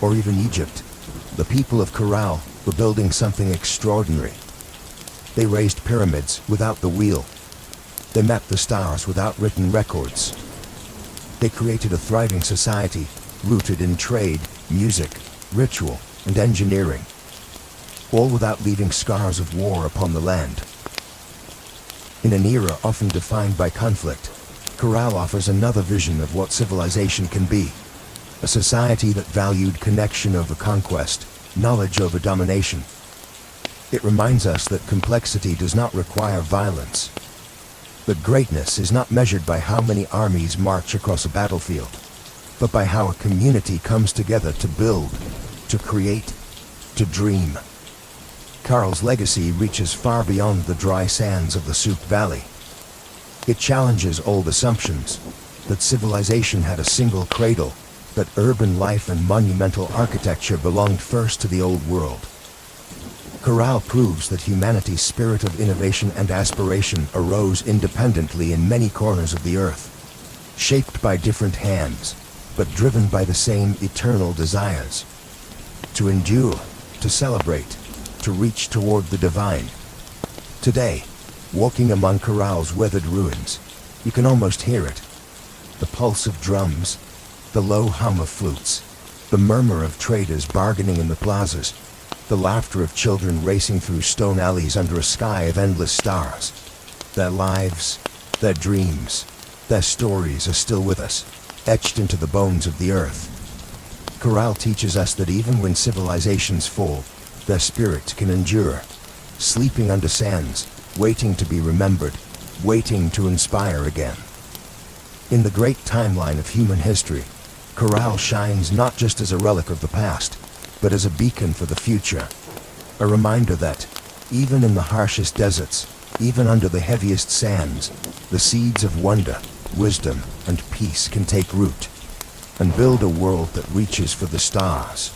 or even Egypt, the people of Corral were building something extraordinary. They raised pyramids without the wheel. They mapped the stars without written records. They created a thriving society rooted in trade, music, ritual, and engineering, all without leaving scars of war upon the land. In an era often defined by conflict, Corral offers another vision of what civilization can be. A society that valued connection over conquest, knowledge over domination. It reminds us that complexity does not require violence. That greatness is not measured by how many armies march across a battlefield, but by how a community comes together to build, to create, to dream. Corral's legacy reaches far beyond the dry sands of the Soup Valley. It challenges old assumptions, that civilization had a single cradle, that urban life and monumental architecture belonged first to the old world. Corral proves that humanity's spirit of innovation and aspiration arose independently in many corners of the earth, shaped by different hands, but driven by the same eternal desires. To endure, to celebrate, to reach toward the divine. Today, walking among Corral's weathered ruins, you can almost hear it. The pulse of drums, the low hum of flutes, the murmur of traders bargaining in the plazas, the laughter of children racing through stone alleys under a sky of endless stars. Their lives, their dreams, their stories are still with us, etched into the bones of the earth. Corral teaches us that even when civilizations fall, their spirit can endure, sleeping under sands, waiting to be remembered, waiting to inspire again. In the great timeline of human history, Corral shines not just as a relic of the past, but as a beacon for the future. A reminder that, even in the harshest deserts, even under the heaviest sands, the seeds of wonder, wisdom, and peace can take root, and build a world that reaches for the stars.